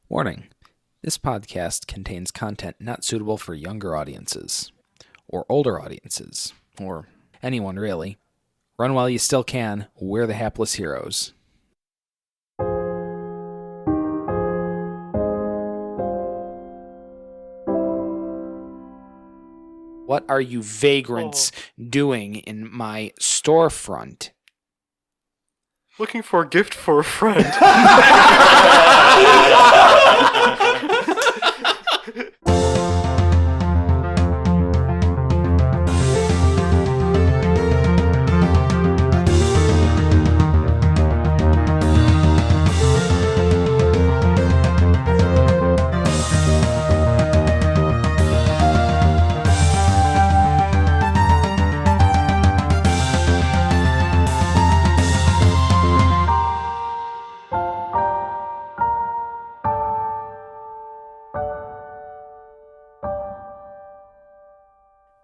Warning. This podcast contains content not suitable for younger audiences, or older audiences, or anyone really. Run while you still can. We're the hapless heroes. What are you vagrants doing in my storefront? Looking for a gift for a friend.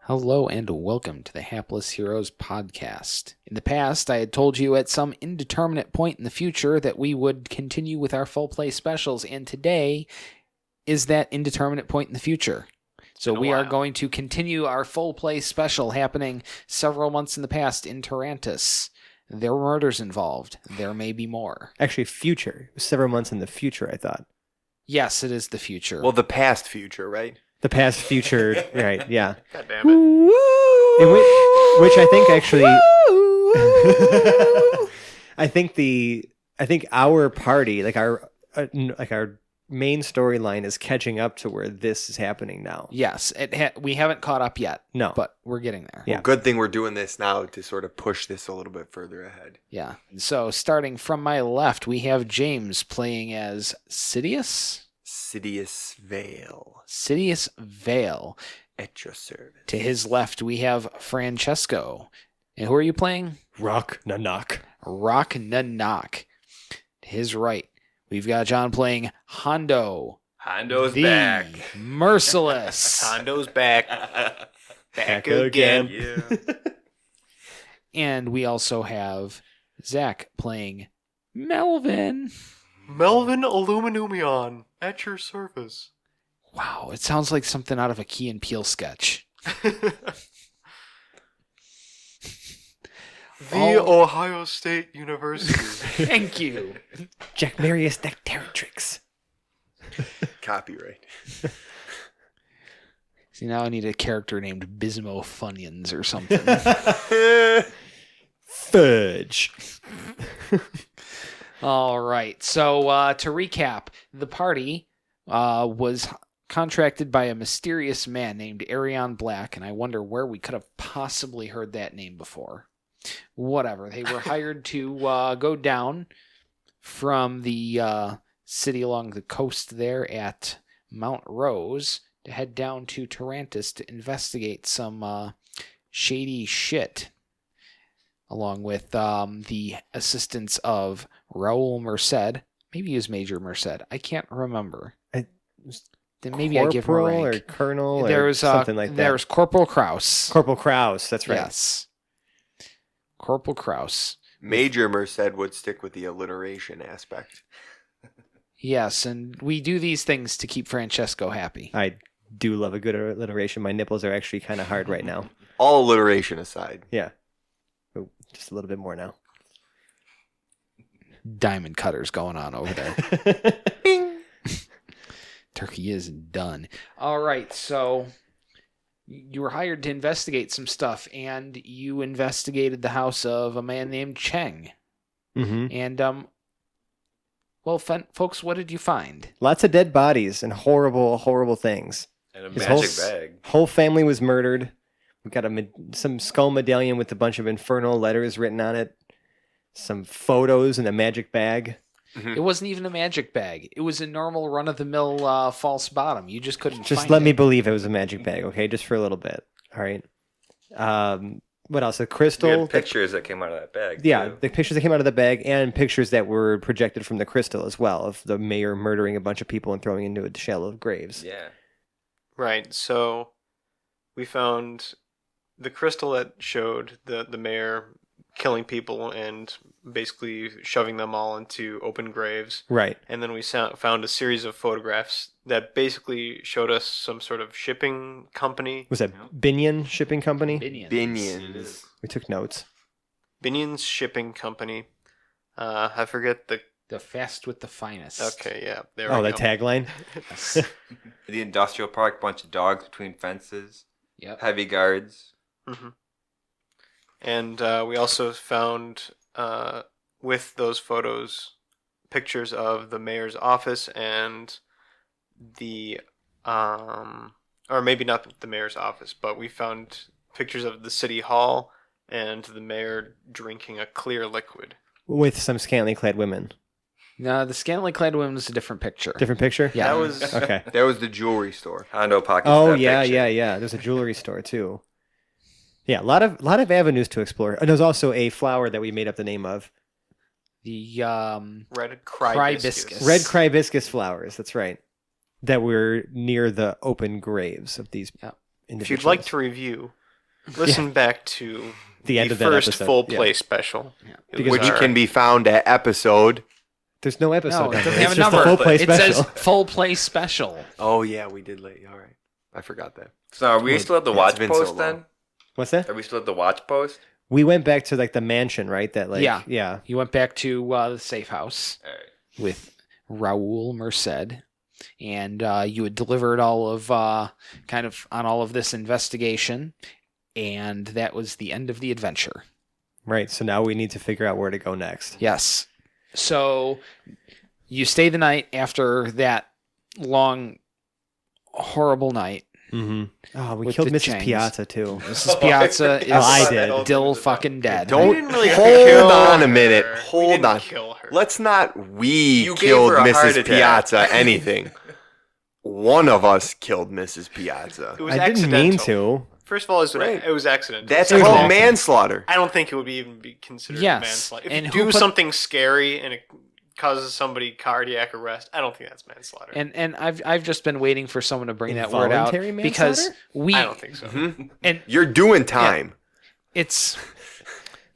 Hello and welcome to the Hapless Heroes podcast. In the past, I had told you at some indeterminate point in the future that we would continue with our full play specials, and today is that indeterminate point in the future. So we are going to continue our full play special happening several months in the past in Tarantis. There were murders involved. There may be more. Actually, future. Several months in the future, I thought. Yes, it is the future. Well, the past future, right? The past future, right, yeah. God damn it. In which I think actually... I think our party, like our main storyline is catching up to where this is happening now. Yes, we haven't caught up yet. No. But we're getting there. Yeah. Well, good thing we're doing this now to sort of push this a little bit further ahead. Yeah. So starting from my left, we have James playing as Sidious. Sidious Vale. Sidious Vale. At your service. To his left, we have Francesco. And who are you playing? Rock Nanak. Rock Nanak. To his right, we've got John playing Hondo. Hondo's the back. Merciless. Hondo's back. Back again. again. Yeah. And we also have Zach playing Melvin. Melvin Illuminumion. At your service. Wow, it sounds like something out of a Key and Peele sketch. The Ohio State University. Thank you. Jack Marius Nectaritrix. Copyright. See, now I need a character named Bismo Funyuns or something. Fudge. All right. So to recap, the party was contracted by a mysterious man named Arion Black, and I wonder where we could have possibly heard that name before. Whatever. They were hired to go down from the city along the coast there at Mount Rose to head down to Tarantis to investigate some shady shit, along with the assistance of Raul Merced. Maybe he was Major Merced. I can't remember. Then maybe I give him a rank. Or Colonel There's something like that. There's Corporal Kraus. Corporal Kraus, that's right. Yes. Corporal Kraus. Major Merced would stick with the alliteration aspect. Yes, and we do these things to keep Francesco happy. I do love a good alliteration. My nipples are actually kind of hard right now. All alliteration aside. Yeah. Oh, just a little bit more now. Diamond cutters going on over there. Bing! Turkey is done. All right, so you were hired to investigate some stuff, and you investigated the house of a man named Cheng. Mm-hmm. And, well, folks, what did you find? Lots of dead bodies and horrible, horrible things. And a His magic bag. Whole family was murdered. We got some skull medallion with a bunch of infernal letters written on it. Some photos in a magic bag. It wasn't even a magic bag. It was a normal run-of-the-mill false bottom. You just couldn't Just find let it. me believe it was a magic bag, okay? Just for a little bit. All right. What else? A crystal. We had pictures that came out of that bag. Yeah, too. the pictures that came out of the bag and pictures that were projected from the crystal as well of the mayor murdering a bunch of people and throwing into a shallow graves. Yeah. Right, so we found the crystal that showed the mayor killing people and basically shoving them all into open graves. Right. And then we found a series of photographs that basically showed us some sort of shipping company. Was that Binion Shipping Company? Binions. We took notes. Binion's Shipping Company. I forget the... The fast with the finest. Okay, yeah. There Oh, we that go. tagline? Yes. The industrial park, bunch of dogs between fences, Yep. heavy guards. Mm-hmm. And we also found, with those photos, pictures of the mayor's office and the, or maybe not the mayor's office, but we found pictures of the city hall and the mayor drinking a clear liquid. With some scantily clad women. No, the scantily clad woman was a different picture. Different picture? Yeah. That was Okay. That was the jewelry store. Hondo pockets. Oh, that yeah, picture. yeah. There's a jewelry store, too. Yeah, a lot of avenues to explore. And there's also a flower that we made up the name of. The red Cribiscus. Red cribiscus flowers, that's right. That were near the open graves of these Yep. individuals. If you'd like to review, listen back to The end of that first episode, full yeah. play special. Yeah. It was Which our- can be found at episode. There's no episode. No, it number. doesn't have It's a just number. a full play It special. says full play special. Oh, yeah, we did late. All right. I forgot that. So are we still at the It's watch been so post long. then? What's that? Are we still at the watch post? We went back to like the mansion, right? That like Yeah. yeah. You went back to the safe house All right. with Raoul Merced, and you had delivered all of kind of on all of this investigation, and that was the end of the adventure. Right. So now we need to figure out where to go next. Yes. So you stay the night after that long, horrible night. Mm-hmm. Oh, we With killed the Mrs. chains. Piazza too. Mrs. Piazza is I did. still fucking dead. Don't We didn't really hold kill on a her. minute. We Hold didn't on. kill her. Let's not You gave killed her a heart Mrs. attack. Piazza anything. One of us killed Mrs. Piazza. It was I didn't accidental. mean to. First of all, Right. it was accidental. That's It was called an accident. manslaughter. I don't think it would even be considered Yes. manslaughter. If And you who do put- something scary and it causes somebody cardiac arrest, I don't think that's manslaughter. And I've just been waiting for someone to bring that word out Involuntary because manslaughter? we I don't think so. Mhm. and You're doing time. it's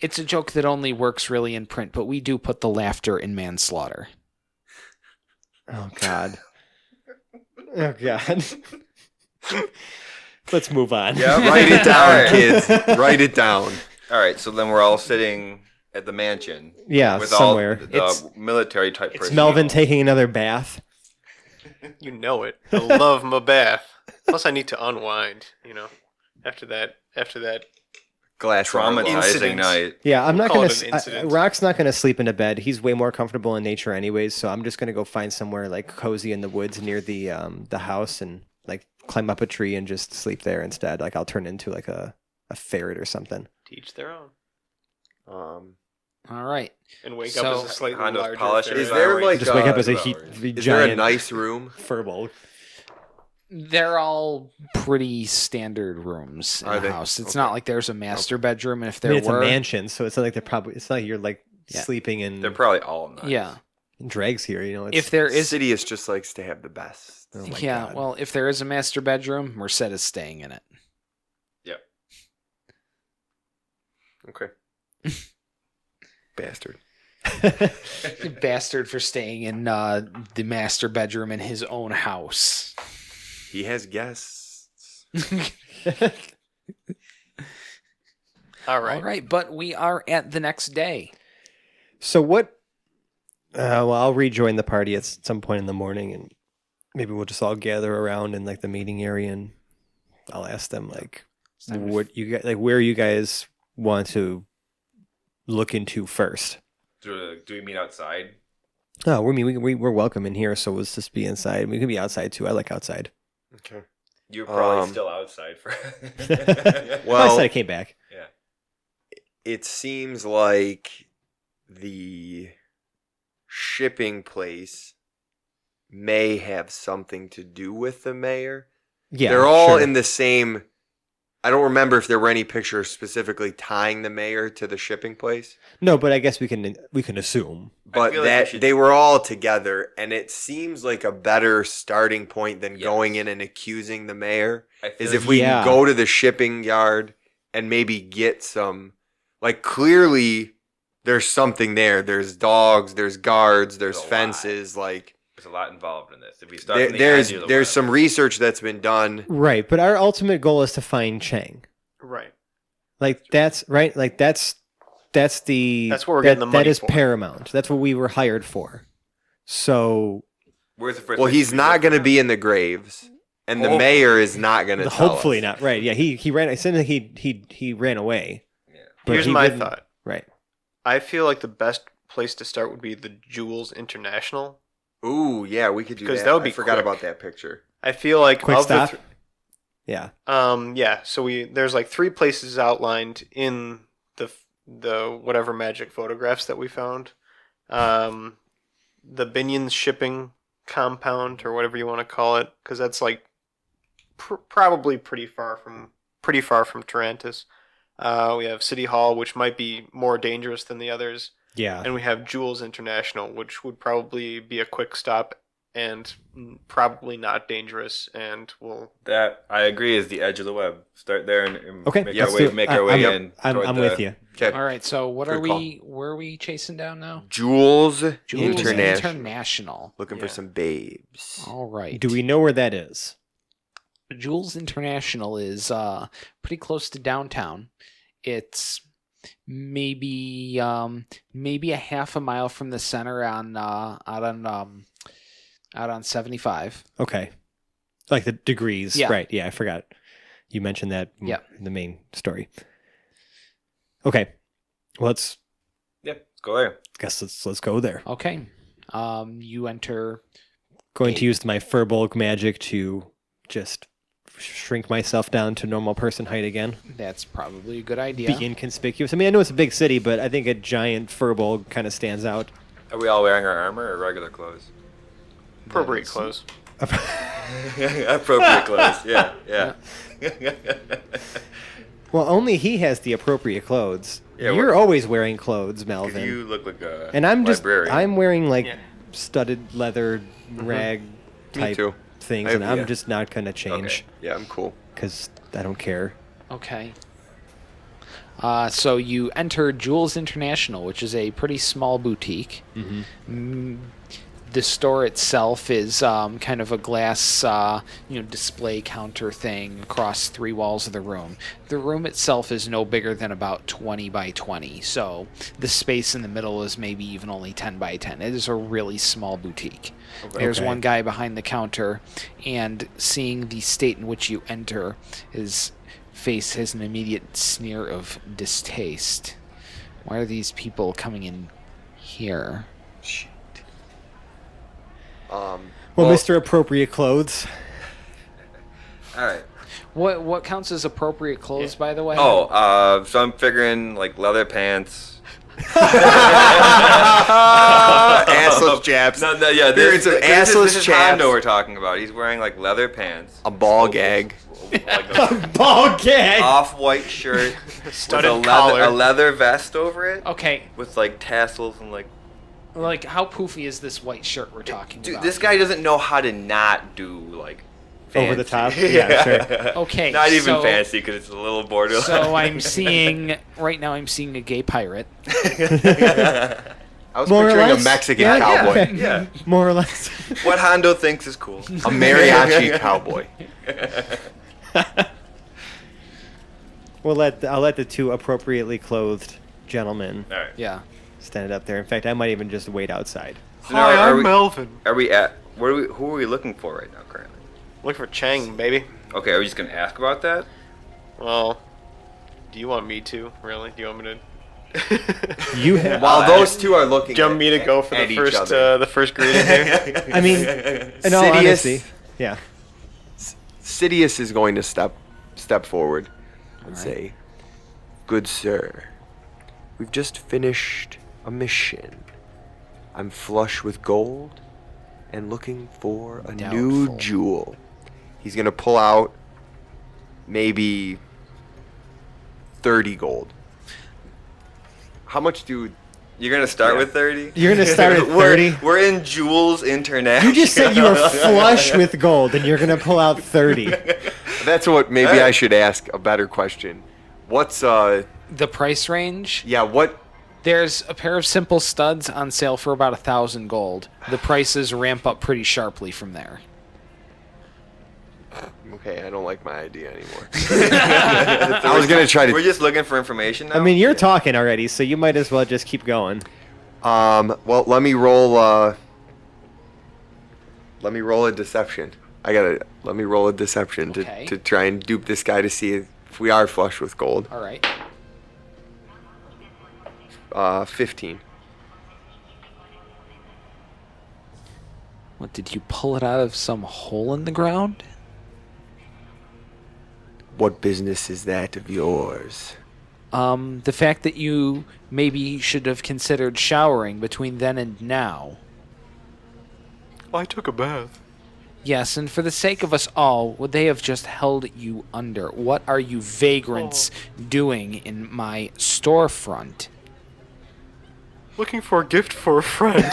a joke that only works really in print, but we do put the laughter in manslaughter. Oh God. Oh God. Let's move on. Yeah, Write it down, Alright. kids. Write it down. All right. So then we're all sitting at the mansion Yeah, with somewhere. all the It's- military type it's personnel. Melvin taking another bath. You know it. I love my bath. Plus, I need to unwind. After that Glass Traumatizing Incidents. night. Yeah, I'm not Call gonna. it an incident. Rock's not gonna sleep in a bed. He's way more comfortable in nature, anyways. So I'm just gonna go find somewhere like cozy in the woods near the house and like climb up a tree and just sleep there instead. Like I'll turn into like a ferret or something. teach their own All right. and wake So- up as a slightly Kind of larger. polish ferret. Is there like Just wake up as a hours. Is there a giant nice room? furball. They're all pretty standard rooms in Are the they? house. It's Okay. not like there's a master bedroom, and if I there mean, it's were, a mansion, so it's not like they're probably. It's not like you're like Yeah. sleeping in They're probably all nice. yeah. dregs here. You know, it's, If there is, Sidious just likes to have the best. oh my yeah. God. Well, if there is a master bedroom, Merced is staying in it. Yep. Okay. Bastard. Bastard for staying in the master bedroom in his own house. He has guests. All right. All right, but we are at the next day. So what? Well, I'll rejoin the party at some point in the morning, and maybe we'll just all gather around in like the meeting area, and I'll ask them like, what you guys like, where you guys want to look into first. Do we meet outside? Oh, we're welcome in here, so let's just be inside. We can be outside too. I like outside. Okay. You're probably Um, still outside for. Well, I said I came back. Yeah. It seems like the shipping place may have something to do with the mayor. Yeah, They're all sure. in the same. I don't remember if there were any pictures specifically tying the mayor to the shipping place, No, but I guess we can assume. but feel like that we should- they were all together, and it seems like a better starting point than Yes. going in and accusing the mayor I feel is like if we Yeah. can go to the shipping yard and maybe get some Like, clearly, there's something there. There's dogs, there's guards, there's There's a lot. fences. Like, There's a lot involved in this. If we start from the there's idea of the web, some research that's been done. Right, but our ultimate goal is to find Chang. Right. Like that's right. Like that's the That's what we're getting the money that is for. paramount. That's what we were hired for. So where's the first? Well, place he's we not look going to for? be in the graves, and the Hopefully. mayor is not going to tell hopefully us. not. Right? Yeah. He ran. I said that he ran away. Yeah. but Here's he my wouldn't- thought. Right. I feel like the best place to start would be the Jewels International. Ooh, yeah, we could do that. Because that would be I forgot quick. about that picture. I feel like Quick of stop. the Yeah. yeah. So there's like 3 places outlined in the whatever magic photographs that we found. The Binion's shipping compound or whatever you want to call it, because that's like probably pretty far from Tarantis. We have City Hall, which might be more dangerous than the others, Yeah. and we have Jewels International, which would probably be a quick stop and probably not dangerous, and will That I agree is the edge of the web. Start there and Okay. make let's our do way, it. make our way I'm, in. I'm toward with you. Okay. All right, so what Good are call. where are we chasing down now? Jules, Jewels International. International. Looking for Yeah. some babes. All right. Do we know where that is? Jules International is pretty close to downtown. It's maybe a half a mile from the center on out on 75. Okay. Like the degrees. Yeah. Right. Yeah. I forgot. You mentioned that Yeah. in the main story. Okay. Well, let's Go there. let's go there. Okay. You enter. Going to use my Furbolg magic to just shrink myself down to normal person height again. That's probably a good idea. Be inconspicuous. I mean, I know it's a big city, but I think a giant Furbolg kind of stands out. Are we all wearing our armor or regular clothes? appropriate That's- clothes. Appropriate clothes. Yeah, yeah. Well, only he has the appropriate clothes. Yeah, You're what- always wearing clothes, Melvin. You look like a And I'm librarian. wearing like Yeah. studded leather rag Me type too. things, I- and I'm yeah. just not gonna change Yeah, I'm cool. because I don't care. Okay. So you enter Jules International, which is a pretty small boutique. Mm-hmm. The store itself is kind of a glass, display counter thing across 3 walls of the room. The room itself is no bigger than about 20 by 20, so the space in the middle is maybe even only 10 by 10. It is a really small boutique. There's Okay. one guy behind the counter, and seeing the state in which you enter, his face has an immediate sneer of distaste. Why are these people coming in here? Shit. Well, Well- Mr. Appropriate Clothes. All right. What counts as appropriate clothes, by the way? Oh, so I'm figuring like leather pants. Assless chaps. No, yeah, Here's some assless this is chaps. Hondo we're talking about. He's wearing like leather pants, A ball gag. like a Ball gag. off-white shirt, Studded with collar. a leather vest over it, Okay, with like tassels and like. like how poofy is this white shirt we're talking Dude, about? this guy doesn't know how to not do like Over the fancy. top? Yeah, sure. Okay, Not even so- fancy because it's a little borderline. So I'm seeing right now. I'm seeing a gay pirate. I was More or picturing a less. Mexican Yeah, cowboy. yeah. More or less. What Hondo thinks is cool. A mariachi cowboy. I'll let the 2 appropriately clothed gentlemen All right. Yeah. stand up there. In fact, I might even just wait outside. So now, Hi, are I'm we, Melvin. are we at? Where are we? Who are we looking for right now currently? Look for Chang, baby. Okay, are we just gonna ask about that? Well, do you want me to? Really? Do you want me to? You have. While those two are looking Do you want at, me to go for at the each first other. the first greeting here? I mean, in all Sidious. honesty, yeah. Sidious is going to step forward and Alright. say, "Good sir, we've just finished a mission. I'm flush with gold and looking for a new Doubtful. jewel." He's going to pull out maybe 30 gold. How much do... You're gonna start Yeah. with 30. You're gonna start at 30? We're in Jules International. You just said you were flush with gold, and you're gonna pull out 30. That's what maybe I should ask a better question. What's The price range? Yeah, what? There's a pair of simple studs on sale for about 1,000 gold. The prices ramp up pretty sharply from there. Okay, I don't like my idea anymore. I was gonna try We're to. just looking for information now. I mean, you're talking already, so you might as well just keep going. Well, let me roll. Let me roll a deception. Let me roll a deception Okay. to try and dupe this guy to see if we are flush with gold. All right. 15. What, did you pull it out of some hole in the ground? What business is that of yours? The fact that you maybe should have considered showering between then and now. I took a bath. Yes, and for the sake of us all, would they have just held you under? What are you vagrants doing in my storefront? Looking for a gift for a friend.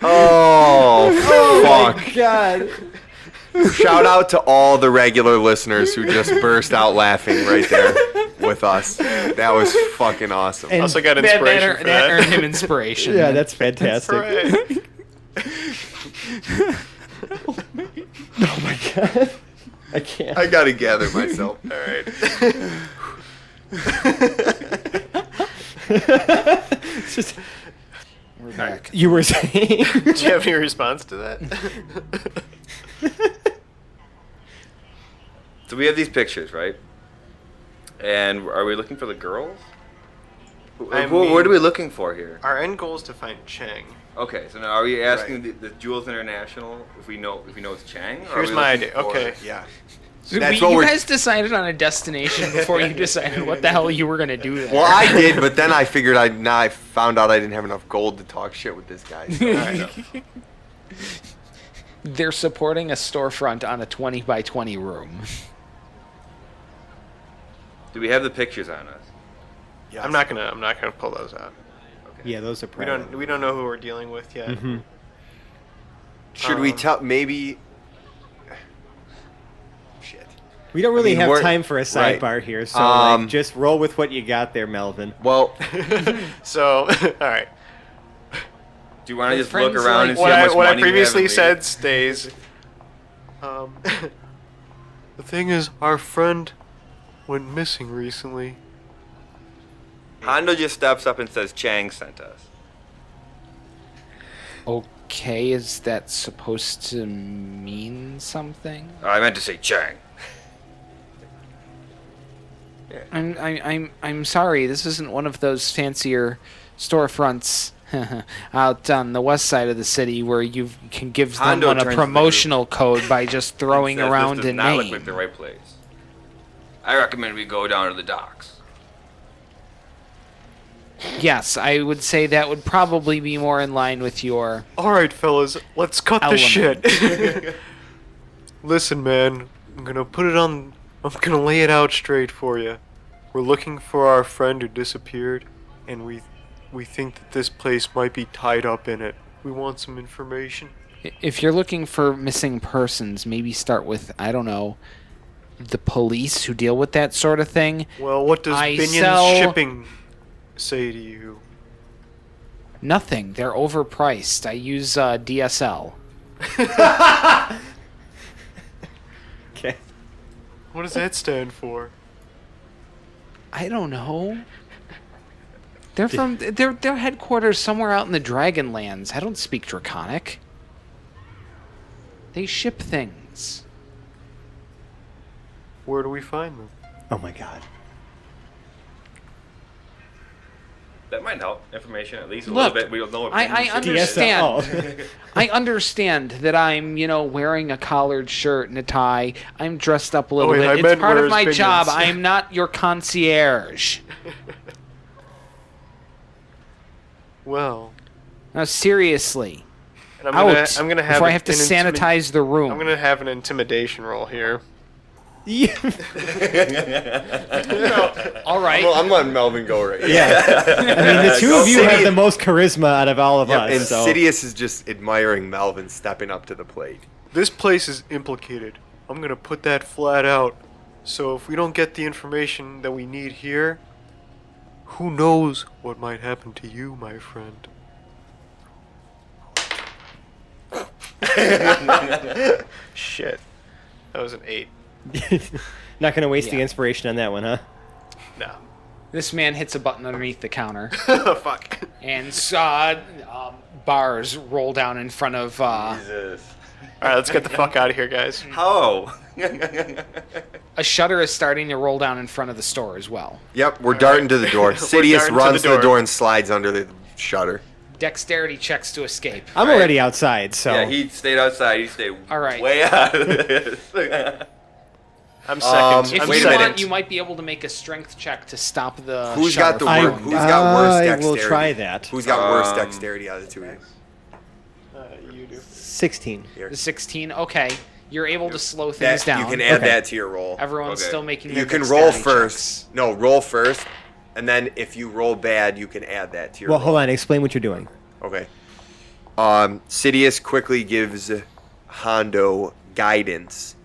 Oh, fuck. God. Shout out to all the regular listeners who just burst out laughing right there with us. That was fucking awesome. And Also got inspiration for that that. earned him inspiration. yeah, that's fantastic. Hooray. Oh my god. I can't. I gotta gather myself. All right. It's just, We're back. you were saying. Do you have any response to that? So we have these pictures, right? And are we looking for the girls? I What mean- are we looking for here? Our end goal is to find Chang. Okay, so now are we asking Right. the Jewels International if we know it's Chang? Or are Here's we my looking idea. for- Okay. Yeah. So That's you what we're- guys decided on a destination before you decided what the hell you were going to do there. Well, I did, but then I figured I found out I didn't have enough gold to talk shit with this guy. So. They're supporting a storefront on a 20 by 20 room. Do we have the pictures on us? Yes. I'm not gonna pull those out. Yeah, those are We private. don't know who we're dealing with yet. Mhm. Should we tell? Maybe. Shit. We don't really I mean, have we're- time for a right. sidebar here, so Um, like, just roll with what you got there, Melvin. Well, So, all right. Do you want to With just look friends around like- and see What how I, much what I money we have previously and said leave? stays. The thing is, our friend went missing recently. Hondo just steps up and says Chang sent us. Okay, is that supposed to mean something? Oh, I meant to say Chang. I'm sorry. This isn't one of those fancier storefronts out on the west side of the city where you can give Hondo someone a turns to the promotional code by just throwing Says around this a does not look name. like the right place. I recommend we go down to the docks. Yes, I would say that would probably be more in line with your. All right, fellas, let's cut the Element. shit. Listen, man, I'm gonna lay it out straight for you. We're looking for our friend who disappeared, and we think that this place might be tied up in it. We want some information. If you're looking for missing persons, maybe start with, I don't know, the police who deal with that sort of thing. Well, what does I Binion's sell- shipping say to you? Nothing. They're overpriced. I use DSL. Okay. What does that stand for? I don't know. They're from their headquarters somewhere out in the Dragonlands. I don't speak Draconic. They ship things. Where do we find them? Oh my god. That might help. Information, at least a Look, little bit. We'll know what I Binion's shipping is. understand. I understand that I'm, wearing a collared shirt and a tie. I'm dressed up a little wait, I bit. meant It's part of where's my job. Binion's? I'm not your concierge. Well, Now, seriously. and Out. I'm gonna have before I have to an intimi- sanitize the room. I'm gonna have an intimidation roll here. Yeah. All right. I'm letting Melvin go right now. Yeah. I mean, the two of you have the most charisma out of all of Yep, us. and So. Sidious is just admiring Melvin stepping up to the plate. This place is implicated. I'm going to put that flat out. So if we don't get the information that we need here, who knows what might happen to you, my friend. Shit. That was an 8. Not going to waste the Yeah. inspiration on that one, huh? No. This man hits a button underneath the counter, Fuck. and bars roll down in front of. Jesus. Alright, let's get the fuck out of here, guys. How? A shutter is starting to roll down in front of the store as well. Yep, we're darting to the door. We're Sidious darting to runs the to the door. door and slides under the shutter. Dexterity checks to escape. I'm Right. already outside, so. Yeah, he stayed outside. He stayed All right. way out of this. I'm second. If I'm wait you a want, minute. you might be able to make a strength check to stop the. Who's shutter got the from wor- going who's down. got worse I dexterity? will try that. Who's got worse Um, dexterity out of the two of you? You do. 16. Here. The 16. Okay, you're able to slow things That, down. you can add Okay. that to your roll. Everyone's Okay. still making. You their can roll dexterity first. checks. No, roll first, and then if you roll bad, you can add that to your Well, roll. hold on. Explain what you're doing. Okay. Sidious quickly gives Hondo guidance,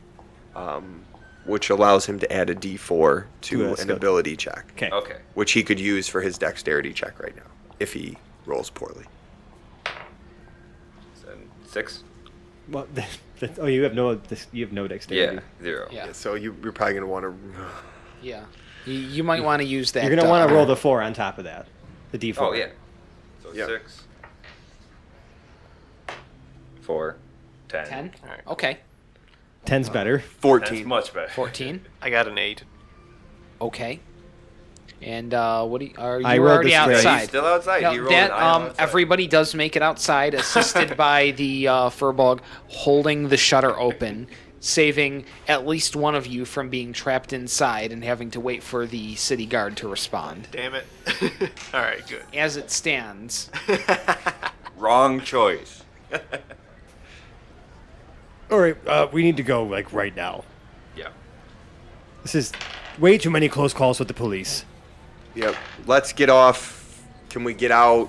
which allows him to add a D4 to To a an skill. ability check, Okay. Okay. which he could use for his dexterity check right now if he rolls poorly. 6? Well, oh, you have no dexterity. Yeah, 0. Yeah. So you're probably gonna want to. Yeah. You might want to use that. You're going to want to roll the 4 on top of that. The D4. Oh, yeah. So Yeah. 6. 4. 10. 10. Alright. Okay. 10's better. 14. That's much better. 14. I got an 8. Okay. And what do you, are you I rolled already the straight. Yeah, he's outside? still outside. Now, he rolled that an iron outside. everybody does make it outside, assisted by the furbog holding the shutter open, saving at least one of you from being trapped inside and having to wait for the city guard to respond. Damn it. Alright, good. As it stands, Wrong choice. All right, we need to go, like, right now. Yeah. This is way too many close calls with the police. Yep. Let's get off. Can we get out?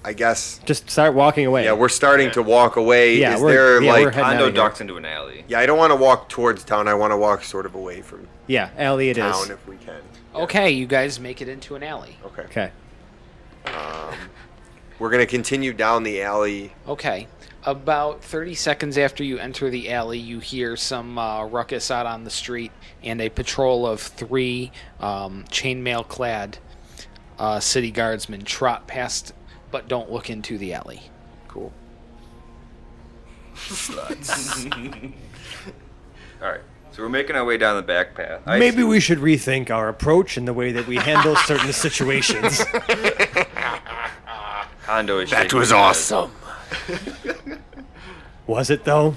I guess. Just start walking away. Yeah, we're starting to walk away. Yeah, Is we're- there yeah, we're like? heading out Hondo of here. ducks into an alley. Yeah, I don't want to walk towards town. I want to walk sort of away from Yeah, alley it is. town if we can. okay, you guys make it into an alley. Okay. Okay. We're gonna continue down the alley. Okay. About 30 seconds after you enter the alley, you hear some ruckus out on the street, and a patrol of 3 chainmail-clad city guardsmen trot past, but don't look into the alley. Cool. All right. So we're making our way down the back path. I Maybe we should rethink our approach and the way that we handle certain situations. Hondo is That shaking was his head. awesome. Was it, though?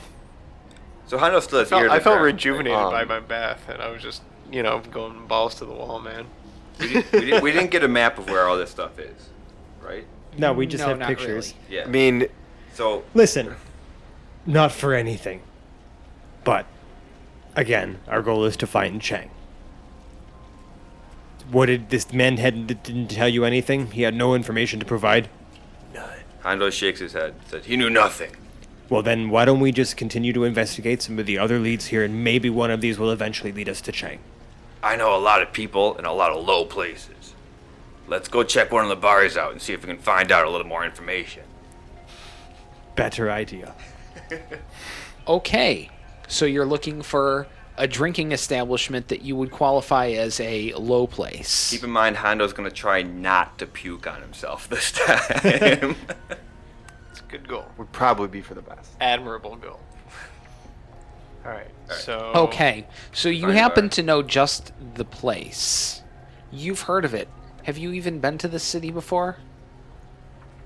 So Hondo still has ear to I the felt ground. rejuvenated Um, by my bath, and I was just, going balls to the wall, man. We didn't get a map of where all this stuff is, right? No, we just No, have not pictures. really. Yeah. I mean, So Listen, not for anything. But, again, our goal is to find Chang. What did this man didn't tell you anything? He had no information to provide? Hondo shakes his head. Said he knew nothing. Well, then why don't we just continue to investigate some of the other leads here, and maybe one of these will eventually lead us to Chang. I know a lot of people in a lot of low places. Let's go check one of the bars out and see if we can find out a little more information. Better idea. Okay, so you're looking for a drinking establishment that you would qualify as a low place. Keep in mind, Hondo's gonna try not to puke on himself this time. It's a good goal. would probably be for the best. Admirable goal. Alright, so... Okay, so you Fine happen bar. to know just the place. You've heard of it. Have you even been to the city before?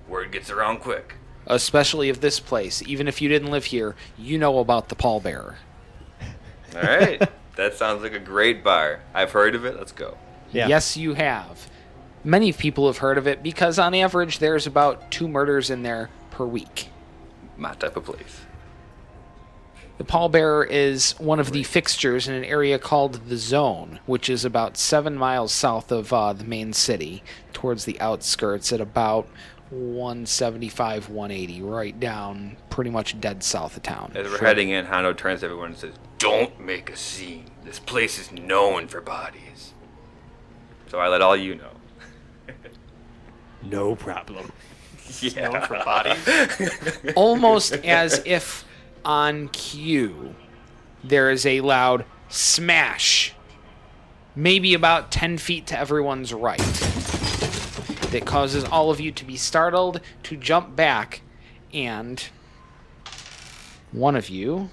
Word gets around quick. Especially of this place. Even if you didn't live here, you know about the pallbearer. All right, that sounds like a great bar. I've heard of it. Let's go. Yeah. Yes, you have. Many people have heard of it because on average there's about 2 murders in there per week. My type of place. The pallbearer is one of the fixtures in an area called the Zone, which is about 7 miles south of the main city, towards the outskirts at about 175, 180, right down pretty much dead south of town. As we're heading in, Hondo turns to everyone and says, "Don't make a scene. This place is known for bodies." So I let all you know. No problem. Yeah. Known for bodies. Almost as if on cue, there is a loud smash, maybe about 10 feet to everyone's right, that causes all of you to be startled, to jump back, and one of you,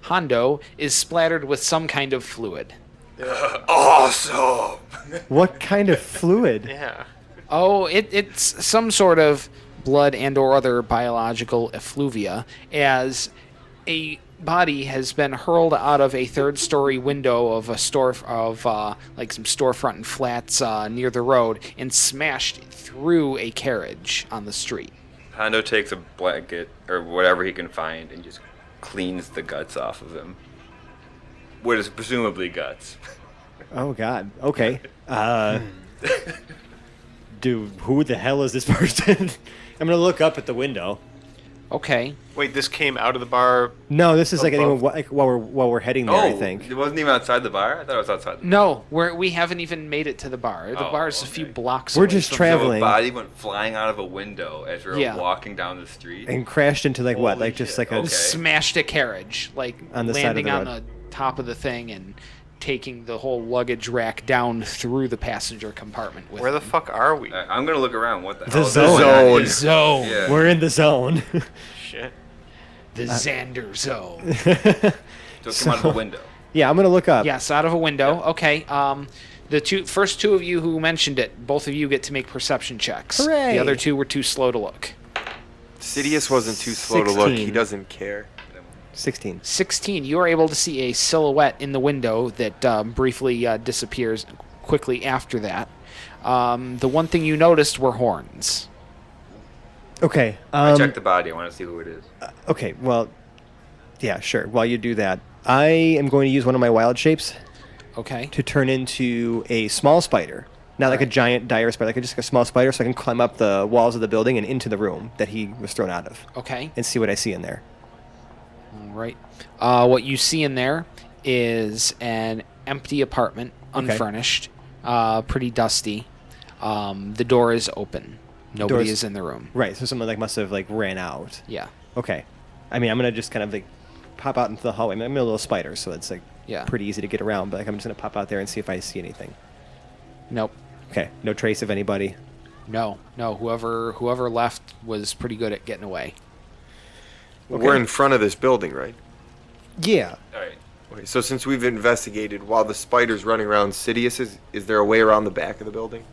Hondo, is splattered with some kind of fluid. Awesome. What kind of fluid? Yeah. Oh, it's some sort of blood and or other biological effluvia, as a body has been hurled out of a third-story window of a store of like some storefront and flats near the road and smashed through a carriage on the street. Hondo takes a blanket or whatever he can find and just cleans the guts off of him. What is presumably guts. Oh God. Okay. Dude, who the hell is this person? I'm gonna look up at the window. Okay. Wait, this came out of the bar. No, this is like, I Above. think, while we're heading there. I think. It wasn't even outside the bar? I thought it was outside the bar. No, we haven't even made it to the bar. The Oh, bar's a few okay. blocks We're away just from- traveling. So a body went flying out of a window as we were Yeah. walking down the street. And crashed into like what? Holy Like just shit, like a. okay. Smashed a carriage, like On the side of landing the on road. the top of the thing and taking the whole luggage rack down through the passenger compartment with Where the him. fuck are we? I'm gonna look around. What the The hell is zone. this down here? Zone. Yeah. We're in the zone. Shit. The Xander zone. So it came out of the window. Yeah, I'm gonna look up. Yes, out of a window. Okay. The first two of you who mentioned it, both of you get to make perception checks. Hooray. The other two were too slow to look. Sidious wasn't too slow to look. He 16. doesn't care. 16. 16. You are able to see a silhouette in the window that briefly disappears quickly after that. The one thing you noticed were horns. Okay. I checked the body. I want to see who it is. Okay. Well, yeah, sure. While you do that, I am going to use one of my wild shapes Okay. to turn into a small spider. Not like a giant dire spider, like just a small spider, so I can climb up the walls of the building and into the room that he was thrown out of, Okay. and see what I see in there. All right. What you see in there is an empty apartment, Okay. unfurnished, pretty dusty. The door is open. Nobody Door's- is in the room. Right. So someone like must have like ran out. Yeah. Okay. I mean, I'm gonna just kind of like pop out into the hallway. I'm a little spider, so it's like Yeah. pretty easy to get around. But like, I'm just gonna pop out there and see if I see anything. Nope. Okay. No trace of anybody. No. Whoever left was pretty good at getting away. We're in front of this building, right? Yeah. All right. Okay, so since we've investigated while the spider's running around Sidious, is there a way around the back of the building?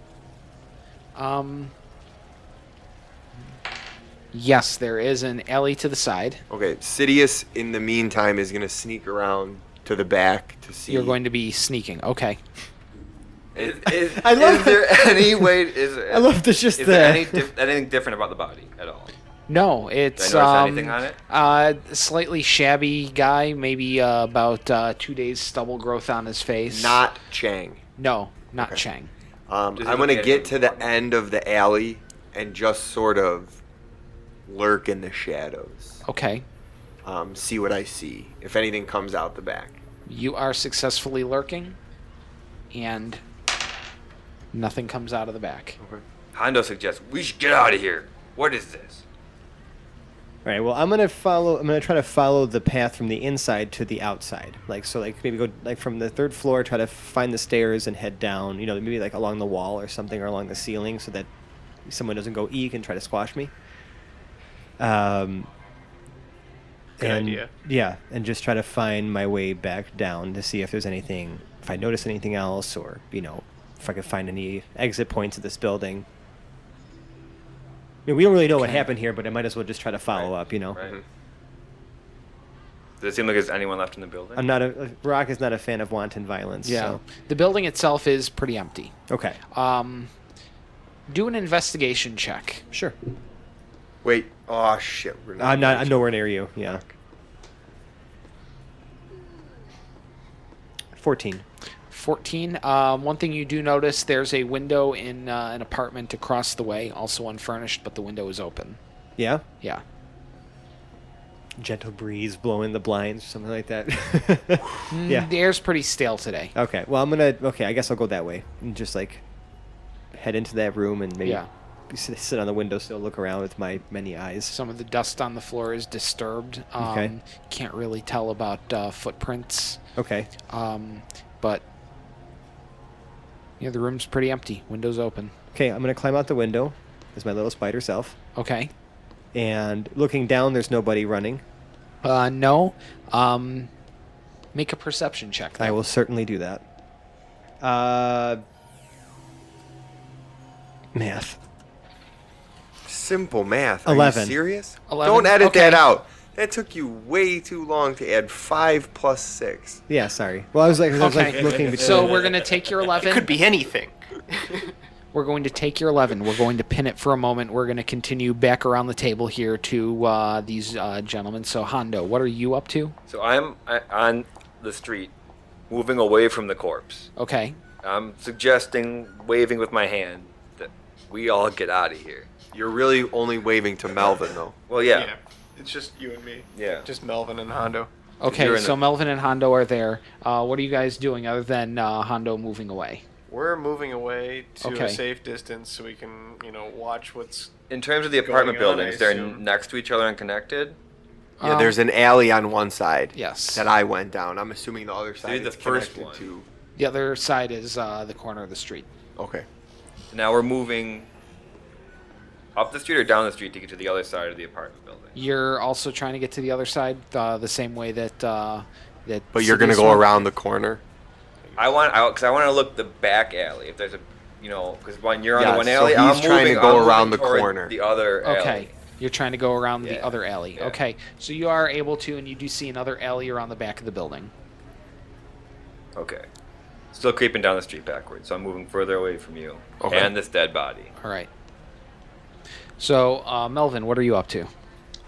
Yes, there is an alley to the side. Okay, Sidious in the meantime is going to sneak around to the back to see. You're going to be sneaking. Okay. I love Is there any way? I love this. Just Is the. there anything different about the body at all? No, it's Did I notice anything on it? Slightly shabby guy, maybe about 2 days stubble growth on his face. Not Chang. No, not Chang. I'm Does he going look to at get him? to the end of the alley and just sort of lurk in the shadows. Okay. See what I see. If anything comes out the back. You are successfully lurking, and nothing comes out of the back. Hondo suggests we should get out of here. What is this? All right. Well, I'm gonna try to follow the path from the inside to the outside. Like so, like maybe go like from the third floor, try to find the stairs and head down. You know, maybe like along the wall or something, or along the ceiling, so that someone doesn't go eek and try to squash me. Good and, idea. Yeah, and just try to find my way back down to see if there's anything, if I notice anything else, or if I could find any exit points of this building. I mean, we don't really know what Okay. happened here, but I might as well just try to follow up. Right. Does it seem like there's anyone left in the building? I'm not Rock is not a fan of wanton violence. Yeah. So. The building itself is pretty empty. Okay. Do an investigation check. Sure. Wait. Oh, shit. We're I'm nowhere near you. Yeah. 14. 14. One thing you do notice, there's a window in an apartment across the way, also unfurnished, but the window is open. Yeah? Yeah. Gentle breeze blowing the blinds, something like that. Yeah. The air's pretty stale today. Okay, well, I guess I'll go that way. And just, like, head into that room and maybe sit on the windowsill, look around with my many eyes. Some of the dust on the floor is disturbed. Okay. Can't really tell about footprints. Okay. But yeah, the room's pretty empty. Window's open. Okay, I'm going to climb out the window as my little spider self. Okay. And looking down, there's nobody running. No. Make a perception check. I will certainly do that. Math. Simple math. Are 11. you serious? 11? Don't edit Okay. that out. That took you way too long to add 5 plus 6. Yeah, sorry. Well, I was like Okay. looking between. So we're going to take your 11. It could be anything. We're going to take your 11. We're going to pin it for a moment. We're going to continue back around the table here to these gentlemen. So, Hondo, what are you up to? So I'm on the street, moving away from the corpse. Okay. I'm suggesting, waving with my hand, that we all get out of here. You're really only waving to Melvin, though. Well, yeah. It's just you and me. Yeah. Just Melvin and Hondo. Okay, You're in so the- Melvin and Hondo are there. What are you guys doing other than Hondo moving away? We're moving away to Okay. a safe distance so we can, watch what's... In terms of the apartment Going on, buildings, I they're assume. next to each other and connected. Yeah, there's an alley on one side. Yes. That I went down. I'm assuming the other side the is first connected one. to. The other side is the corner of the street. Okay. Now we're moving up the street or down the street to get to the other side of the apartment building. You're also trying to get to the other side the same way that that. But you're gonna City's go one? around the corner. I want to look the back alley. If there's a, because when you're on Yeah, the one so alley, he's I'm trying to moving, go I'm moving around the toward corner. The other alley. Okay. You're trying to go around the Yeah. other alley. Yeah. Okay. So you are able to, and you do see another alley around the back of the building. Okay. Still creeping down the street backwards, so I'm moving further away from you Okay. and this dead body. All right. So, Melvin, what are you up to?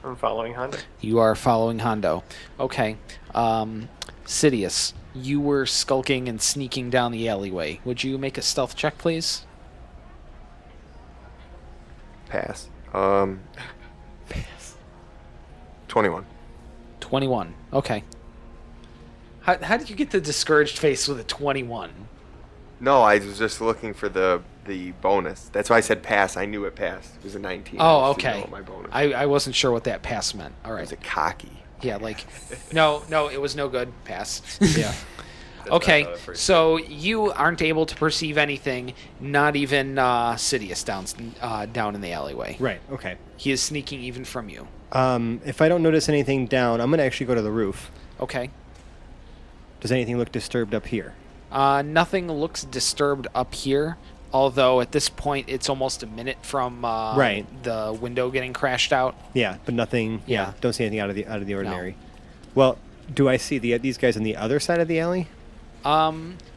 I'm following Hondo. You are following Hondo. Okay. Sidious, you were skulking and sneaking down the alleyway. Would you make a stealth check, please? Pass. Pass. 21. 21. Okay. How did you get the discouraged face with a 21? No, I was just looking for the bonus. That's why I said pass. I knew it passed. It was a 19. Oh, I just didn't okay. know what my bonus. I wasn't sure what that pass meant. All It right. was a cocky. Yeah, like, no, it was no good. Pass. Yeah. That's what I Okay, thought at first. so you aren't able to perceive anything, not even Sidious down in the alleyway. Right. Okay. He is sneaking even from you. If I don't notice anything down, I'm gonna actually go to the roof. Okay. Does anything look disturbed up here? Nothing looks disturbed up here, although at this point it's almost a minute from Right. the window getting crashed out. Yeah, but nothing. Yeah. Don't see anything out of the ordinary. Well, do I see these guys on the other side of the alley?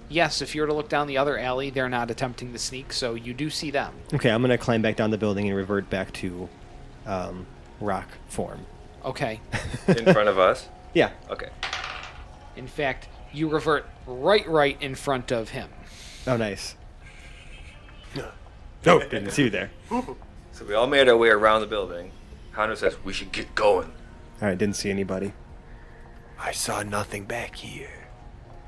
Yes, if you were to look down the other alley, they're not attempting to sneak, so you do see them. Okay, I'm gonna climb back down the building and revert back to rock form. Okay. In front of us? Yeah. Okay. In fact, you revert right in front of him. Oh, nice. No, didn't see you there. So we all made our way around the building. Hondo says, we should get going. All right, didn't see anybody. I saw nothing back here.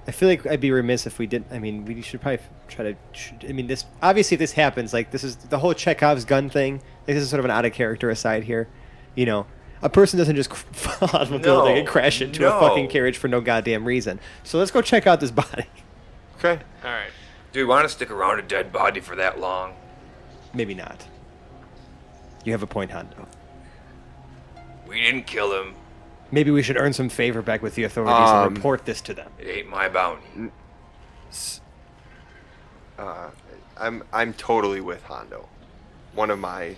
I feel like I'd be remiss if we didn't. I mean, we should probably try to. I mean, this obviously if this happens, like this is the whole Chekhov's gun thing. Like, this is sort of an out of character aside here. You know, a person doesn't just fall out of a building and crash into a fucking carriage for no goddamn reason. So let's go check out this body. Okay. All right. Do we want to stick around a dead body for that long? Maybe not. You have a point, Hondo. We didn't kill him. Maybe we should earn some favor back with the authorities and report this to them. It ain't my bounty. I'm totally with Hondo. One of my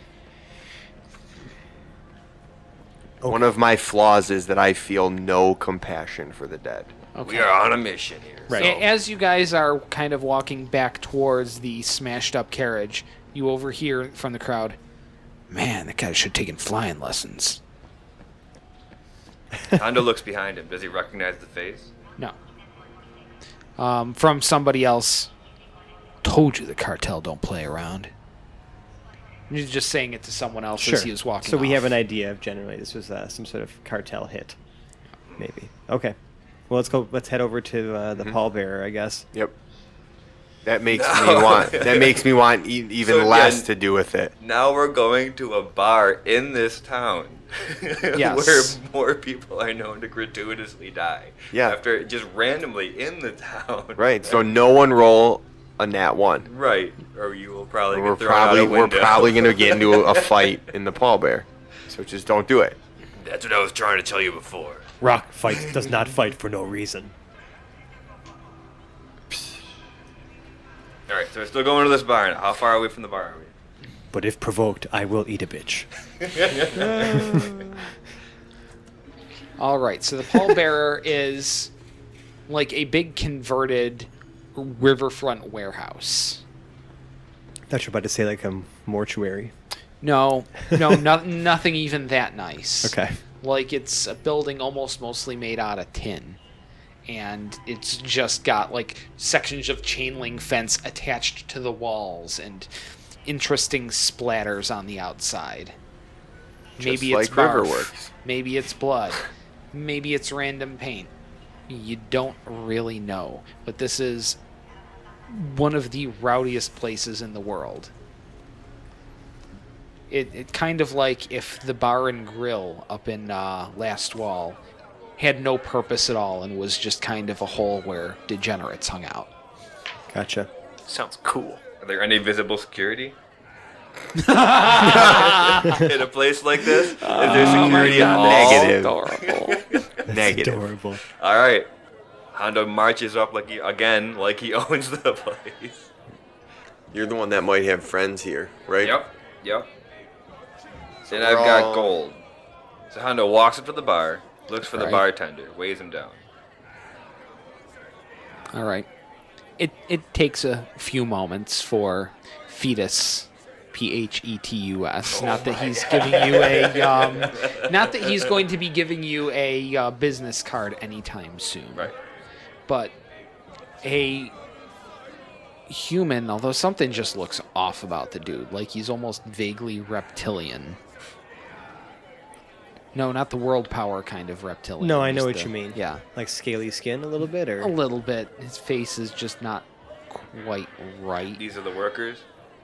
flaws is that I feel no compassion for the dead. Okay. We are on a mission here. Right. As you guys are kind of walking back towards the smashed up carriage, you overhear from the crowd, "Man, that guy should have taken flying lessons." Hondo looks behind him. Does he recognize the face? No. From somebody else. Told you the cartel don't play around. He's just saying it to someone else Sure. as he was walking So we off. have an idea of generally this was some sort of cartel hit. Maybe. Okay. Well, let's go. Let's head over to the pallbearer, I guess. Yep. That makes me want even So less again- to do with it. Now we're going to a bar in this town Yes. where more people are known to gratuitously die. Yeah. After just randomly in the town. Right. So no one roll a nat 1. Right. Or you will probably We're get thrown out a we're window. probably gonna get into a fight in the pallbearer. So just don't do it. That's what I was trying to tell you before. Rock does not fight for no reason. All right. So we're still going to this bar now. How far away from the bar are we? But if provoked, I will eat a bitch. All right, so the pallbearer is like a big converted riverfront warehouse. Thought you were about to say like a mortuary. No, nothing even that nice. Okay. Like it's a building almost mostly made out of tin. And it's just got like sections of chain link fence attached to the walls and interesting splatters on the outside. Maybe Just it's like barf. Riverworks. Maybe it's blood. Maybe it's random paint. You don't really know. But this is one of the rowdiest places in the world. It kind of like if the bar and grill up in Last Wall had no purpose at all and was just kind of a hole where degenerates hung out. Gotcha. Sounds cool. Are there any visible security? In a place like this? Is there security at all? Negative. Adorable. Negative. Adorable. All right. Hondo marches up like he owns the place. You're the one that might have friends here, right? Yep. So And we're I've got all- gold. So Hondo walks up to the bar, looks for the Right. bartender, weighs him down. All right. It takes a few moments for Fetus, Phetus. Not that he's giving you a, not that he's going to be giving you a business card anytime soon. Right. But a human, although something just looks off about the dude, like he's almost vaguely reptilian. No, not the world power kind of reptilian. No, I know just what you mean. Yeah. Like scaly skin a little bit, or A little bit. His face is just not quite right. These are the workers.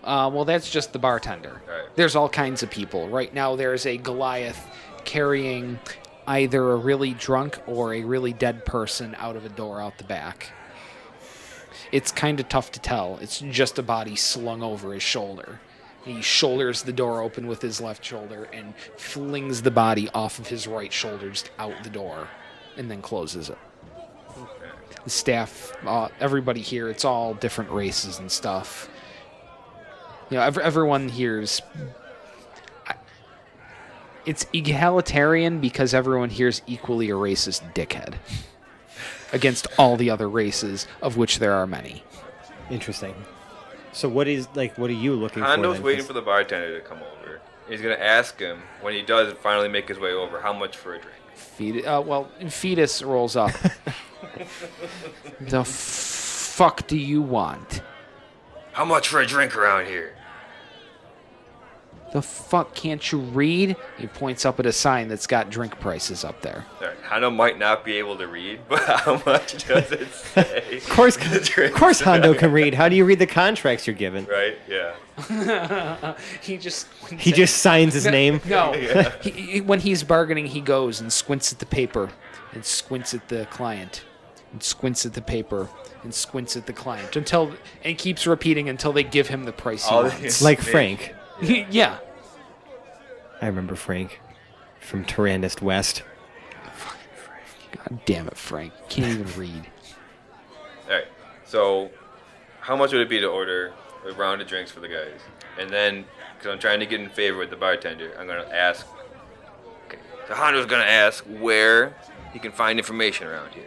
Well, that's just the bartender. Right. There's all kinds of people. Right now, there's a Goliath carrying either a really drunk or a really dead person out of a door out the back. It's kind of tough to tell. It's just a body slung over his shoulder. He shoulders the door open with his left shoulder and flings the body off of his right shoulder just out the door and then closes it. The staff, everybody here, it's all different races and stuff. You know, everyone here's... It's egalitarian because everyone here's equally a racist dickhead against all the other races, of which there are many. interesting. So what are you looking for? Hondo's then? waiting 'Cause- for the bartender to come over. He's gonna ask him when he does finally make his way over, how much for a drink? Fetus rolls up. The fuck do you want? How much for a drink around here? The fuck can't you read? He points up at a sign that's got drink prices up there. All right, Hondo might not be able to read, but how much does it say? Of course, The drinks of course, Hondo are- can read. How do you read the contracts you're given? Right? Yeah. He just signs his name. No, when he's bargaining, he goes and squints at the paper, and squints at the client, and squints at the paper, and squints at the client and keeps repeating until they give him the price he All wants. these- Like Frank. Yeah. I remember Frank from Tarantis West. God damn it, Frank. Can't even read. All right. So, how much would it be to order a round of drinks for the guys? And then, because I'm trying to get in favor with the bartender, I'm gonna ask. Okay. So Hondo's gonna ask where he can find information around here.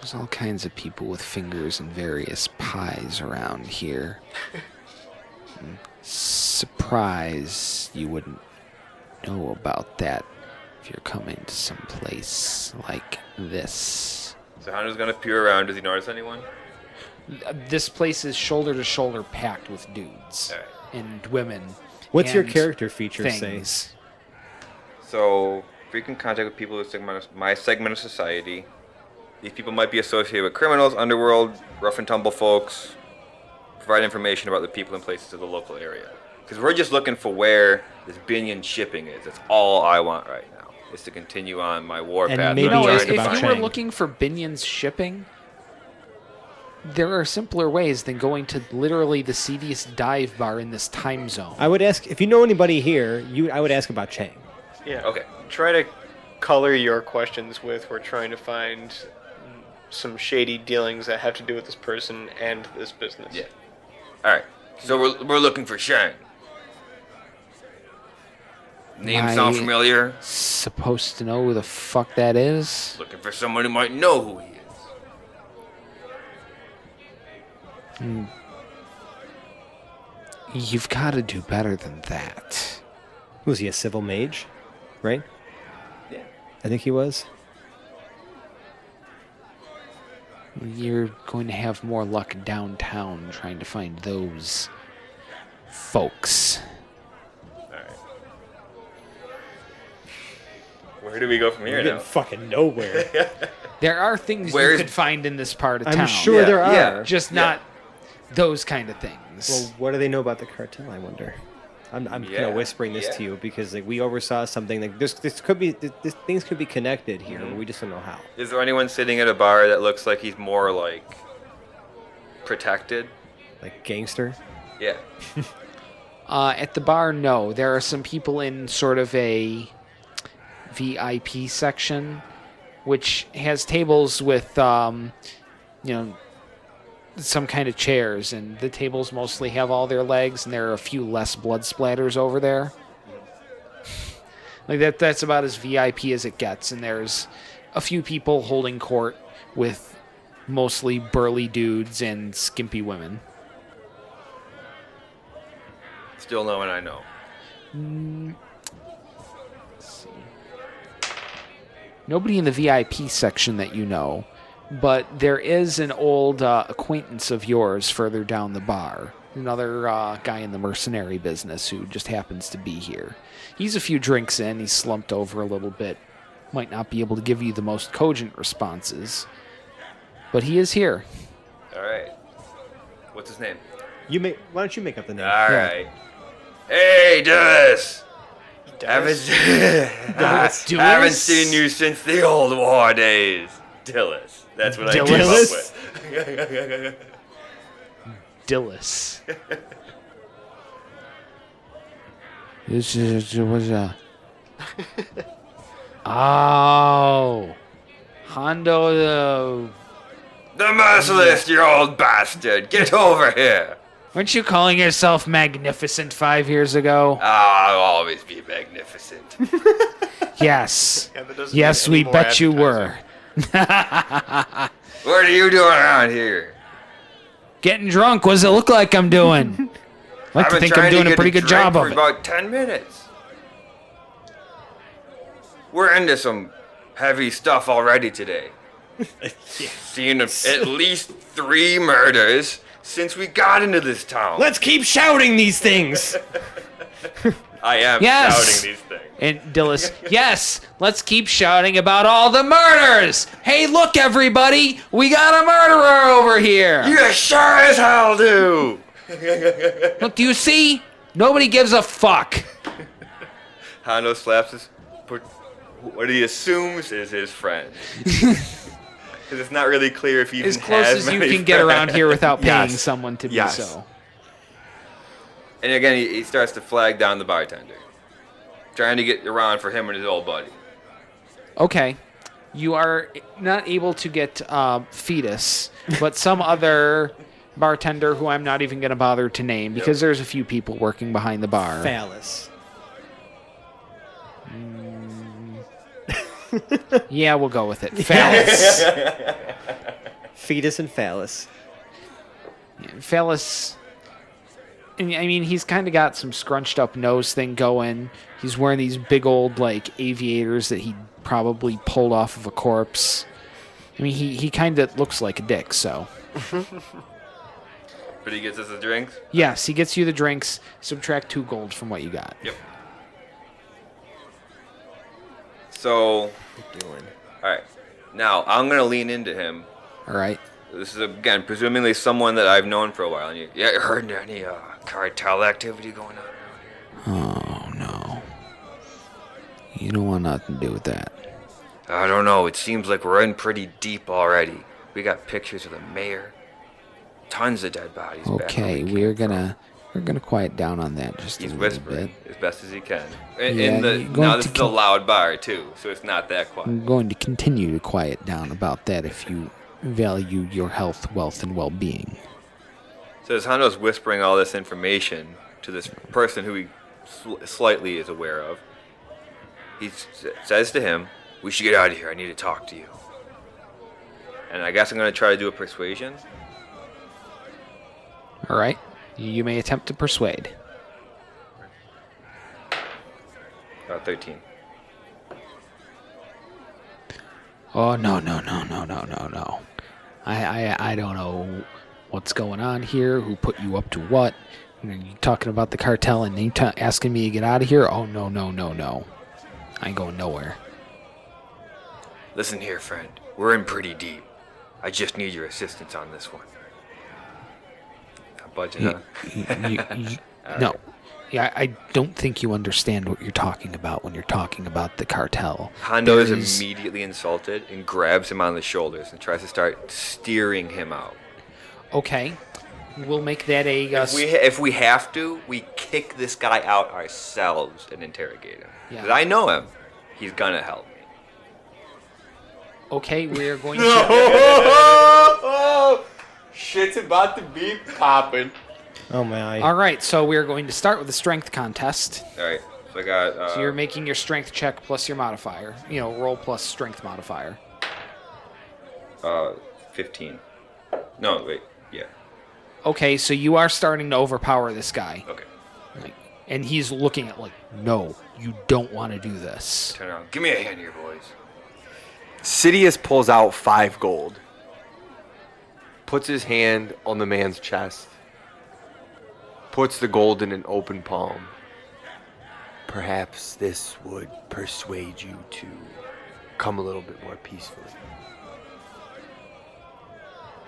There's all kinds of people with fingers in various pies around here. Surprise you wouldn't know about that if you're coming to some place like this. So Hondo's gonna peer around. Does he notice anyone? This place is shoulder to shoulder packed with dudes All right. and women. What's your and character feature say? things. So frequent contact with people with my segment of society. These people might be associated with criminals, underworld, rough and tumble folks. Provide information about the people and places of the local area. Because we're just looking for where this Binion shipping is. That's all I want right now. Is to continue on my war And path. maybe that I'm trying ask to if about you find. were looking for Binion's shipping, there are simpler ways than going to literally the seediest dive bar in this time zone. I would ask if you know anybody here. I would ask about Chang. Yeah. Okay. Try to color your questions with we're trying to find some shady dealings that have to do with this person and this business. Yeah. All right. So we're looking for Shang. Name sound I- familiar? Supposed to know who the fuck that is? Looking for someone who might know who he is. You've got to do better than that. Was he a civil mage? Right? Yeah. I think he was. You're going to have more luck downtown trying to find those folks. All right. Where do we go from here We're now? getting fucking nowhere. There are things Where's- you could find in this part of I'm town. sure Yeah, there are. yeah. Just Yeah. not those kind of things. Well, what do they know about the cartel? I wonder. I'm kind Yeah, of whispering this yeah. to you because like we oversaw something. Like this could be this things could be connected here, Mm-hmm. but we just don't know how. Is there anyone sitting at a bar that looks like he's more like protected? Like gangster. Yeah. At the bar, no. There are some people in sort of a VIP section, which has tables with, some kind of chairs, and the tables mostly have all their legs, and there are a few less blood splatters over there. Like that's about as VIP as it gets, and there's a few people holding court with mostly burly dudes and skimpy women. Still no one I know. Let's see. Nobody in the VIP section that you know, but there is an old acquaintance of yours further down the bar. Another guy in the mercenary business who just happens to be here. He's a few drinks in. He's slumped over a little bit. Might not be able to give you the most cogent responses, but he is here. All right. What's his name? Why don't you make up the name? All right. Hey, Dillis! Dennis? Haven't seen you since the old war days. Dillis. That's what I came Dillis? up with. Dillis. This is what's that? Oh, Hondo. The merciless, you old bastard! Get over here! Weren't you calling yourself magnificent 5 years ago? I'll always be magnificent. Yes. Yeah, that doesn't Yes, need any we more bet you advertising. were. What are you doing around here? Getting drunk. What does it look like I'm doing? I like I've to been think trying I'm to doing a get pretty good drink job for of it. about 10 minutes. We're into some heavy stuff already today. Seen at least 3 murders since we got into this town. Let's keep shouting these things. I am Yes! shouting these things. And Dillis, yes, let's keep shouting about all the murders. Hey, look, everybody, we got a murderer over here. You sure as hell do! Look, do you see? Nobody gives a fuck. Hondo slaps what he assumes is his friend. Because it's not really clear if he even As close has as you many can get around friends. here without paying Yes. someone to be Yes. so. And again, he starts to flag down the bartender. Trying to get around for him and his old buddy. Okay. You are not able to get Fetus, but some other bartender who I'm not even going to bother to name because there's a few people working behind the bar. Phallus. Yeah, we'll go with it. Phallus. Fetus and phallus. Phallus And, I mean, he's kind of got some scrunched up nose thing going. He's wearing these big old, like, aviators that he probably pulled off of a corpse. I mean, he kind of looks like a dick, so. But he gets us the drinks? Yes, he gets you the drinks. Subtract 2 gold from what you got. Yep. So, Doing. alright. Now, I'm going to lean into him. All right. This is, again, presumably someone that I've known for a while. And you heard any cartel activity going on around here? Oh, no. You don't want nothing to do with that. I don't know. It seems like we're in pretty deep already. We got pictures of the mayor. Tons of dead bodies. Okay, we're gonna quiet down on that just He's a little whispering bit. as best as he can. Yeah, Now this is a loud bar too, so it's not that quiet. I'm going to continue to quiet down about that if you value your health, wealth, and well-being. So as Hondo's whispering all this information to this person who he slightly is aware of, he says to him, "We should get out of here. I need to talk to you." And I guess I'm going to try to do a persuasion. All right. You may attempt to persuade. 13. Oh, no. I don't know what's going on here, who put you up to what. You talking about the cartel and asking me to get out of here? Oh, no. I ain't going nowhere. Listen here, friend. We're in pretty deep. I just need your assistance on this one. Not budging, huh? No. Yeah, I don't think you understand what you're talking about when you're talking about the cartel. Hondo is immediately insulted and grabs him on the shoulders and tries to start steering him out. Okay. We'll make that a... If we have to, we kick this guy out ourselves and interrogate him. Because Yeah. I know him. He's gonna help me. Okay, we're going to... Oh, shit's about to be popping. Oh my! All right, so we're going to start with the strength contest. Alright, so I got... So you're making your strength check plus your modifier. Roll plus strength modifier. 15. No, wait. Yeah. Okay, so you are starting to overpower this guy. Okay. And he's looking at no, you don't want to do this. Turn around. Give me a hand here, boys. Sidious pulls out 5 gold. Puts his hand on the man's chest. Puts the gold in an open palm. Perhaps this would persuade you to come a little bit more peacefully.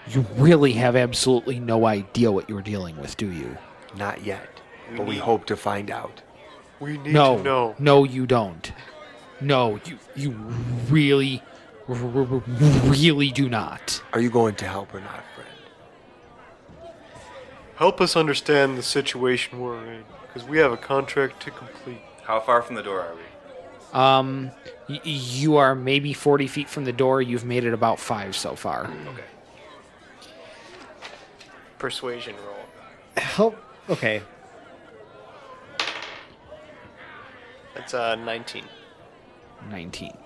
You really have absolutely no idea what you're dealing with, do you? Not yet, but we hope to find out. We need to know. No, you don't. No, you really, really do not. Are you going to help or not, friend? Help us understand the situation we're in, because we have a contract to complete. How far from the door are we? You are maybe 40 feet from the door. You've made it about 5 so far. Okay. Persuasion roll. Help. Okay. That's 19. 19.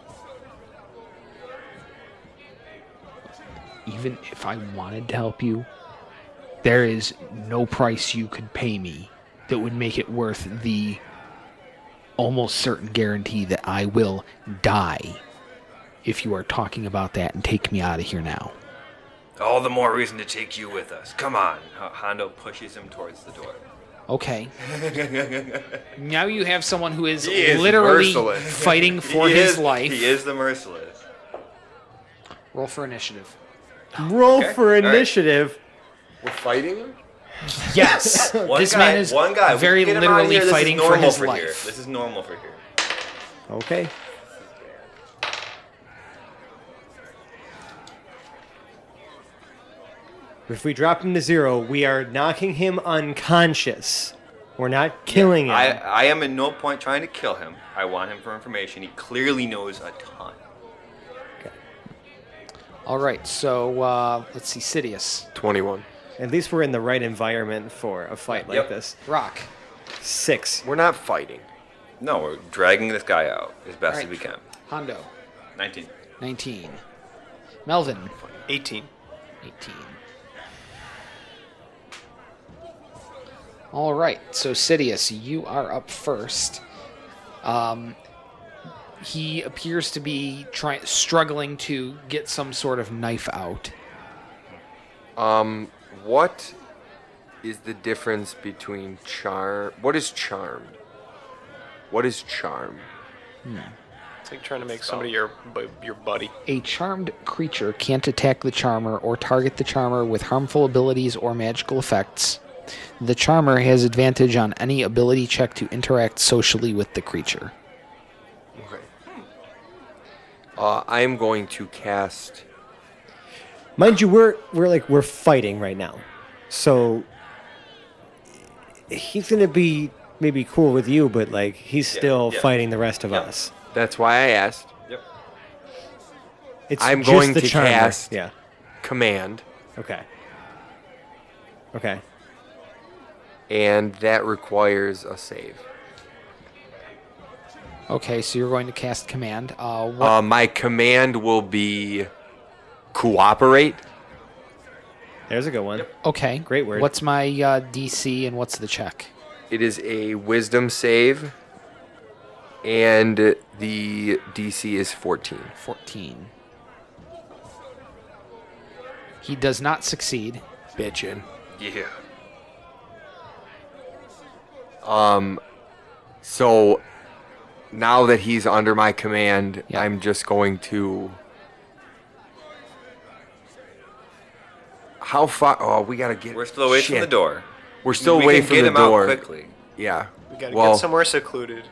Even if I wanted to help you, there is no price you could pay me that would make it worth the almost certain guarantee that I will die if you are talking about that and take me out of here now. All the more reason to take you with us. Come on. Hondo pushes him towards the door. Okay. Now you have someone who is, He is literally merciless. fighting for his life. He is the merciless. Roll for initiative. Roll Okay. for All right. initiative. We're fighting him? Yes. This man is one guy. We very can get him out of literally here. This is fighting for normal his here. life. This is normal for here. Okay. If we drop him to 0, we are knocking him unconscious. We're not killing him. I am in no point trying to kill him. I want him for information. He clearly knows a ton. All right, so let's see, Sidious. 21. At least we're in the right environment for a fight like Yep. this. Rock. 6. We're not fighting. No, we're dragging this guy out as best All as we right. can. Hondo. 19. 19. Melvin. 18. 18. All right, so Sidious, you are up first. He appears to be struggling to get some sort of knife out. What is the difference between charm? What is charmed? What is charm? It's like trying to make somebody your buddy. A charmed creature can't attack the charmer or target the charmer with harmful abilities or magical effects. The charmer has advantage on any ability check to interact socially with the creature. Okay. I am going to cast. Mind you, we're fighting right now, so he's gonna be maybe cool with you, but like he's still fighting the rest of us. That's why I asked. Yep. It's I'm just going the to charmer. cast Yeah. command, Okay. Okay. and that requires a save. Okay, so you're going to cast command. What? My command will be cooperate. There's a good one. Okay, great word. What's my DC and what's the check? It is a wisdom save, and the DC is 14. 14. He does not succeed. Bitchin'. Yeah. So now that he's under my command, Yeah. I'm just going to. How far? Oh, we gotta get. We're still away from Shit. the door. We're still we away can from get the him door. out quickly. Yeah. We gotta Well, get somewhere secluded.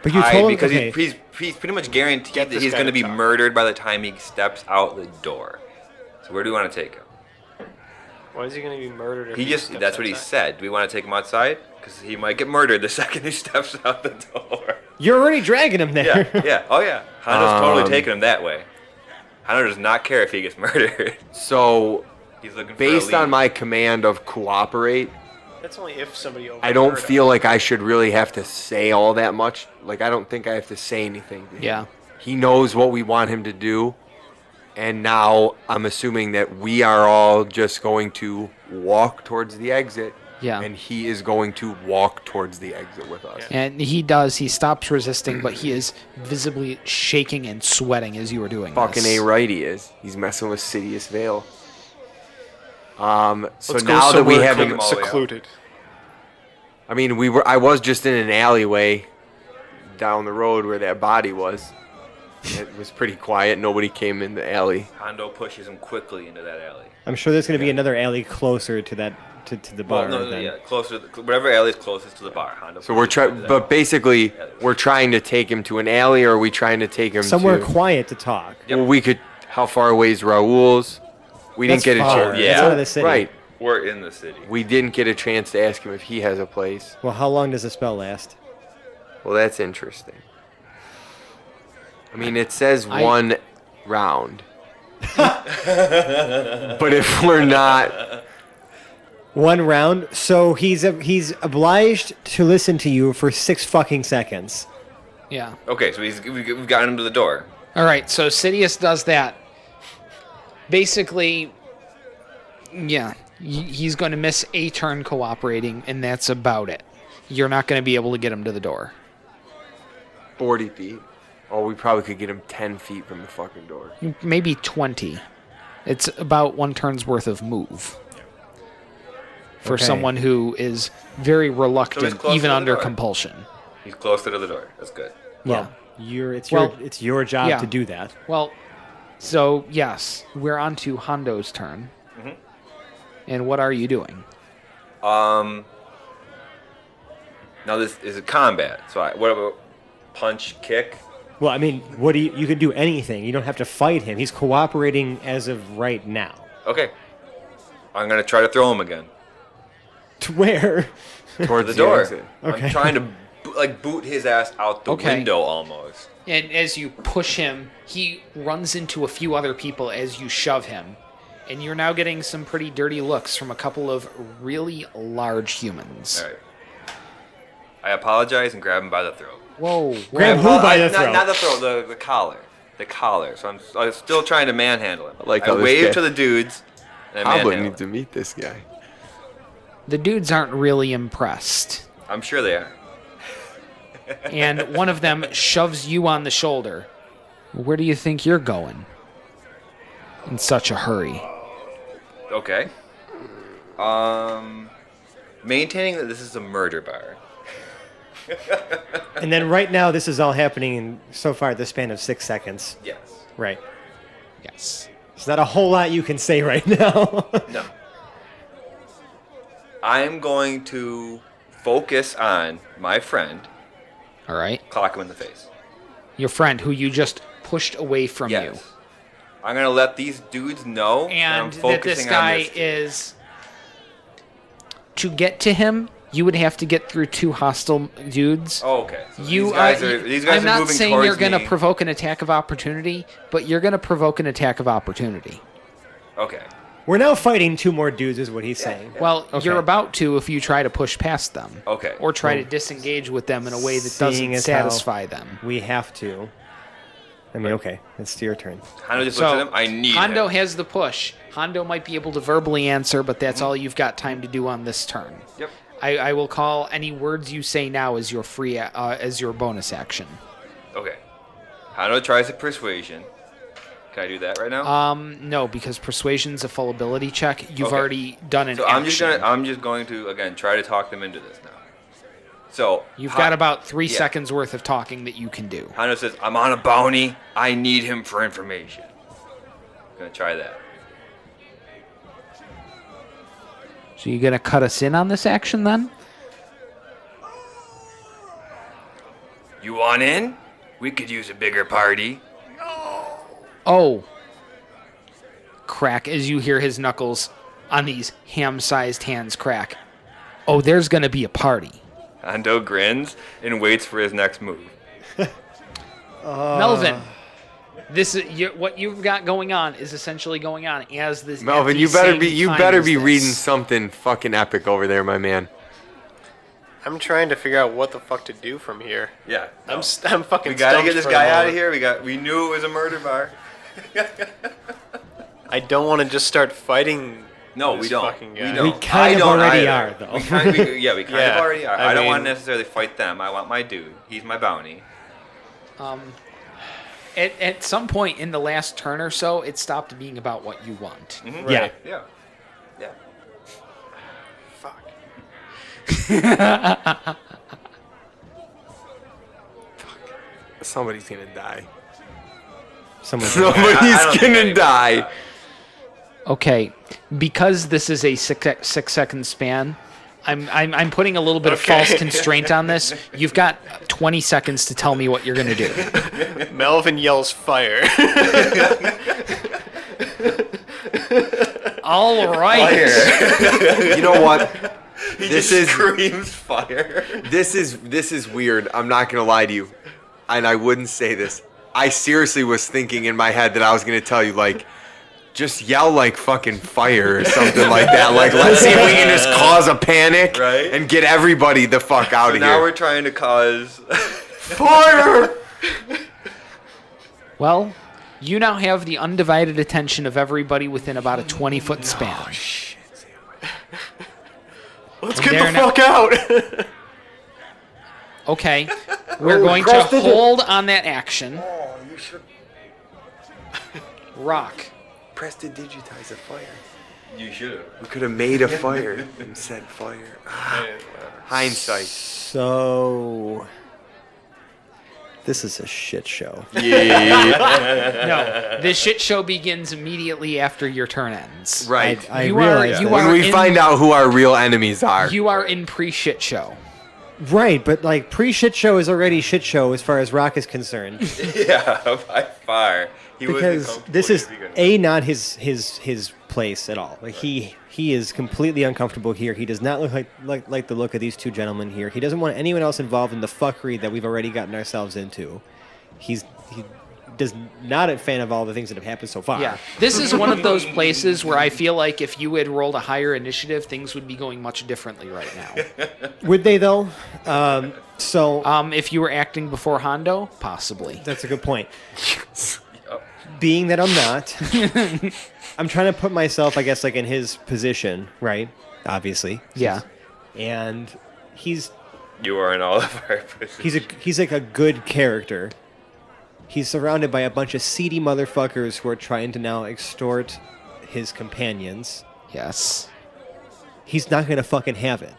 But you told him Because okay. he's pretty much guaranteed Get that this he's guy going to to be talk. murdered by the time he steps out the door. So where do we want to take him? Why is he going to be murdered? If He just steps that's what he outside? said. Do we want to take him outside? Because he might get murdered the second he steps out the door. You're already dragging him there. Yeah. Oh yeah. Hondo's totally taking him that way. Hondo does not care if he gets murdered. So, He's looking for based a on lead. my command of cooperate, That's only if somebody overheard I don't him. feel like I should really have to say all that much. Like, I don't think I have to say anything to him. Yeah. He knows what we want him to do. And now I'm assuming that we are all just going to walk towards the exit. Yeah. And he is going to walk towards the exit with us. And he does. He stops resisting, but he is visibly shaking and sweating as you are doing Fucking this. A right he is. He's messing with Sidious Vale. So Let's go now that we somewhere have him, all the way out. secluded. I mean, I was just in an alleyway down the road where that body was. It was pretty quiet. Nobody came in the alley. Hondo pushes him quickly into that alley. I'm sure there's going to be another alley closer to that to the bar. Well, no, then. yeah, closer. Whatever alley is closest to the bar. Hondo. So we're pushes him trying, into that but alley. basically, we're trying to take him to an alley, or are we trying to take him Somewhere to? quiet to talk. Yep. Well, we could. How far away is Raoul's? We That's didn't get a far. chance. Yeah. That's out of the city. Right. We're in the city. We didn't get a chance to ask him if he has a place. Well, how long does the spell last? Well, that's interesting. I mean, it says one round. But if we're not, One round. So he's obliged to listen to you for 6 fucking seconds. Yeah. Okay, so we've gotten him to the door. All right, so Sidious does that. Basically, yeah, he's going to miss a turn cooperating, and that's about it. You're not going to be able to get him to the door. 40 feet. Oh, we probably could get him 10 feet from the fucking door. Maybe 20. It's about 1 turn's worth of move. For Okay. someone who is very reluctant, closer even to the under door. compulsion. He's closer to the door. That's good. Well, Well, it's your job yeah. to do that. Well, so yes, we're on to Hondo's turn. Mhm. And what are you doing? Now this is a combat. So what about punch, kick? Well, I mean, what do you can do anything. You don't have to fight him. He's cooperating as of right now. Okay. I'm gonna try to throw him again. To where? Towards The door. exit. Okay. I'm trying to boot his ass out the Okay. window almost. And as you push him, he runs into a few other people as you shove him. And you're now getting some pretty dirty looks from a couple of really large humans. All right. I apologize and grab him by the throat. Whoa. Grab who by the throat? Not the throat, the collar. The collar. So I'm still trying to manhandle him. I like I how this wave guy- to the dudes. And I Hoblet manhandle needs him. to meet this guy. The dudes aren't really impressed. I'm sure they are. And one of them shoves you on the shoulder. Where do you think you're going? In such a hurry. Okay. Maintaining that this is a murder bar. And then right now, this is all happening in so far the span of 6 seconds. Yes. Right. Yes. There's not a whole lot you can say right now. No. I'm going to focus on my friend, All right. clock him in the face. Your friend who you just pushed away from you. Yes. I'm going to let these dudes know that I'm And that focusing this on guy this. is... To get to him, you would have to get through 2 hostile dudes. Oh, okay. So You these guys I'm are not moving saying towards you're going to me. provoke an attack of opportunity, but you're going to provoke an attack of opportunity. Okay. We're now fighting 2 more dudes, is what he's saying. Well, Okay. you're about to if you try to push past them. Okay. Or try to disengage with them in a way that Seeing doesn't as how- satisfy them. We have to. I mean, okay, it's your turn. Hondo just So, looks at him. I need Hondo him. has the push. Hondo might be able to verbally answer, but that's all you've got time to do on this turn. Yep. I will call any words you say now as your free as your bonus action. Okay. Hondo tries a persuasion. Can I do that right now? No, because persuasion's a full ability check. You've Okay. already done an So action. I'm just going to again try to talk them into this now. So You've got about 3 seconds worth of talking that you can do. Hondo says, "I'm on a bounty. I need him for information." Gonna try that. So you're gonna cut us in on this action then? You want in? We could use a bigger party. Oh. Crack as you hear his knuckles on these ham-sized hands crack. Oh, there's gonna be a party. Hondo grins and waits for his next move. Melvin, this is what you've got going on is essentially going on as this. at Melvin, the you better same be time as this. reading something fucking epic over there, my man. I'm trying to figure out what the fuck to do from here. Yeah. I'm fucking. We gotta stumped get this for a guy out of moment. here. We knew it was a murder bar. I don't want to just start fighting. No, this we don't. fucking We guy. don't. We kind I of don't already either. are, though. We kind of Yeah, already are. I I don't want to mean- necessarily fight them. I want my dude. He's my bounty. At some point in the last turn or so, it stopped being about what you want. Mhm. Yeah. Yeah. Yeah. Fuck. Somebody's gonna die. Someone's I Somebody's don't think gonna anybody- die. Okay, because this is a 6-second span, I'm putting a little bit of Okay. false constraint on this. You've got 20 seconds to tell me what you're gonna do. Melvin yells fire. All right. You know what? This is Screams fire. this is weird. I'm not gonna lie to you, and I wouldn't say this. I seriously was thinking in my head that I was gonna tell you like, just yell like fucking fire or something like that. Like let's see if we can just cause a panic Right. and get everybody the fuck out So of now here. we're trying to cause Fire! Well, you now have the undivided attention of everybody within about a 20-foot span. Let's And get they're the fuck out. Okay, we're going to prestidigit- hold on that action. Oh, you should Rock. prestidigitize a fire. You should. We could have made a fire and said fire. Hindsight. So this is a shit show. Yeah. No, this shit show begins immediately after your turn ends. Right. I You realize you that. When are we in- find out who our real enemies are. You are in pre-shit show. Right, but like pre-shit show is already shit show as far as Rock is concerned. Yeah, by far. He wasn't Because comfortable this is to begin with. not his place at all. Like he is completely uncomfortable here. He does not look like the look of these 2 gentlemen here. He doesn't want anyone else involved in the fuckery that we've already gotten ourselves into. He does not a fan of all the things that have happened so far. Yeah, this is one of those places where I feel like if you had rolled a higher initiative, things would be going much differently right now. Would they though? So If you were acting before Hondo, possibly. that's a good point. Yup. Being that I'm not, I'm trying to put myself, I guess, like in his position, right? obviously. Yeah. And he's You are in all of our positions. he's like a good character. He's surrounded by a bunch of seedy motherfuckers who are trying to now extort his companions. Yes. He's not gonna fucking have it.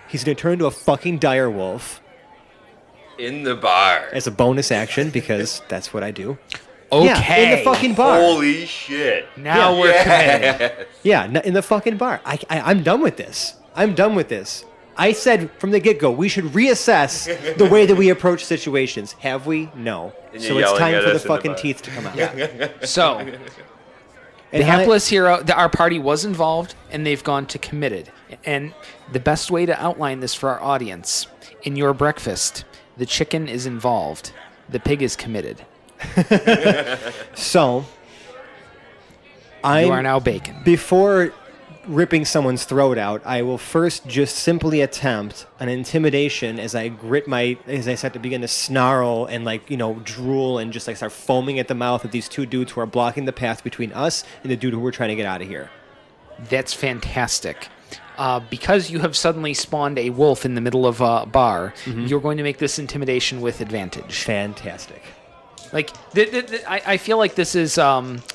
He's gonna turn into a fucking dire wolf In the bar. as a bonus action because that's what I do. Okay. Yeah, in the fucking bar. Holy shit. Now we're committed. Yeah, in the fucking bar. I'm done with this. I'm done with this. I said from the get-go we should reassess the way that we approach situations. Have we? No. And So you're it's yelling time at for the us in the fucking bar. teeth to come out. So, And the hapless hero, our party was involved, and they've gone to committed. And the best way to outline this for our audience, in your breakfast, the chicken is involved. The pig is committed. So, You are now bacon. before ripping someone's throat out, I will first just simply attempt an intimidation as I start to begin to snarl and drool and just start foaming at the mouth of these two dudes who are blocking the path between us and the dude who we're trying to get out of here. That's fantastic. Because you have suddenly spawned a wolf in the middle of a bar, you're going to make this intimidation with advantage. Fantastic. Like, I feel like this is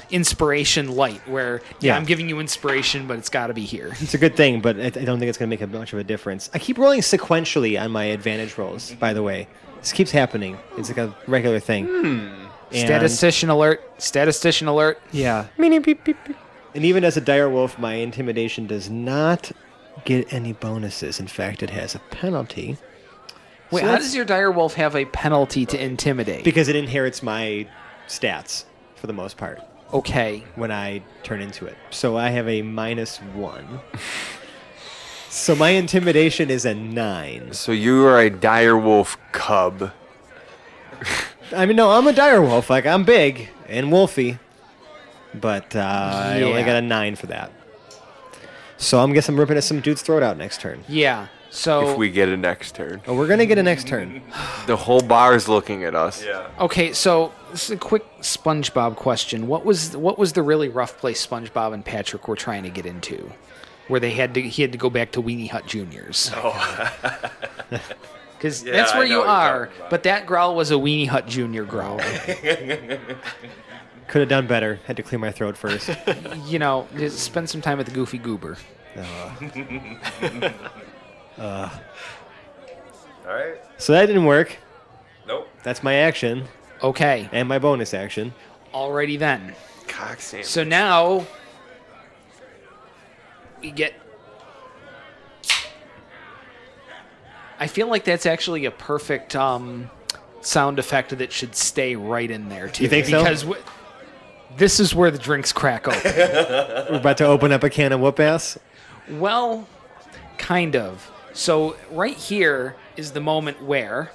inspiration light, where Yeah. I'm giving you inspiration, but it's got to be here. It's a good thing, but I don't think it's going to make much of a difference. I keep rolling sequentially on my advantage rolls, by the way. This keeps happening. It's like a regular thing. And- Statistician alert. Statistician alert. Yeah. And even as a dire wolf, my intimidation does not get any bonuses. In fact, it has a penalty. Wait, So how that's- does your dire wolf have a penalty to intimidate? Because it inherits my stats, for the most part, Okay. when I turn into it. So I have a -1. So my intimidation is a 9. So you are a dire wolf cub. I mean, no, I'm a dire wolf. Like, I'm big and wolfy. But I only Yeah. got a 9 for that. So I'm guessing I'm ripping some dude's throat out next turn. Yeah. So If we get a next turn. Oh, we're going to get a next turn. The whole bar is looking at us. Yeah. okay, so this is a quick SpongeBob question. What was the really rough place SpongeBob and Patrick were trying to get into, where he had to go back to Weenie Hut Juniors? Because Yeah, that's where I know you what you're are. talking about. But that growl was a Weenie Hut Junior growl. Could have done better. Had to clear my throat first. Just spend some time with the Goofy Goober. All right. So that didn't work. Nope. That's my action Okay, and my bonus action. alrighty then. Cock sandwich. So now we get. I feel like that's actually a perfect sound effect that should stay right in there too. You think so? Because this is where the drinks crack open. We're about to open up a can of whoop ass. Well, kind of. So right here is the moment where,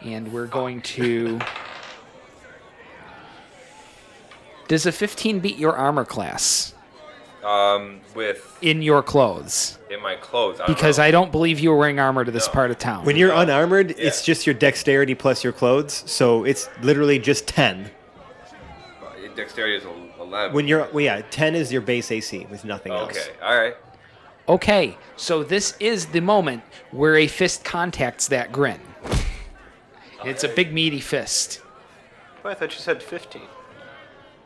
and we're going to. Does a 15 beat your armor class With in your clothes? in my clothes. Because don't I don't believe you were wearing armor to this part of town. When you're unarmored, Yeah. it's just your dexterity plus your clothes. So it's literally just 10. know. Dexterity is 11. When you're, 10 is your base AC with nothing else. Okay. All right. Okay, so this is the moment where a fist contacts that grin. It's a big meaty fist. Oh, I thought you said 15.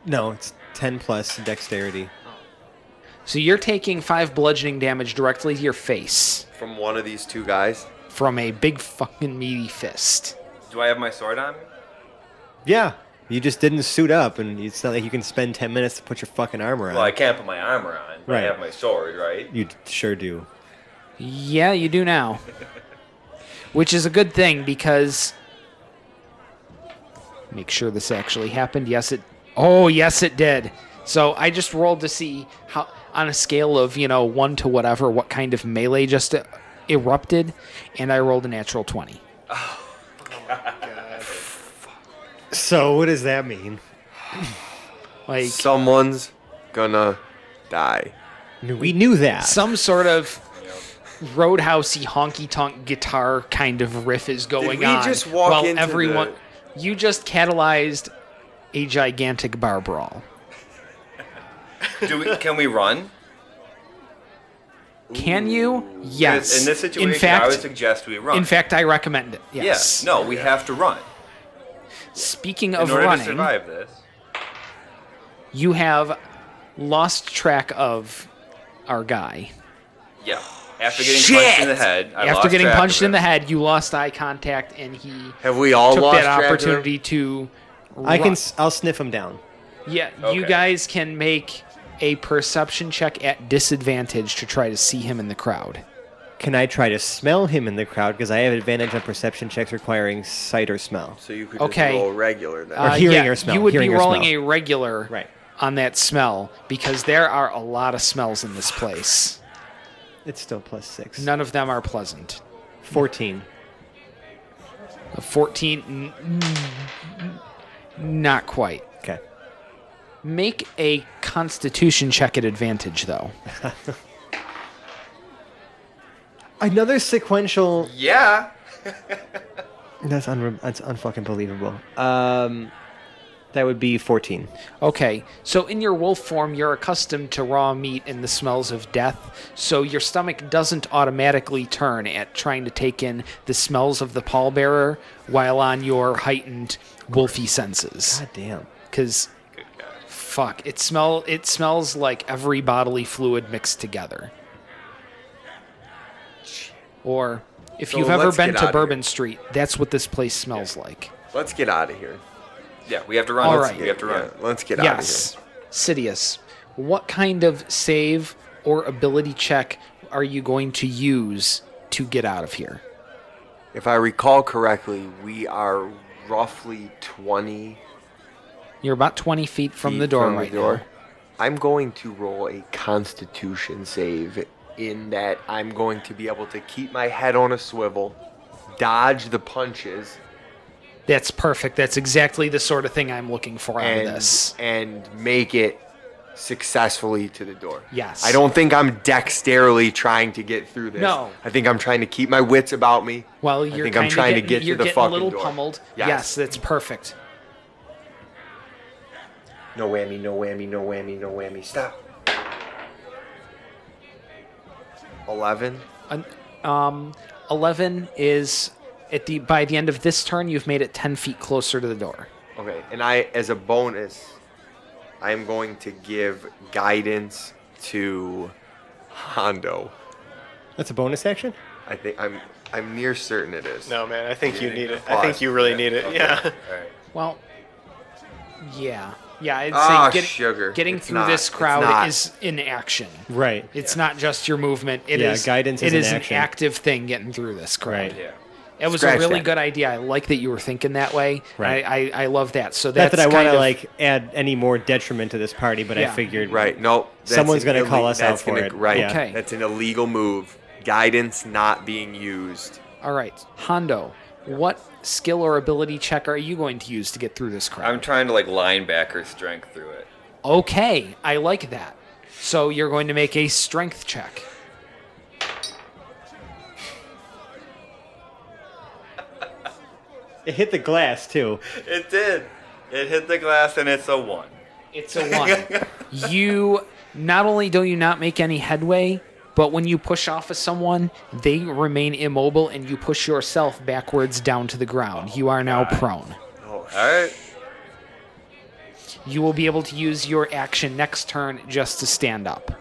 No, it's 10 plus dexterity. So you're taking 5 bludgeoning damage directly to your face From one of these two guys. from a big fucking meaty fist. Do I have my sword on me? Yeah, you just didn't suit up, and it's not like you can spend 10 minutes to put your fucking armor on. Well, I can't put my armor on. But Right. I have my sword, right? You sure do. Yeah, you do now. Which is a good thing because make sure this actually happened. Yes, it did. So I just rolled to see how on a scale of, 1 to whatever, what kind of melee just erupted, and I rolled a natural 20. So what does that mean? Like Someone's gonna die. We knew that. some sort of roadhousey honky tonk guitar kind of riff is going we on just walk while into everyone the- you just catalyzed a gigantic bar brawl. Can we run? Can you? Yes. In this situation, in fact, I would suggest we run. In fact, I recommend it. Yes. Yeah. No, we have to run. Speaking In of order running, to survive this. you have lost track of our guy. Yeah. After getting punched in the head, After getting punched in the head, you lost eye contact, and he Have we all took lost that track of him? opportunity to. I'll sniff him down. Yeah, you Okay. guys can make a perception check at disadvantage to try to see him in the crowd. Can I try to smell him in the crowd? Because I have advantage on perception checks requiring sight or smell. So you could Okay. just roll regular then. Or hearing or smell. You would Hearing be or rolling smell. a regular Right. on that smell because there are a lot of smells in this place. It's still +6. None of them are pleasant. 14. A 14, not quite. Okay. Make a constitution check at advantage, though. Another sequential. Yeah. That's unfucking believable. That would be 14. Okay, so in your wolf form, you're accustomed to raw meat and the smells of death, so your stomach doesn't automatically turn at trying to take in the smells of the pallbearer while on your heightened wolfy senses. God damn. Because, fuck, it smells like every bodily fluid mixed together. Or, if So you've ever let's been get to outta Bourbon Street, that's what this place smells like. Let's get out of here. Yeah, we have to run. All right. We have to run. Yeah, let's get out of here. Yes. Sidious, what kind of save or ability check are you going to use to get out of here? If I recall correctly, we are roughly 20 You're about 20 feet from feet the door from the right door. now. I'm going to roll a Constitution save in that I'm going to be able to keep my head on a swivel, dodge the punches, That's perfect. That's exactly the sort of thing I'm looking for out of this. and make it successfully to the door. Yes. I don't think I'm dexterily trying to get through this. No. I think I'm trying to keep my wits about me. Well, I you're think I'm kinda trying to getting- get to you're the getting fucking a little door. pummeled. Yes. Yes, that's perfect. No whammy, no whammy, no whammy, no whammy. Stop. 11. 11 is by the end of this turn, you've made it 10 feet closer to the door. Okay, and as a bonus, I am going to give guidance to Hondo. That's a bonus action? I think I'm near certain it is. No, man, I think you Yeah, need it. pause. I think you really need it. Okay. Yeah. All right. Well, yeah. Yeah, I'd Ah, say sugar. getting It's through not. this It's crowd not. is in action. Right. It's not just your movement. It is Yeah, guidance is It an is action. an active thing getting through this crowd. Right. Yeah. It was Scratch a really that. good idea. I like that you were thinking that way. Right. I love that. So Not that's that I want kind to of, like add any more detriment to this party, but Yeah. I figured Right. Nope. that's Someone's an gonna call ille- us out that's for gonna- it. Right. Yeah. Okay. That's an illegal move. Guidance not being used. All right, Hondo, what skill or ability check are you going to use to get through this crowd? I'm trying to like linebacker strength through it. Okay, I like that. So you're going to make a strength check. it hit the glass too. It did. It hit the glass and it's a 1. It's a 1. You not only do you not make any headway, but when you push off of someone, they remain immobile and you push yourself backwards down to the ground. You are now prone. Oh, All right. You will be able to use your action next turn just to stand up.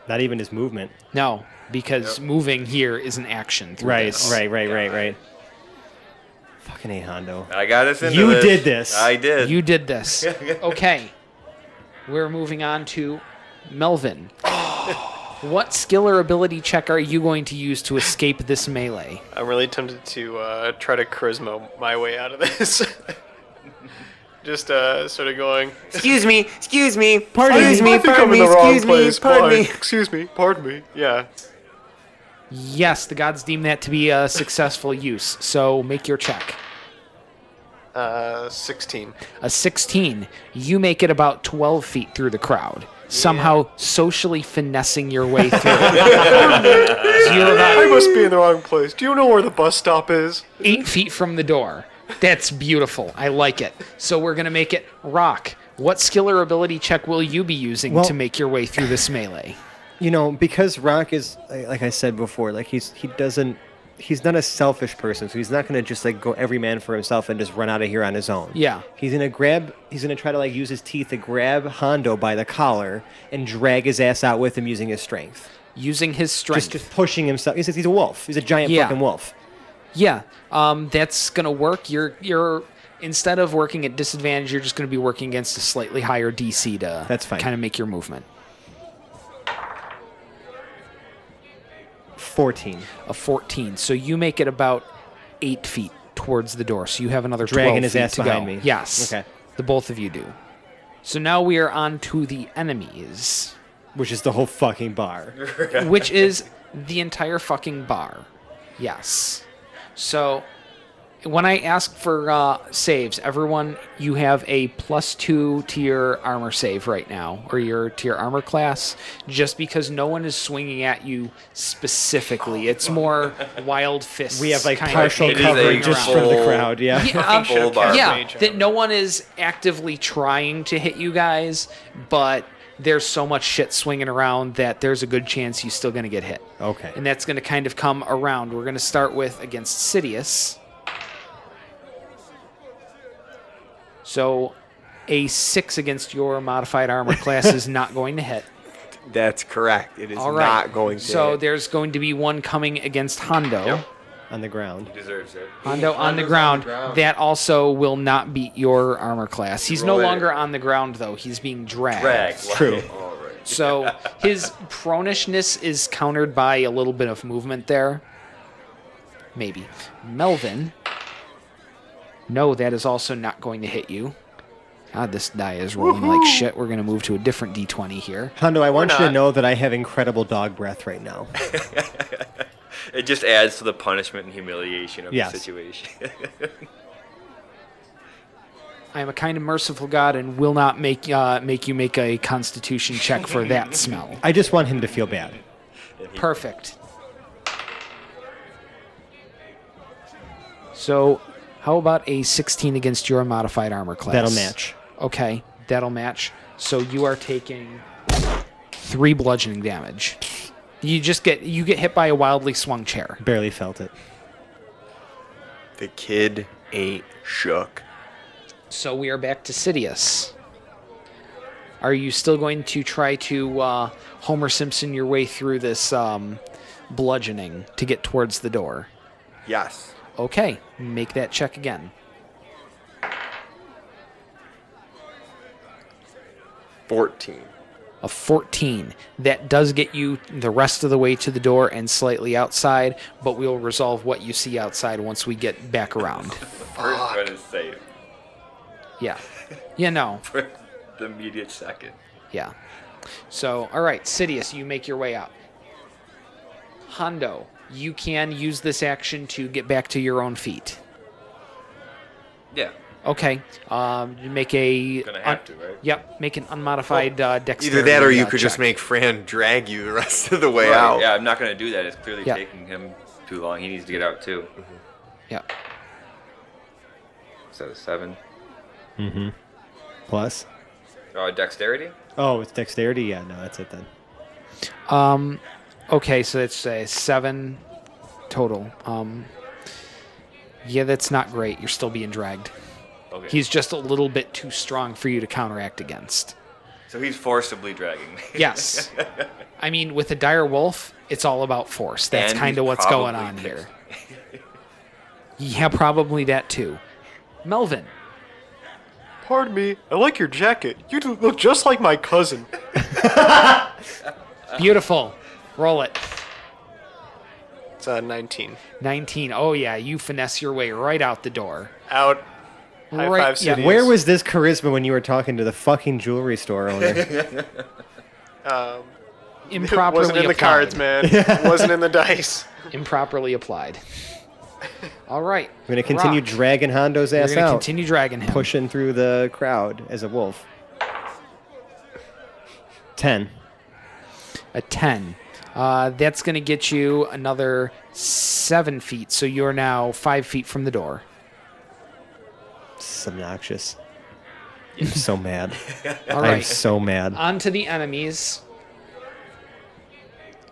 Not even his movement. No, because moving here is an action. Through Right, this. right. Fucking A, Hondo. I got us into You this. did this. I did. You did this. Okay. We're moving on to Melvin. What skill or ability check are you going to use to escape this melee? I'm really tempted to try to charisma my way out of this. Just sort of going. Excuse me. Excuse me. Pardon excuse me. me. I think I'm Pardon in me. the wrong Excuse me. place. Pardon me. Excuse me. Pardon me. Yeah. Yes, the gods deem that to be a successful use. So make your check. 16. A 16. You make it about 12 feet through the crowd, somehow socially finessing your way through. So you're about I must be in the wrong place. Do you know where the bus stop is? 8 feet from the door. That's beautiful. I like it. So we're going to make it Rock. What skill or ability check will you be using Well- to make your way through this melee? because Rock is like I said before, like he's not a selfish person, so he's not gonna just like go every man for himself and just run out of here on his own. Yeah. He's gonna try to like use his teeth to grab Hondo by the collar and drag his ass out with him using his strength. Using his strength. Just pushing himself. He's a wolf. He's a giant fucking wolf. Yeah. That's gonna work. You're instead of working at disadvantage, you're just gonna be working against a slightly higher DC to That's fine. kind of make your movement. 14. A 14. So you make it about 8 feet towards the door. So you have another 12 Dragging his feet ass to behind go. me. Yes. Okay. The both of you do. So now we are on to the enemies, Which is the whole fucking bar. which is the entire fucking bar. Yes. So when I ask for saves, everyone, you have a +2 to your armor save right now, or to your armor class, just because no one is swinging at you specifically. It's more wild fists. We have like kind of partial It is cover a just full- from the crowd. Yeah. Full bar. Yeah, Mage that armor. no one is actively trying to hit you guys, but there's so much shit swinging around that there's a good chance you're still going to get hit. Okay. And that's going to kind of come around. We're going to start with against Sidious. So a 6 against your modified armor class is not going to hit. That's correct. It is All right. not going to. So hit. there's going to be one coming against Hondo. Yep. On the ground. He deserves it. Hondo on the Hondo's ground. That also will not beat your armor class. He's no Roll it. longer on the ground, though. He's being dragged. Drag. True. All right. So his pronishness is countered by a little bit of movement there. Maybe. Melvin. No, that is also not going to hit you. God, this die is rolling like shit. We're going to move to a different D20 here. Hondo, I want you to not. know that I have incredible dog breath right now. It just adds to the punishment and humiliation of Yes. the situation. I am a kind and merciful God and will not make you make a constitution check for that smell. I just want him to feel bad. Perfect. So, how about a 16 against your modified armor class? That'll match. Okay, that'll match. So you are taking 3 bludgeoning damage. You get hit by a wildly swung chair. Barely felt it. The kid ain't shook. So we are back to Sidious. Are you still going to try to Homer Simpson your way through this bludgeoning to get towards the door? Yes. Okay, make that check again. 14. A 14. That does get you the rest of the way to the door and slightly outside, but we'll resolve what you see outside once we get back around. First one is safe Yeah. Yeah, no. for the immediate second. Yeah. So, all right, Sidious, you make your way out. Hondo, you can use this action to get back to your own feet. Yeah. Okay. You make a. Gonna have to, right? Yep. Make an unmodified dexterity. Either that or you could check. just make Fran drag you the rest of the way Right, out. yeah, I'm not going to do that. It's clearly Yeah. taking him too long. He needs to get out too. Yep. Is that a 7? Mm-hmm. Plus? Dexterity? Oh, it's dexterity? Yeah, no, that's it then. Okay, so it's a 7 total. Yeah, that's not great. You're still being dragged. Okay. He's just a little bit too strong for you to counteract against. So he's forcibly dragging me. Yes. I mean, with a dire wolf, it's all about force. That's And kind of he's what's going probably on pissed. here. Yeah, probably that too. Melvin. Pardon me, I like your jacket. You look just like my cousin. Beautiful. Roll it. It's 19. 19. Oh, yeah, you finesse your way right out the door. Out. High Right, five yeah. Sidious. Where was this charisma when you were talking to the fucking jewelry store owner? Improperly Wasn't in the applied. cards, man. Wasn't in the dice. Improperly applied. All right. I'm going to continue Rock. dragging Hondo's You're ass going to out, continue dragging him. pushing through the crowd as a wolf. 10. A 10. That's going to get you another 7 feet, so you're now 5 feet from the door. It's obnoxious. I'm so mad. All I'm right. so mad. On to the enemies.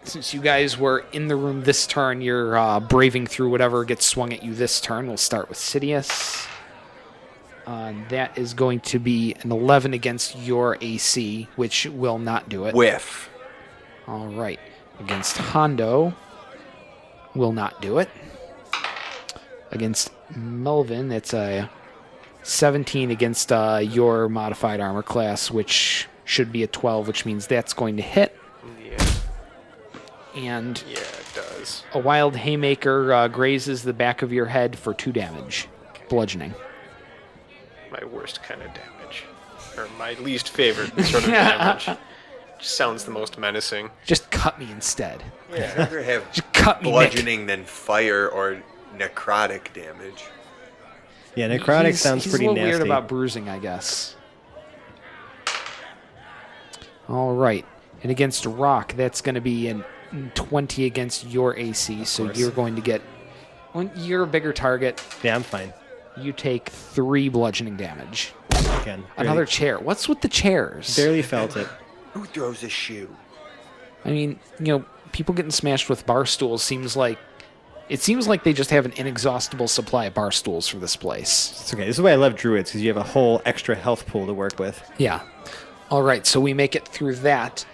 Since you guys were in the room this turn, you're braving through whatever gets swung at you this turn. We'll start with Sidious. That is going to be an 11 against your AC, which will not do it. Whiff. All right. Against Hondo, will not do it. Against Melvin, it's a 17 against your modified armor class, which should be a 12, which means that's going to hit. Yeah. And Yeah, it does. a wild haymaker grazes the back of your head for 2 damage, bludgeoning. My worst kind of damage. Or my least favorite sort of damage. Just sounds the most menacing. Just cut me instead. I'd rather have Just cut me, Nick. bludgeoning than fire or necrotic damage. Yeah, necrotic He's- sounds he's pretty a little nasty. weird about bruising, I guess. All right. And against Rock, that's going to be an 20 against your AC, so you're going to get... When you're a bigger target, Yeah, I'm fine. you take 3 bludgeoning damage. Again, Another chair. What's with the chairs? barely felt it. Who throws a shoe? I mean, people getting smashed with bar stools seems like they just have an inexhaustible supply of bar stools for this place. It's okay. This is why I love druids, because you have a whole extra health pool to work with. Yeah. All right, so we make it through that.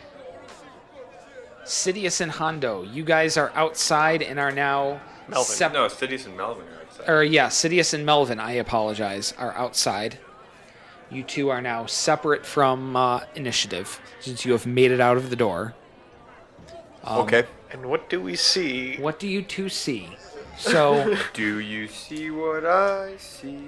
Sidious and Hondo, you guys are outside and are now Melvin. No, Sidious and Melvin are outside. Sidious and Melvin, I apologize, are outside. You two are now separate from initiative, since you have made it out of the door. Okay. And what do we see? What do you two see? So Do you see what I see?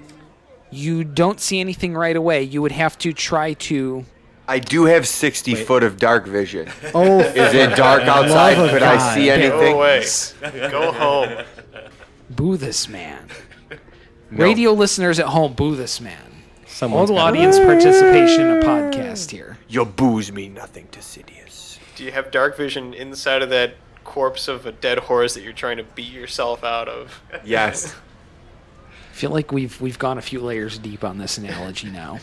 you don't see anything right away. You would have to try to... I do have 60 foot of dark vision. Oh, Is it dark outside? love of Could I God. see Go anything? away. Go home. Boo this man. No. Radio listeners at home, boo this man. someone's All got- audience participation in a podcast here. Your boos mean nothing to Sidious. Do you have dark vision inside of that corpse of a dead horse that you're trying to beat yourself out of? Yes. I feel like we've gone a few layers deep on this analogy now.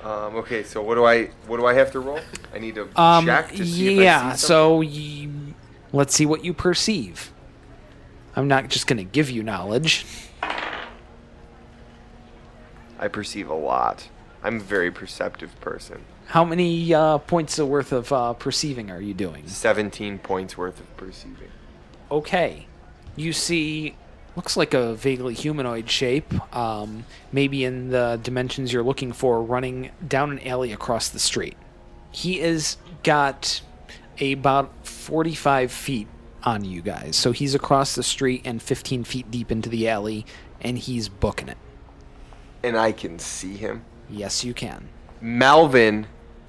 Okay, so what do I have to roll? I need to check to see if I see something? Let's see what you perceive. I'm not just going to give you knowledge. I perceive a lot. I'm a very perceptive person. How many points worth of perceiving are you doing? 17 points worth of perceiving. Okay. You see, looks like a vaguely humanoid shape, maybe in the dimensions you're looking for, running down an alley across the street. He is got about 45 feet on you guys. So he's across the street and 15 feet deep into the alley, and he's booking it. And I can see him. Yes, you can. Melvin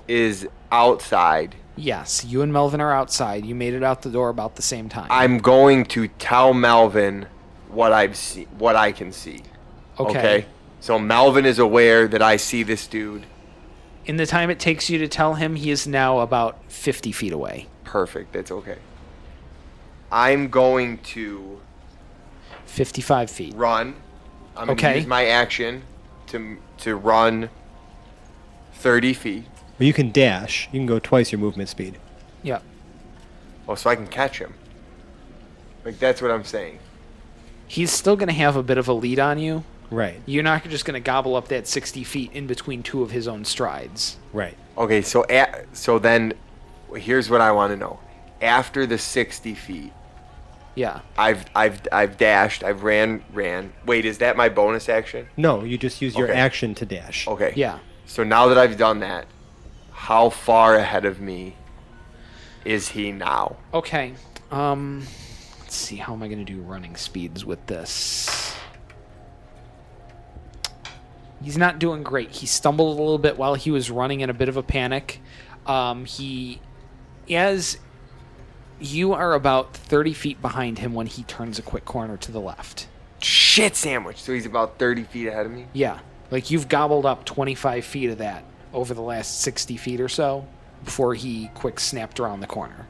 is outside. Yes, you and Melvin are outside. You made it out the door about the same time. I'm going to tell Melvin what what I can see. Okay. So Melvin is aware that I see this dude. In the time it takes you to tell him, he is now about 50 feet away. Perfect. That's okay. I'm going to 55 feet. run. I'm going to Okay. use my action to run 30 feet. Well, you can dash. You can go twice your movement speed. Yeah. Oh, so I can catch him. Like, that's what I'm saying. He's still going to have a bit of a lead on you. Right. You're not just going to gobble up that 60 feet in between two of his own strides. Right. Okay, so then here's what I want to know. After the 60 feet, Yeah. I've dashed, I've ran. Wait, is that my bonus action? No, you just use your Okay. action to dash. Okay. Yeah. So now that I've done that, how far ahead of me is he now? Okay. Let's see. How am I going to do running speeds with this? He's not doing great. He stumbled a little bit while he was running in a bit of a panic. As you are about 30 feet behind him when he turns a quick corner to the left. Shit sandwich. So he's about 30 feet ahead of me? Yeah. Like you've gobbled up 25 feet of that over the last 60 feet or so before he quick snapped around the corner.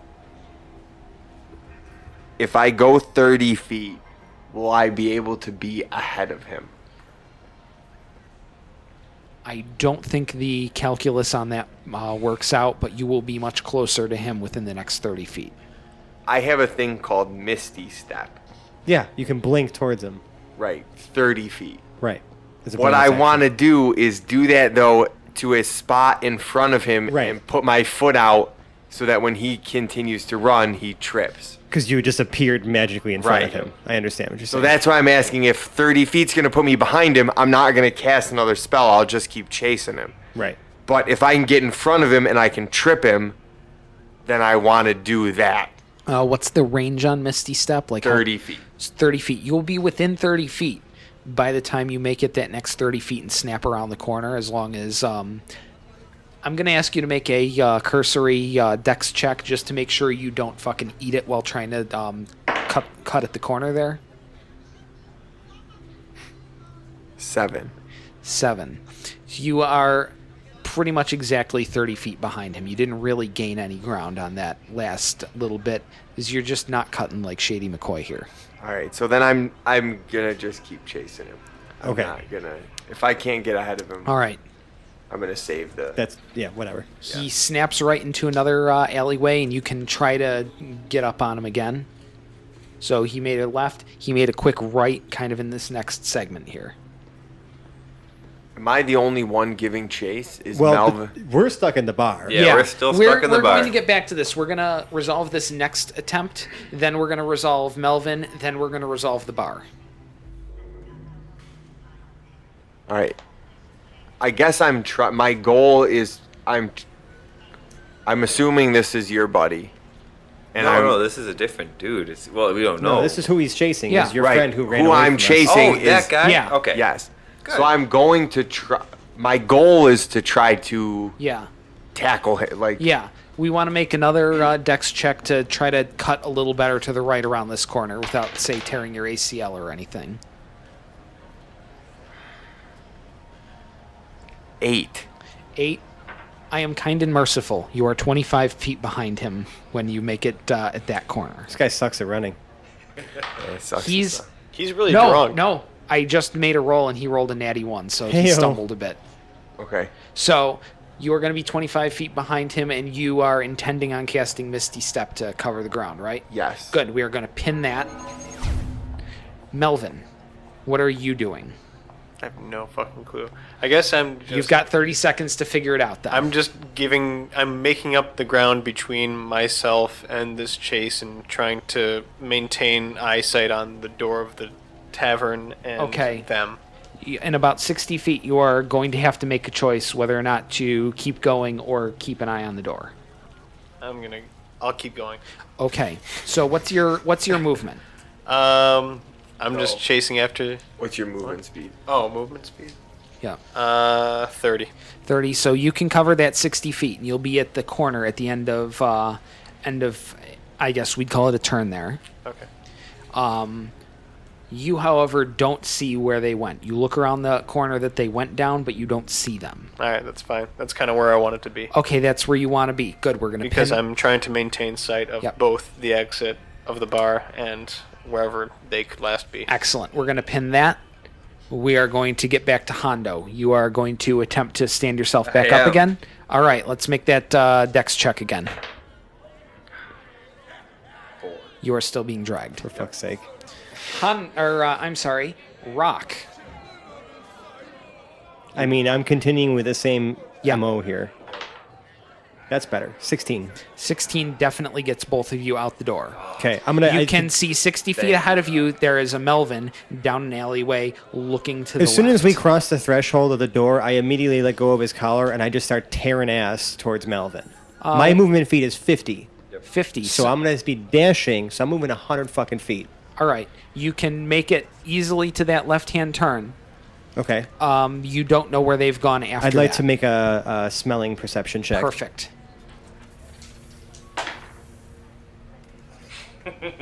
If I go 30 feet, will I be able to be ahead of him? I don't think the calculus on that works out, but you will be much closer to him within the next 30 feet. I have a thing called Misty Step. Yeah, you can blink towards him. Right, 30 feet. Right. As a What bonus I action. want to do is do that, though, to a spot in front of him Right. and put my foot out so that when he continues to run, he trips. Because you just appeared magically in front of Right. him. I understand what you're So saying. that's why I'm asking if 30 feet's going to put me behind him, I'm not going to cast another spell. I'll just keep chasing him. Right. But if I can get in front of him and I can trip him, then I want to do that. What's the range on Misty Step? Like 30 feet. It's 30 feet. You'll be within 30 feet by the time you make it that next 30 feet and snap around the corner, as long as... I'm going to ask you to make a cursory dex check just to make sure you don't fucking eat it while trying to cut at the corner there. 7. 7. You are pretty much exactly 30 feet behind him. You didn't really gain any ground on that last little bit, because you're just not cutting like Shady McCoy here. All right, so then I'm going to just keep chasing him. I'm Okay. not going to... If I can't get ahead of him, All right. I'm going to save the... That's, yeah, whatever. He snaps right into another alleyway, and you can try to get up on him again. So he made a left. He made a quick right, kind of in this next segment here. Am I the only one giving chase? Is Well, Melvin... we're stuck in the bar. Yeah, we're still stuck in the We're bar. going to get back to this. We're going to resolve this next attempt. Then we're going to resolve Melvin. Then we're going to resolve the bar. All right. I guess my goal is I'm assuming this is your buddy. And No, this is a different dude. Well, we don't know. No, this is who he's chasing. Yeah. Is your Right. friend who ran Who away I'm from us. chasing. Oh, that is- guy? Yeah. Okay. Yes. Good. So I'm going to try. My goal is to try to Yeah. tackle him. Like, Yeah. We want to make another dex check to try to cut a little better to the right around this corner without, say, tearing your ACL or anything. 8. 8. I am kind and merciful. You are 25 feet behind him when you make it at that corner. This guy sucks at running. Yeah, it sucks to He's... suck. He's really No, drunk. no. I just made a roll and he rolled a natty 1, so he Hey-o. stumbled a bit. Okay. So you are going to be 25 feet behind him, and you are intending on casting Misty Step to cover the ground, right? Yes. Good. We are going to pin that. Melvin, what are you doing? I have no fucking clue. I guess I'm just... You've got 30 seconds to figure it out, then. I'm making up the ground between myself and this chase and trying to maintain eyesight on the door of the tavern and Okay. them. In about 60 feet, you are going to have to make a choice whether or not to keep going or keep an eye on the door. I'll keep going. Okay. So what's your movement? I'm just chasing after... What's your movement speed? Oh, movement speed? Yeah. 30. 30. So you can cover that 60 feet, and you'll be at the corner at the end of, I guess we'd call it a turn there. Okay. You, however, don't see where they went. You look around the corner that they went down, but you don't see them. All right, that's fine. That's kind of where I want it to be. Okay, that's where you want to be. Good. We're going to Because pin. I'm trying to maintain sight of Yep. both the exit of the bar and wherever they could last be. Excellent. We're going to pin that. We are going to get back to Hondo. You are going to attempt to stand yourself back I up am. again. All right, let's make that dex check again. 4. You are still being dragged. For fuck's sake. I'm sorry, Rock. I mean, I'm continuing with the same Yeah. MO here. That's better. 16. 16 definitely gets both of you out the door. Okay, I'm gonna. You I- can see 60 feet ahead of you. There is a Melvin down an alleyway looking to the As soon as we left. cross the threshold of the door, I immediately let go of his collar and I just start tearing ass towards Melvin. My movement feet is 50, 50. so I'm gonna be dashing. So I'm moving 100 fucking feet. All right. You can make it easily to that left-hand turn. Okay. You don't know where they've gone after I'd like that. to make a smelling perception check. Perfect.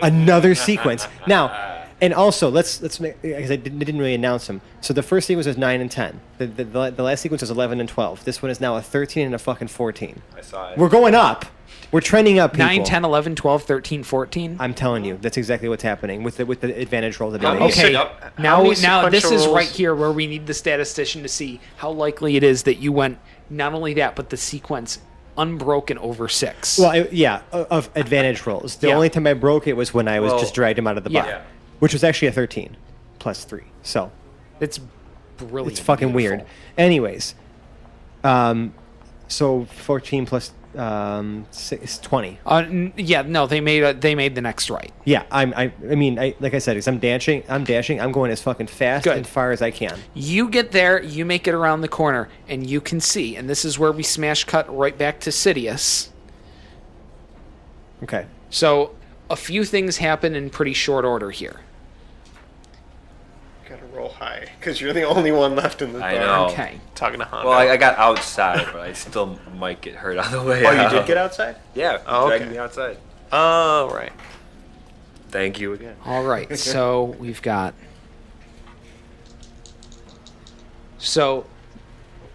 Another sequence. Now, and also let's make, because I didn't really announce them. So the first sequence was 9 and 10. The last sequence was 11 and 12. This one is now a 13 and a fucking 14. I saw it. We're going up. We're trending up, people. 9, 10, 11, 12, 13, 14. I'm telling you, that's exactly what's happening with the advantage roll that How I many made. Okay. Yep. Now, How many now this sequential is right rolls? here where we need the statistician to see how likely it is that you went. Not only that, but the sequence unbroken over 6. Well, of advantage rolls. The Yeah. only time I broke it was when I was Well, just dragged him out of the yeah. bar, Yeah. which was actually a 13 plus 3. So It's brilliant. it's fucking beautiful. weird. Anyways, so 14 plus 6, 20. Yeah, no, they made the next right. Yeah, I mean, like I said, 'cause I'm dashing. I'm going as fucking fast Good. and far as I can. You get there, you make it around the corner, and you can see, and this is where we smash cut right back to Sidious. Okay. So a few things happen in pretty short order here. Gotta roll high because you're the only one left in the bar. I know. Okay. Talking to Hondo. Well, I got outside, but I still might get hurt on the way Oh, out. you did get outside? Yeah, Oh, dragged okay. me outside. Oh, right. Thank you again. All right. So we've got. So,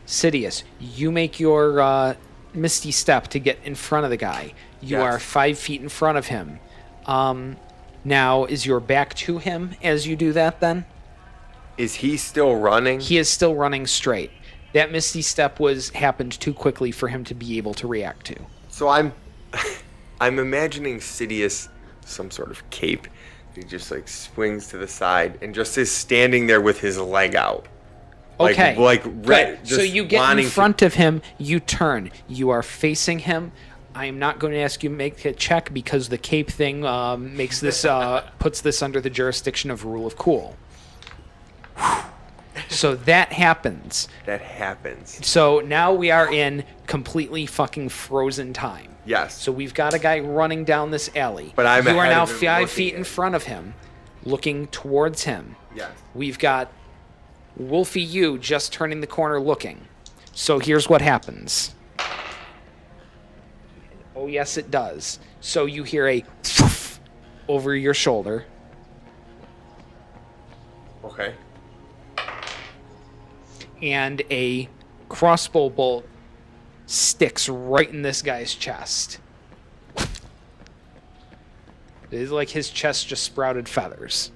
Sidious, you make your misty step to get in front of the guy. You Yes. are 5 feet in front of him. Now, is your back to him as you do that? Then Is he still running? he is still running straight. That misty step happened too quickly for him to be able to react to. So I'm imagining Sidious some sort of cape. He just like swings to the side and just is standing there with his leg out. Okay. Right. So you get in front of him, you turn. You are facing him. I am not going to ask you to make a check because the cape thing makes this puts this under the jurisdiction of rule of cool. So that happens. That happens. So now we are in completely fucking frozen time. Yes. So we've got a guy running down this alley. But I'm you are ahead now of him 5 looking feet in at front of him, looking towards him. Yes. We've got Wolfie you just turning the corner looking. So here's what happens. Oh, yes, it does. So you hear a over your shoulder. Okay. And a crossbow bolt sticks right in this guy's chest. It is like his chest just sprouted feathers.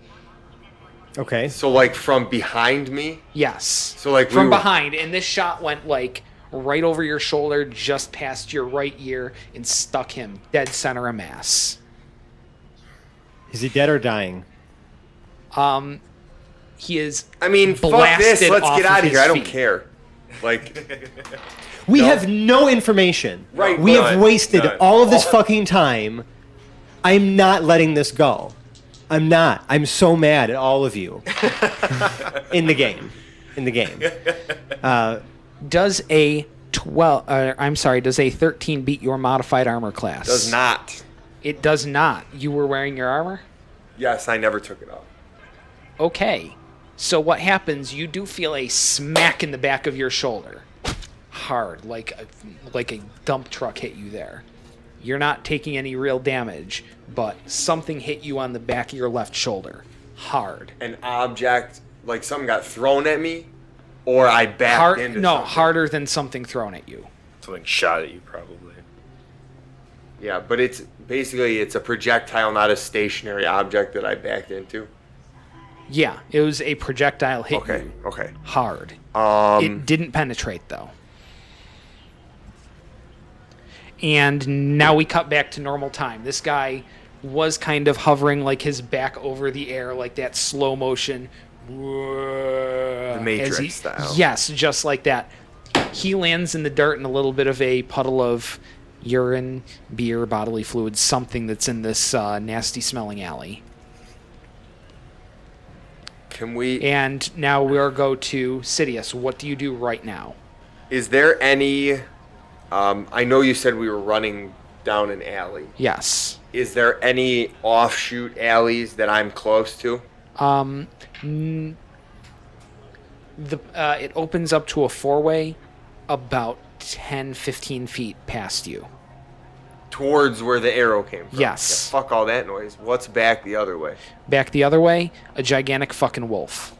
Okay. So like from behind me. Yes. So, like, we from were- behind, and this shot went like right over your shoulder, just past your right ear, and stuck him dead center of mass. Is he dead or dying? He is. I mean, fuck blasted this. Let's off get out of his here. I don't feet. care. Like, We No. have no information. Right, We have none, wasted none. all of this fucking time. I'm not letting this go. I'm not. I'm so mad at all of you. In the game. Does a 12? Does a 13 beat your modified armor class? does not. It does not. You were wearing your armor. Yes, I never took it off. Okay. So what happens? You do feel a smack in the back of your shoulder, hard, like a dump truck hit you there. You're not taking any real damage, but something hit you on the back of your left shoulder, hard. An object, like something got thrown at me, or I backed into something. Harder than something thrown at you. Something shot at you, probably. Yeah, but it's basically a projectile, not a stationary object that I backed into. Yeah, it was a projectile hit Okay, you okay. hard. It didn't penetrate though. And now we cut back to normal time. This guy was kind of hovering like his back over the air, like that slow motion. The Matrix style. Yes, just like that. He lands in the dirt in a little bit of a puddle of urine, beer, bodily fluids, something that's in this nasty smelling alley. Can we? And now we'll go to Sidious. What do you do right now? Is there any? I know you said we were running down an alley. Yes. Is there any offshoot alleys that I'm close to? It opens up to a four-way about 10, 15 feet past you. Towards where the arrow came from. Yes. Yeah, fuck all that noise. What's back the other way? Back the other way, a gigantic fucking wolf.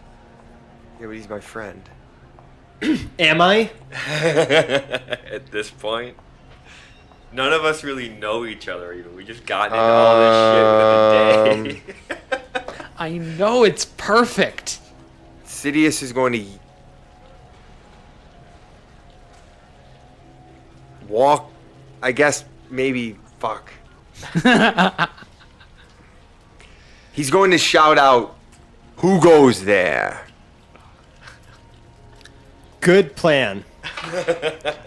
Yeah, but he's my friend. Am I? At this point, none of us really know each other. Even we just got into all this shit within a day. I know, it's perfect. Sidious is going to walk I guess maybe fuck. He's going to shout out, "Who goes there?" Good plan.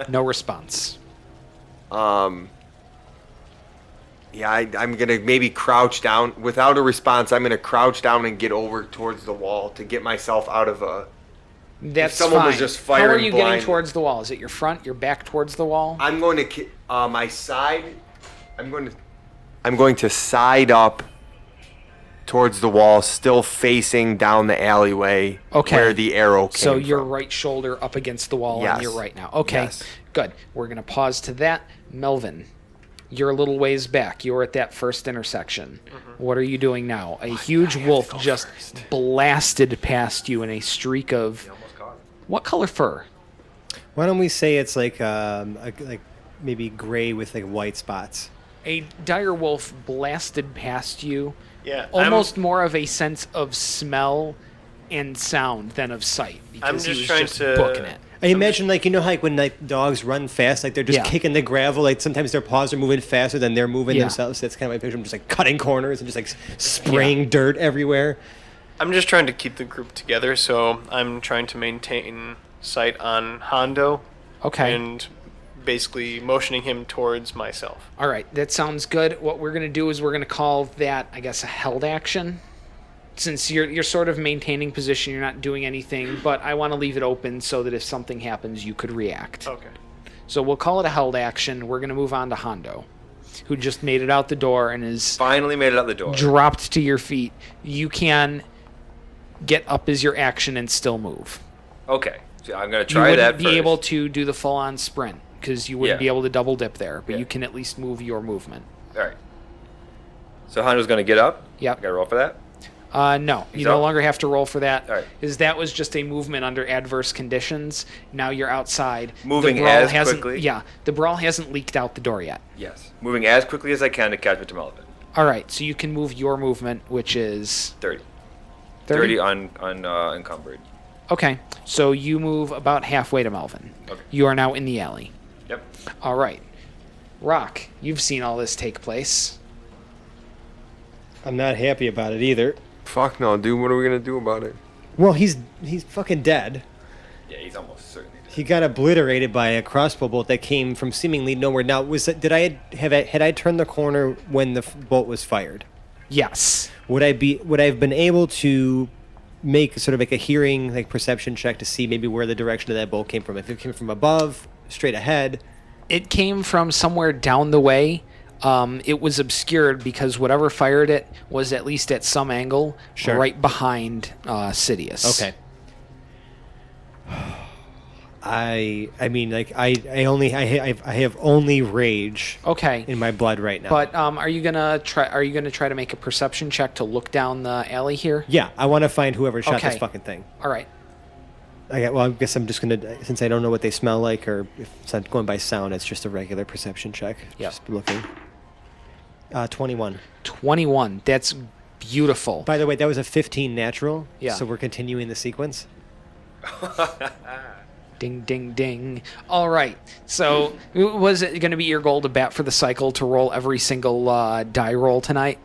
No response. Yeah, I'm gonna maybe crouch down without a response. I'm gonna crouch down and get over towards the wall to get myself out of a. That's someone fine. was just How are firing you getting blind- towards the wall? Is it your front, your back towards the wall? I'm going to my side. I'm going to side up towards the wall, still facing down the alleyway Okay. where the arrow came So your from. right shoulder up against the wall on Yes. your right now. Okay, Yes. good. We're going to pause to that. Melvin, you're a little ways back. You're at that first intersection. What are you doing now? A huge wolf just blasted past you in a streak of... What color fur? Why don't we say it's like maybe gray with like white spots? A dire wolf blasted past you. Yeah. Almost more of a sense of smell and sound than of sight. Because just he was trying just to- booking it. I imagine like like when like dogs run fast, like they're just Yeah. kicking the gravel. Like sometimes their paws are moving faster than they're moving Yeah. themselves. That's kind of my picture. I'm just like cutting corners and just like spraying dirt everywhere. I'm just trying to keep the group together, so I'm trying to maintain sight on Hondo Okay. and basically motioning him towards myself. All right, that sounds good. What we're going to do is we're going to call that, I guess, a held action. Since you're sort of maintaining position, you're not doing anything, but I want to leave it open so that if something happens, you could react. Okay. So we'll call it a held action. We're going to move on to Hondo, who just made it out the door and is Finally made it out the door. dropped to your feet. You can get up as your action and still move. Okay. So I'm going to You try wouldn't that be first. able to do the full-on sprint because you wouldn't Yeah. be able to double dip there, but Yeah. you can at least move your movement. All right. So Hondo's going to get up. Yep. I got to roll for that. No, you He's no up? longer have to roll for that. All right. Because that was just a movement under adverse conditions. Now you're outside. Moving The brawl as hasn't- quickly? Yeah, the brawl hasn't leaked out the door yet. Yes. Moving as quickly as I can to catch up to Melvin. All right, so you can move your movement, which is 30. 30? 30 encumbered. Okay, so you move about halfway to Melvin. Okay. You are now in the alley. Yep. All right. Rock, you've seen all this take place. I'm not happy about it either. Fuck no, dude. What are we gonna do about it? Well, he's fucking dead. Yeah, he's almost certainly dead. He got obliterated by a crossbow bolt that came from seemingly nowhere. Now, had I turned the corner when the bolt was fired? Yes. Would I have been able to make sort of like a hearing, like perception check to see maybe where the direction of that bolt came from? If it came from above, straight ahead. It came from somewhere down the way. It was obscured because whatever fired it was at least at some angle Sure. right behind Sidious. Okay. I mean, like I have only rage Okay. in my blood right now. But are you gonna try to make a perception check to look down the alley here? yeah, I want to find whoever shot Okay. this fucking thing. All right. I guess I'm just gonna, since I don't know what they smell like, or if it's not going by sound, it's just a regular perception check. Yep. Just looking. 21. 21. That's beautiful. By the way, that was a 15 natural. Yeah. So we're continuing the sequence. Ding, ding, ding. All right. So, was it going to be your goal to bat for the cycle to roll every single die roll tonight?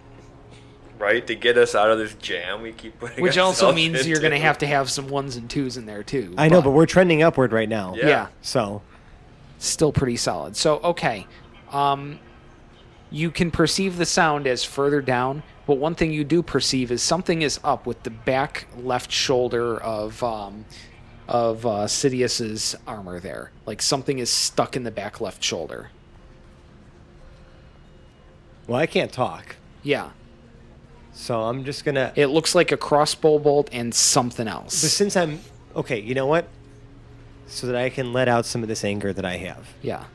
Right? To get us out of this jam we keep putting Which also ourselves means you're going to into. have some ones and twos in there too. I know, but we're trending upward right now. Yeah. yeah, So still pretty solid. So, okay. You can perceive the sound as further down, but one thing you do perceive is something is up with the back left shoulder of Sidious's armor there. Like something is stuck in the back left shoulder. well, I can't talk. Yeah. So I'm just gonna. It looks like a crossbow bolt and something But else. since I'm okay, you know what? So that I can let out some of this anger that I have. Yeah.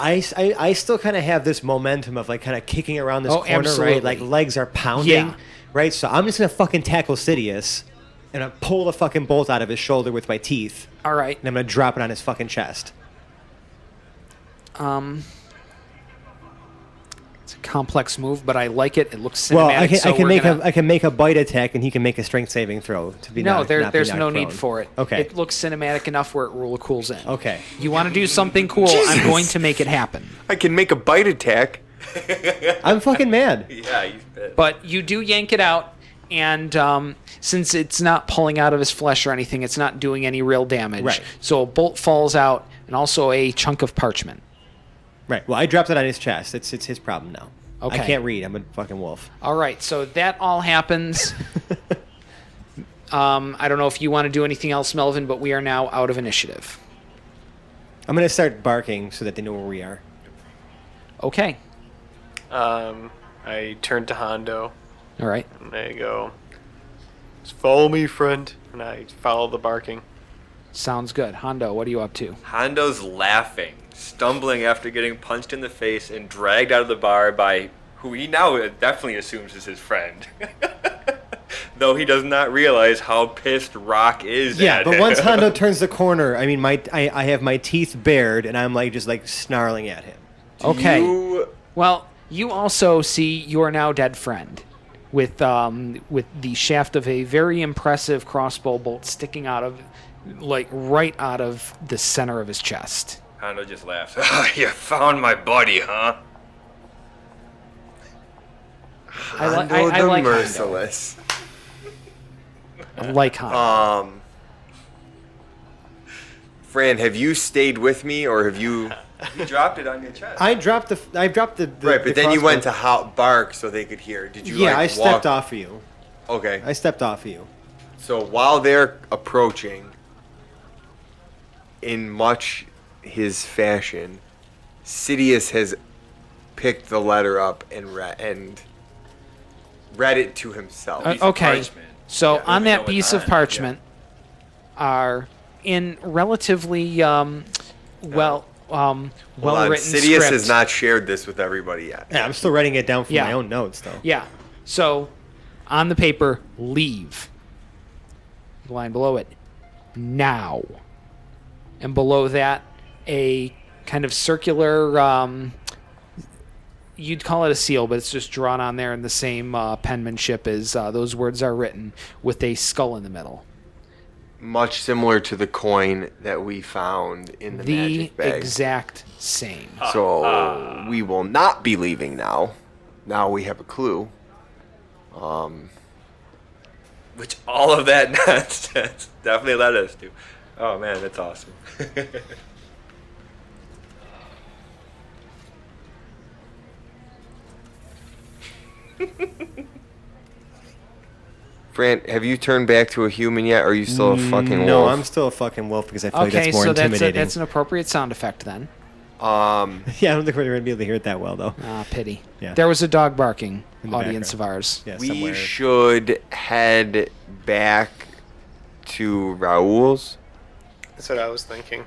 I still kind of have this momentum of like kind of kicking around this Oh, corner, absolutely. right? Like legs are pounding, Yeah. right? So I'm just gonna fucking tackle Sidious, and I pull the fucking bolt out of his shoulder with my teeth, All right. and I'm gonna drop it on his fucking chest. It's It's a complex move, but I like it. It looks cinematic. Well, I so can we're make gonna... I can make a bite attack, and he can make a strength saving throw to be No, not be there's knocked no need prone. for it. Okay. It looks cinematic enough where it really cools in. Okay. You want to do something cool, Jesus. I'm going to make it happen. I can make a bite attack. I'm fucking mad. Yeah, he's bit. But you do yank it out, and since it's not pulling out of his flesh or anything, it's not doing any real damage. Right. So a bolt falls out, and also a chunk of parchment. Right. Well, I dropped it on his chest. It's his problem now. Okay. I can't read. I'm a fucking wolf. All right, so that all happens. I don't know if you want to do anything else, Melvin, but we are now out of initiative. I'm gonna start barking so that they know where we are. Okay. I turn to Hondo All right. and I go, "Just follow me, friend." And I follow the barking. Sounds good. Hondo, what are you up to? Hondo's laughing, stumbling after getting punched in the face and dragged out of the bar by who he now definitely assumes is his friend. Though he does not realize how pissed Rock is Yeah, at but him. once Hondo turns the corner, I mean, I have my teeth bared, and I'm like just like snarling at him. Okay. You, Well, you also see your now dead friend with the shaft of a very impressive crossbow bolt sticking out of, like, right out of the center of his chest. Hondo just laughs. You found my buddy, huh? Hondo I the like Merciless. I like Hondo. Fran, have you stayed with me, or have you? You dropped it on your chest. I dropped the Right, but then you went to bark so they could hear. Did you? Yeah, like, I stepped walk? off of you. Okay. I stepped off of you. So while they're approaching, in much his fashion, Sidious has picked the letter up and read it to himself. Piece of Okay. parchment. So Yeah, on we know that it's piece of on, parchment are in relatively well Hold on, written Sidious script. has not shared this with everybody yet. Yeah, I'm still writing it down from Yeah. my own notes, though. Yeah. So on the paper, leave. The line below it, now. And below that, a kind of circular, you'd call it a seal, but it's just drawn on there in the same penmanship as those words are written, with a skull in the middle. Much similar to the coin that we found in the The magic bag. exact same. So we will not be leaving now. Now we have a clue. Which all of that nonsense definitely led us to. Oh man, that's awesome. Fran, have you turned back to a human yet, or are you still a fucking No, wolf? I'm still a fucking wolf because I feel like Okay, that's more so intimidating. that's an appropriate sound effect then. Yeah, I don't think we're going to be able to hear it that well, though. Ah, pity. Yeah. There was a dog barking, In the audience background. of ours. Yeah, we somewhere. should head back to Raoul's. That's what I was thinking.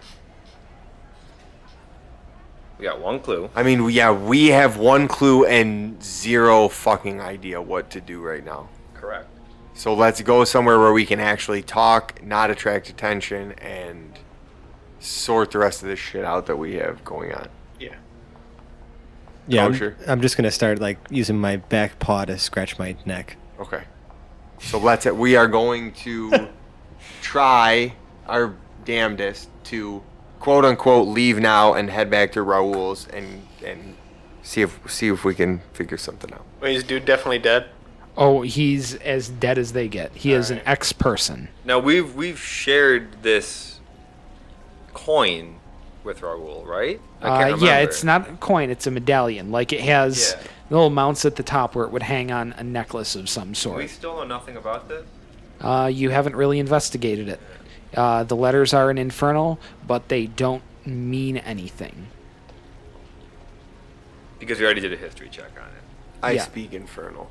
We got one clue. I mean, yeah, we have one clue and zero fucking idea what to do right now. Correct. So let's go somewhere where we can actually talk, not attract attention, and sort the rest of this shit out that we have going on. Yeah. Yeah, Kosher. I'm just going to start like using my back paw to scratch my neck. Okay. So we are going to try our damnedest to quote unquote leave now and head back to Raoul's and see if we can figure something out. Wait, is dude definitely dead? Oh, he's as dead as they get. He is an Alright. ex-person. Now we've shared this coin with Raoul, right? I can't remember. Yeah, it's not a coin, it's a medallion. Like it has Yeah. little mounts at the top where it would hang on a necklace of some We sort. still know nothing about this. You haven't really investigated it. The letters are in Infernal, but they don't mean anything. Because we already did a history check on it. I Yeah. speak Infernal.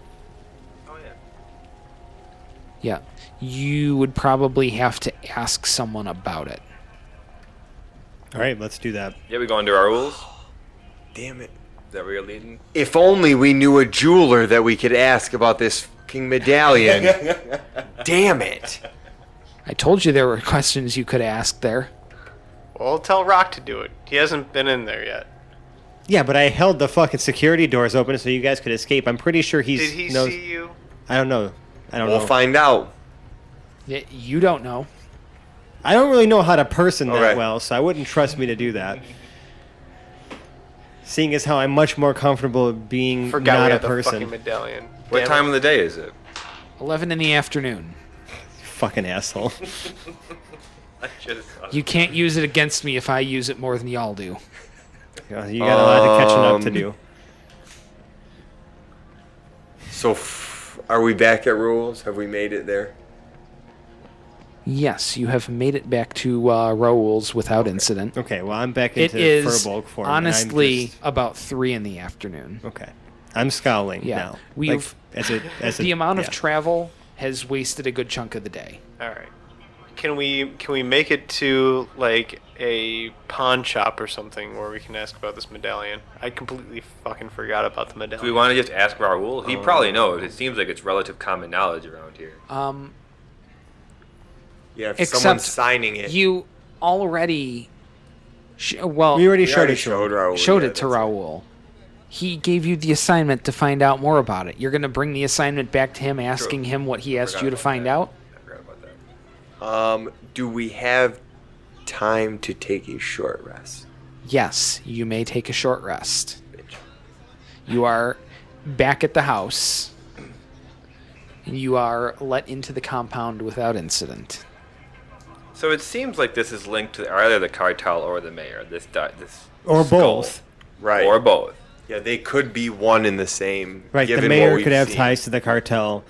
Oh yeah. Yeah. You would probably have to ask someone about it. All right, let's do that. Yeah, we going to our rules? Damn it. Is that where you're leading? If only we knew a jeweler that we could ask about this fucking medallion. Damn it. I told you there were questions you could ask there. Well, I'll tell Rock to do it. He hasn't been in there yet. Yeah, but I held the fucking security doors open so you guys could escape. I'm pretty sure Did he knows. see you? I don't know. We'll find out. You don't know. I don't really know how to person that Okay. well, so I wouldn't trust me to do that. Seeing as how I'm much more comfortable being Forgot we not a had the fucking person. medallion. What Damn time it. of the day is it? 11 in the afternoon. Fucking asshole. You can't use it against me if I use it more than y'all do. You got a lot of catching up to do. So, are we back at rules? Have we made it there? Yes, you have made it back to Raoul's without incident. Okay, well, I'm back It into is Furbolg form. and I'm honestly just- about 3 in the afternoon. okay. I'm scowling Yeah, now. we've as the amount of yeah. travel has wasted a good chunk of the day. All right. Can we make it to like a pawn shop or something where we can ask about this medallion? I completely fucking forgot about the medallion. Do we want to just ask Raul? He probably knows. It seems like it's relative common knowledge around here. Yeah, if Except someone's signing it. You already, We already We showed already it to him. showed Raul. showed yeah, it to that's Raoul. He gave you the assignment to find out more about it. You're going to bring the assignment back to him, asking him what he asked Forgot you to about find that. out. I forgot about that. Do we have time to take a short rest? Yes, you may take a short rest. You are back at the house. You are let into the compound without incident. So it seems like this is linked to either the cartel or the mayor. This Or skull. both. Right. Or both. Yeah, they could be one and the same. Right, the given mayor what we've could have seen. ties to the cartel.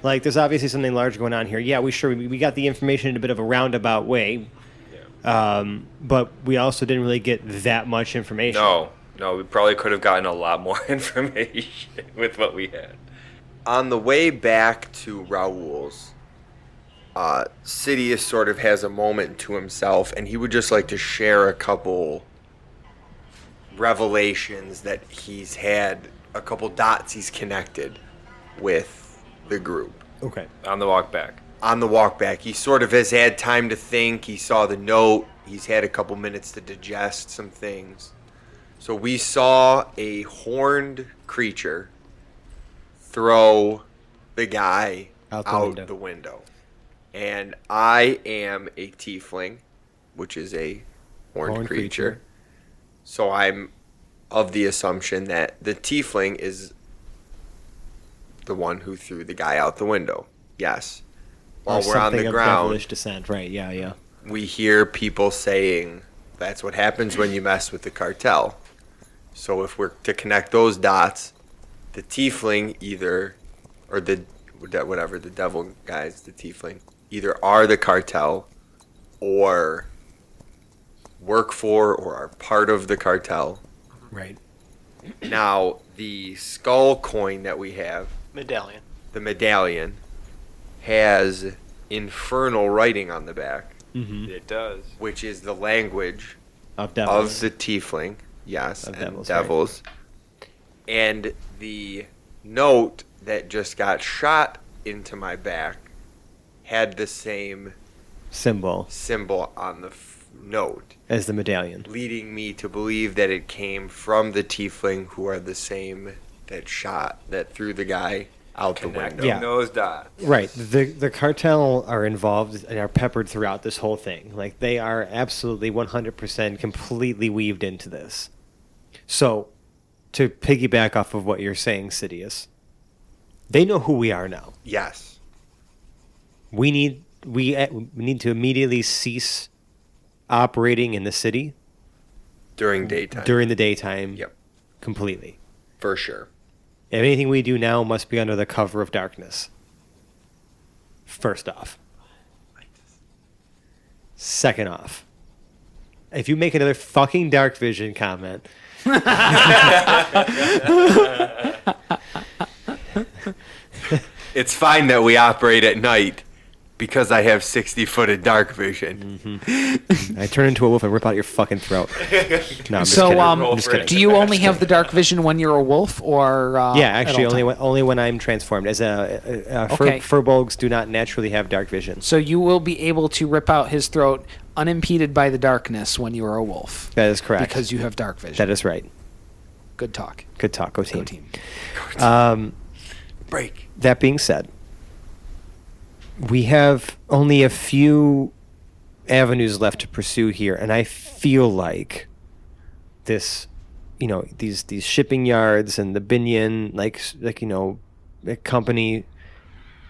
Like, there's obviously something large going on here. Yeah, we got the information in a bit of a roundabout way, but we also didn't really get that much information. No, we probably could have gotten a lot more information with what we had. On the way back to Raoul's, Sidious sort of has a moment to himself, and he would just like to share a couple revelations that he's had, a couple dots he's connected with the group. Okay. On the walk back. On the walk back, he sort of has had time to think. He saw the note. He's had a couple minutes to digest some things. So we saw a horned creature throw the guy Out out the the window. window. And I am a tiefling, which is a horned Horned creature. creature. So I'm of the assumption that the tiefling is the one who threw the guy out the window. Yes. While Or we're on something the of ground, devilish descent. Right, yeah. we hear people saying that's what happens when you mess with the cartel. So if we're to connect those dots, the tiefling either, or the whatever, the devil guys, the tiefling, either are the cartel or work for or are part of the cartel. Right. Now, the skull coin that we have, medallion. the medallion, has infernal writing on the back, Mm-hmm. It does. which is the language Of devils. of the tiefling, yes, Of and devils, devils. And the note that just got shot into my back had the same symbol symbol on the note, as the medallion. leading me to believe that it came from the tiefling, who are the same that threw the guy out the window. Yeah. Those dots. Right. The cartel are involved and are peppered throughout this whole thing. Like, they are absolutely 100% completely weaved into this. So, to piggyback off of what you're saying, Sidious, they know who we are now. Yes. We need to immediately cease operating in the city During daytime. during the daytime. Yep. Completely. For sure. Anything we do now must be under the cover of darkness. First off. Second off. If you make another fucking dark vision comment, It's fine that we operate at night because I have 60-footed dark vision. I turn into a wolf and rip out your fucking throat. No, I'm just So, kidding. um, I'm just kidding. do you only have the dark vision when you're a wolf, or Yeah, at actually, all only time? when I'm transformed. As Okay. furbolgs do not naturally have dark vision. So you will be able to rip out his throat unimpeded by the darkness when you are a wolf, That is correct. because you have dark vision. That is right. Good talk. Good talk. Go Go team. team. Break. That being said, we have only a few avenues left to pursue here, and I feel like this, these shipping yards and the Binion, the company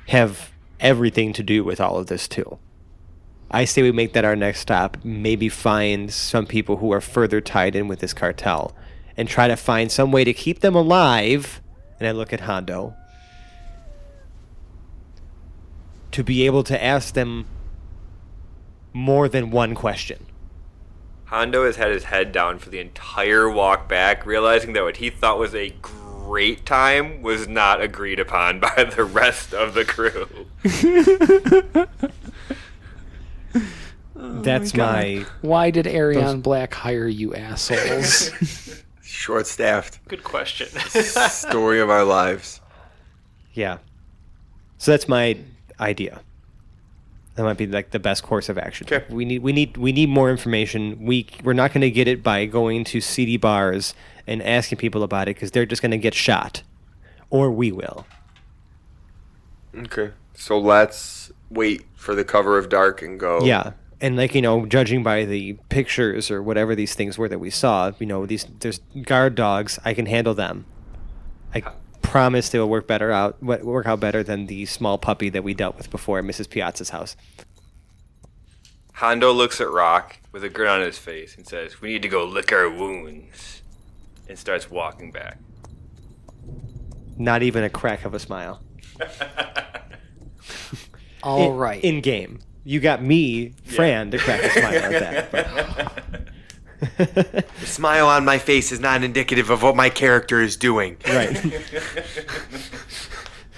have everything to do with all of this too. I say we make that our next stop, maybe find some people who are further tied in with this cartel and try to find some way to keep them alive. And I look at Hondo, to be able to ask them more than one question. Hondo has had his head down for the entire walk back, realizing that what he thought was a great time was not agreed upon by the rest of the crew. That's my God. Why did Arion Black hire you assholes? Short-staffed. Good question. Story of our lives. Yeah. So that's my idea. That might be like the best course of action. Okay. We need more information. We're not going to get it by going to seedy bars and asking people about it because they're just going to get shot, or we will. Okay. So let's wait for the cover of dark and go. Yeah. And judging by the pictures or whatever these things were that we saw, there's guard dogs. I can handle them. I promise they will work out better than the small puppy that we dealt with before at Mrs. Piazza's house. Hondo looks at Rock with a grin on his face and says, "We need to go lick our wounds," and starts walking back. Not even a crack of a smile. All right. In game. You got me, Fran, to crack a smile at that. The smile on my face is not indicative of what my character is doing. Right.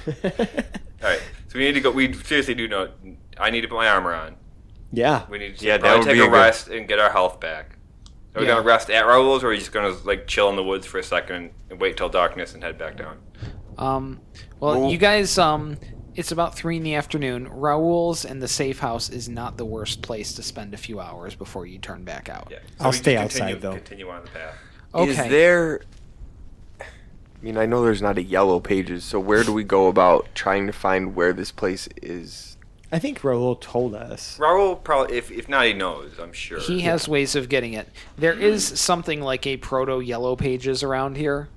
Alright, so we need to go. We seriously do know. I need to put my armor on. Yeah. We need to Yeah, that probably would take be a a good- rest and get our health back. Are we Yeah. going to rest at Raoul's, or are we just going to chill in the woods for a second and wait till darkness and head back down? Well, you guys, it's about 3 p.m. Raoul's and the safe house is not the worst place to spend a few hours before you turn back out. Yeah. I'll we stay can outside, though. Continue on the path. Okay. Is there... I mean, I know there's not a yellow pages, so where do we go about trying to find where this place is? I think Raul told us. Raoul probably, if not, he knows, I'm sure. He has ways of getting it. There is something like a proto-yellow pages around here,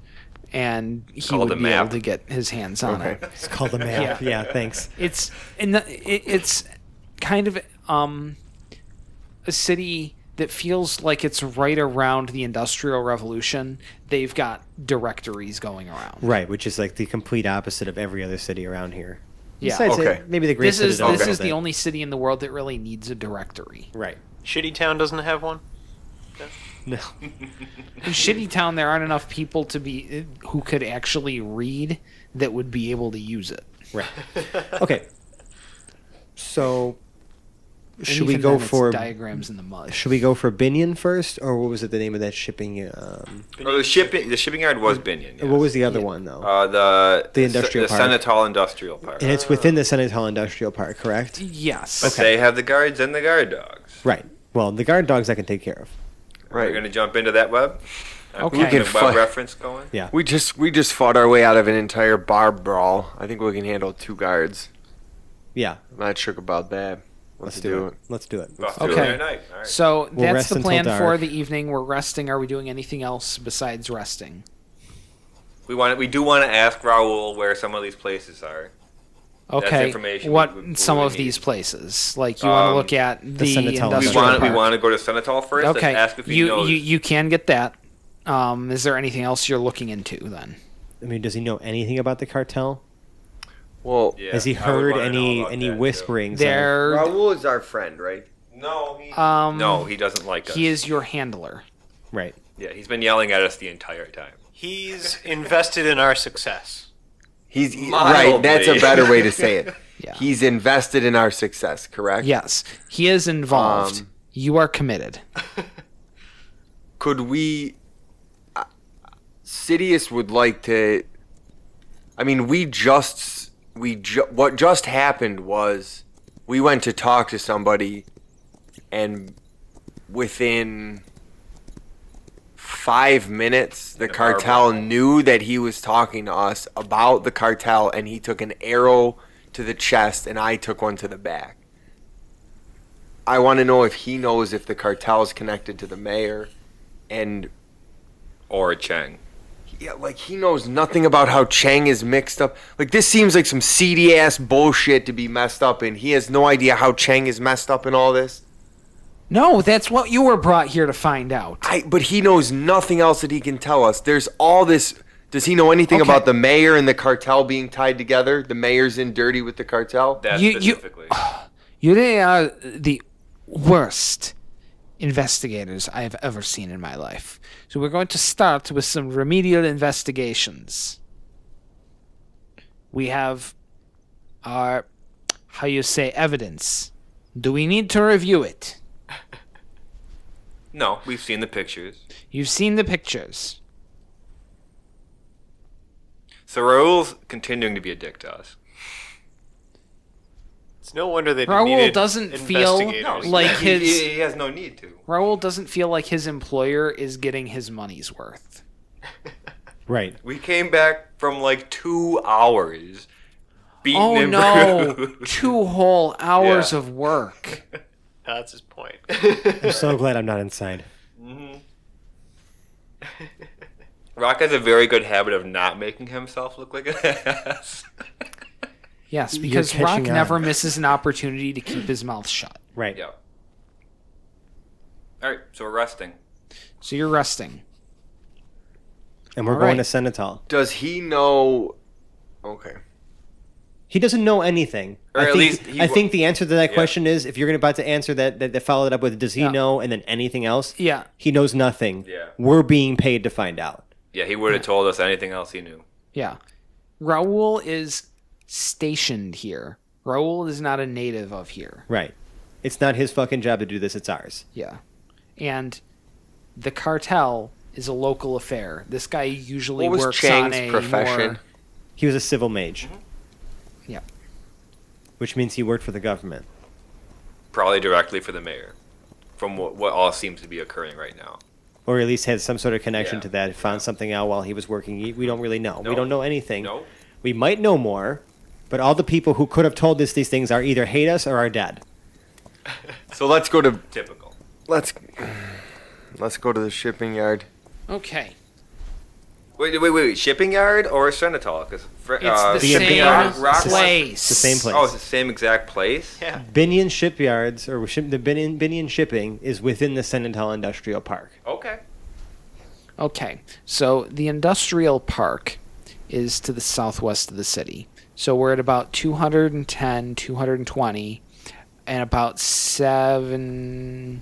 and he Called would a be able map. to get his hands on Okay. it. It's called a map. Yeah. Yeah, thanks. It's it's kind of a city that feels like it's right around the Industrial Revolution. They've got directories going around. Right, which is like the complete opposite of every other city around here. Yeah. Besides Okay. maybe the Great This is Citadel. this a is the little only city in the world that really needs a directory. bit. Right. Shitty Town doesn't have one. No. In Shitty Town, there aren't enough people to be who could actually read that would be able to use it. Right. Okay. So, And should we even go then, it's for diagrams in the mud? Should we go for Binion first, or what was it? The name of that shipping? Oh, the shipping yard was Binion. Yes. What was the other one though? The industrial the park. Senatol Industrial Park. And it's within the Senate Hall Industrial Park, correct? Yes. But they have the guards and the guard dogs. Right. Well, the guard dogs I can take care of. We're going to jump into that web. Okay. We can Get a web fight. reference going. Yeah. We just fought our way out of an entire bar brawl. I think we can handle 2 guards. Yeah. I'm not sure about that. Let's do it. Let's do it. Let's do it Okay. every night. All right. So We'll that's rest the until plan for dark. the evening. We're resting. Are we doing anything else besides resting? We do want to ask Raoul where some of these places are. Okay. information What we some would of need. these places? Like you want to look at the Senate Hall. industrial We park. want to go to Senatol first. Okay. And ask if he you, knows. you can get that. Is there anything else you're looking into then? I mean, does he know anything about the cartel? Well, Yeah, Has he I would heard wanna know about any that, too. whisperings? There, Raul is our friend, right? No, no, he doesn't like us. he is your handler. Right. Yeah, he's been yelling at us the entire time. He's invested in our success. He's Mildly. right. That's a better way to say it. Yeah. He's invested in our success, correct? Yes, he is involved. You are committed. Could we? Sidious would like to. I mean, what just happened was we went to talk to somebody, and within 5 minutes, the The cartel barber. knew that he was talking to us about the cartel, and he took an arrow to the chest, and I took one to the back. I want to know if he knows if the cartel is connected to the mayor, and Or Cheng. yeah, like he knows nothing about how Chang is mixed up. Like this seems like some seedy ass bullshit to be messed up in. He has no idea how Chang is messed up in all this. No, that's what you were brought here to find out. But he knows nothing else that he can tell us. There's all this. Does he know anything Okay. about the mayor and the cartel being tied together? The mayor's in dirty with the cartel. That You- specifically. You really are the worst investigators I have ever seen in my life. So we're going to start with some remedial investigations. We have our, how you say, evidence. Do we need to review it? No, we've seen the pictures. You've seen the pictures. So Raul's continuing to be a dick to us. It's no wonder they Raoul needed doesn't feel investigators. like his he has no need to. Raoul doesn't feel like his employer is getting his money's worth. Right. We came back from like 2 hours. Beating Oh him. no, 2 whole hours Yeah. of work. That's his point. I'm so glad I'm not inside. Rock has a very good habit of not making himself look like an ass. Yes, You're because Rock catching on. never misses an opportunity to keep his mouth shut. Right. Yeah. All right, so we're resting. So you're resting. And we're All going right. to Senetal. Does he know? Okay. He doesn't know anything. Or at least he I think the answer to that Yeah. question is, if you're about to answer that follow it up with, does he Yeah. know, and then anything else? Yeah. He knows nothing. Yeah. We're being paid to find out. Yeah, he would have told us anything else he knew. Yeah. Raoul is stationed here. Raoul is not a native of here. Right. It's not his fucking job to do this. It's ours. Yeah. And the cartel is a local affair. This guy usually What was works Chang's on a profession? more... He was a civil mage, Yeah. which means he worked for the government. Probably directly for the mayor, from what all seems to be occurring right now. Or at least had some sort of connection Yeah. to that, found something out while he was working. We don't really know. No. We don't know anything. No. We might know more, but all the people who could have told us these things are either hate us or are dead. So let's go to Typical. let's go to the shipping yard. Okay. Wait. Shipping yard or Senetal? Because It's the the same Rock- place. It's the same place. Oh, it's the same exact place. Yeah. Binion Shipyards, or the Binion Shipping, is within the Senetal Industrial Park. Okay. Okay. So the industrial park is to the southwest of the city. So we're at about 210, 220, and about 7...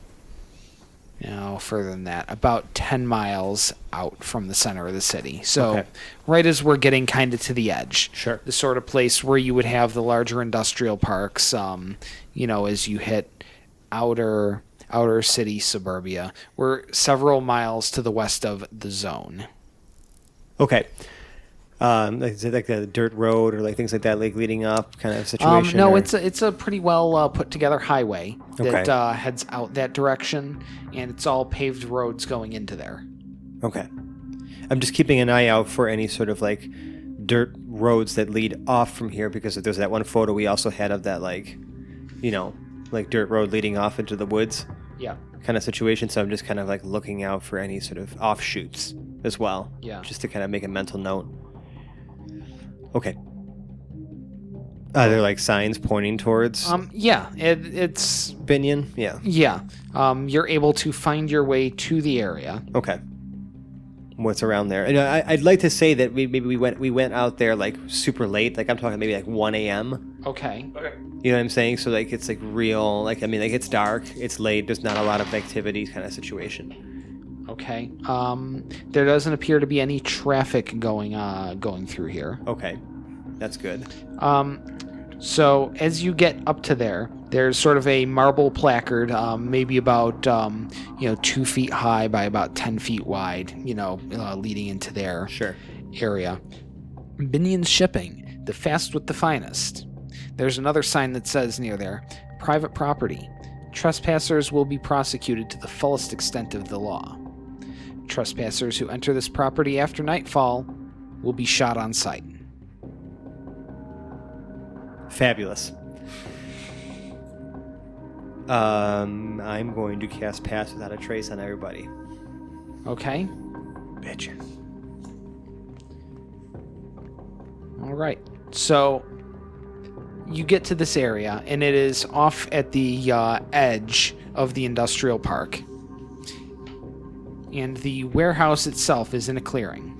No, further than that. About 10 miles out from the center of the city. So Okay. right as we're getting kind of to the edge. Sure. The sort of place where you would have the larger industrial parks, as you hit outer city suburbia. We're several miles to the west of the zone. Okay. Is it like a dirt road or like things like that, like leading up kind of situation? No, or- it's a pretty well put together highway that Okay. heads out that direction, and it's all paved roads going into there. Okay. I'm just keeping an eye out for any sort of like dirt roads that lead off from here, because there's that one photo we also had of that like dirt road leading off into the woods Yeah. kind of situation. So I'm just kind of like looking out for any sort of offshoots as well. Yeah. Just to kind of make a mental note. Okay. Are there like signs pointing towards Yeah. It's Binion? Yeah. yeah. You're able to find your way to the area. Okay. What's around there? And I'd like to say that we went out there like super late. Like I'm talking maybe like 1 a.m. Okay. Okay. You know what I'm saying? So like it's like real. Like I mean, like it's dark, it's late. There's not a lot of activity kind of situation. Okay. There doesn't appear to be any traffic going through here. Okay, that's good. So as you get up to there, there's sort of a marble placard, maybe about 2 feet high by about 10 feet wide, leading into their Sure. area. Binion's Shipping, the fast with the finest. There's another sign that says near there, private property. Trespassers will be prosecuted to the fullest extent of the law. Trespassers who enter this property after nightfall will be shot on sight. Fabulous. I'm going to cast Pass Without a Trace on everybody. Okay. Bitches. All right. So you get to this area, and it is off at the edge of the industrial park. And the warehouse itself is in a clearing.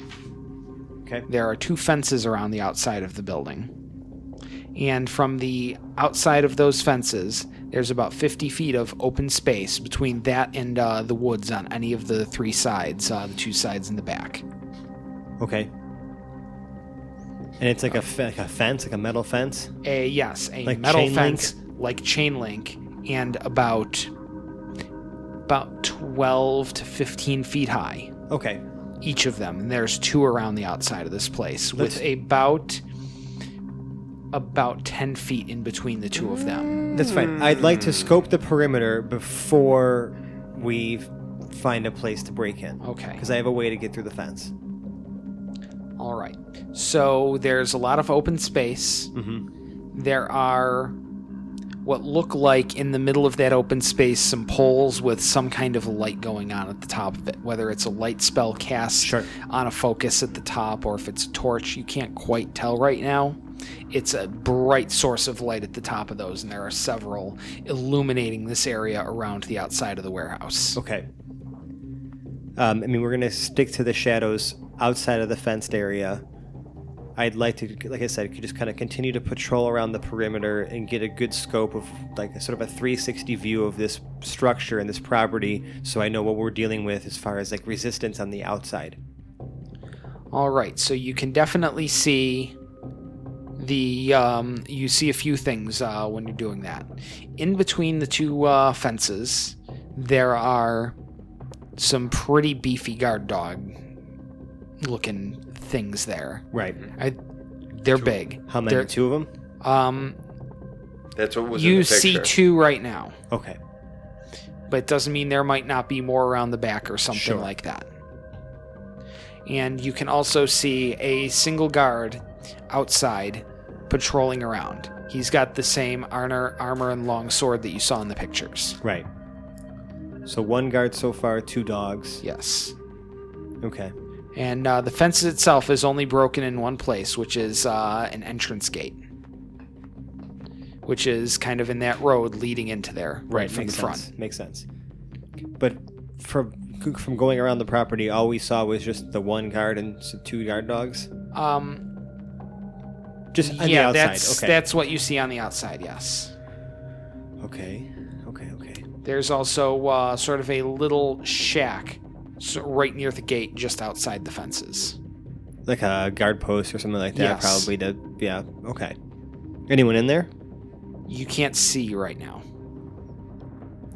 Okay. There are 2 fences around the outside of the building. And from the outside of those fences, there's about 50 feet of open space between that and the woods on any of the 3 sides, the 2 sides in the back. Okay. And it's like a fence, like a metal fence? Yes, a Like metal chain fence like chain link, and about 12 to 15 feet high, Okay. each of them. And there's 2 around the outside of this place, with Let's- about 10 feet in between the 2 of them. That's fine. I'd like to scope the perimeter before we find a place to break in. Okay. Because I have a way to get through the fence. All right. So there's a lot of open space. Mm-hmm. There are what look like, in the middle of that open space, some poles with some kind of light going on at the top of it. Whether it's a light spell cast on a focus at the top, or if it's a torch, you can't quite tell right now. It's a bright source of light at the top of those, and there are several illuminating this area around the outside of the warehouse. Okay. We're going to stick to the shadows outside of the fenced area. I'd like to, like I said, just kind of continue to patrol around the perimeter and get a good scope of, like, a sort of a 360 view of this structure and this property, so I know what we're dealing with as far as, like, resistance on the outside. All right, so you can definitely see you see a few things when you're doing that. In between the 2 fences, there are some pretty beefy guard dog looking things there. Right. They're big. How many? They're, 2 of them? That's what was in you the see picture. 2 right now, Okay. but it doesn't mean there might not be more around the back or something Sure. like that. And you can also see a single guard outside patrolling around. He's got the same armor and long sword that you saw in the pictures. Right. So 1 guard so far, 2 dogs. Yes. Okay. And the fence itself is only broken in one place, which is an entrance gate, which is kind of in that road leading into there, right from the front. Makes sense. But from going around the property, all we saw was just the 1 guard and 2 guard dogs? Just on the outside. That's what you see on the outside, yes. Okay. There's also sort of a little shack right near the gate just outside the fences. Like a guard post or something like that, Yes. probably yeah, okay. Anyone in there? You can't see right now.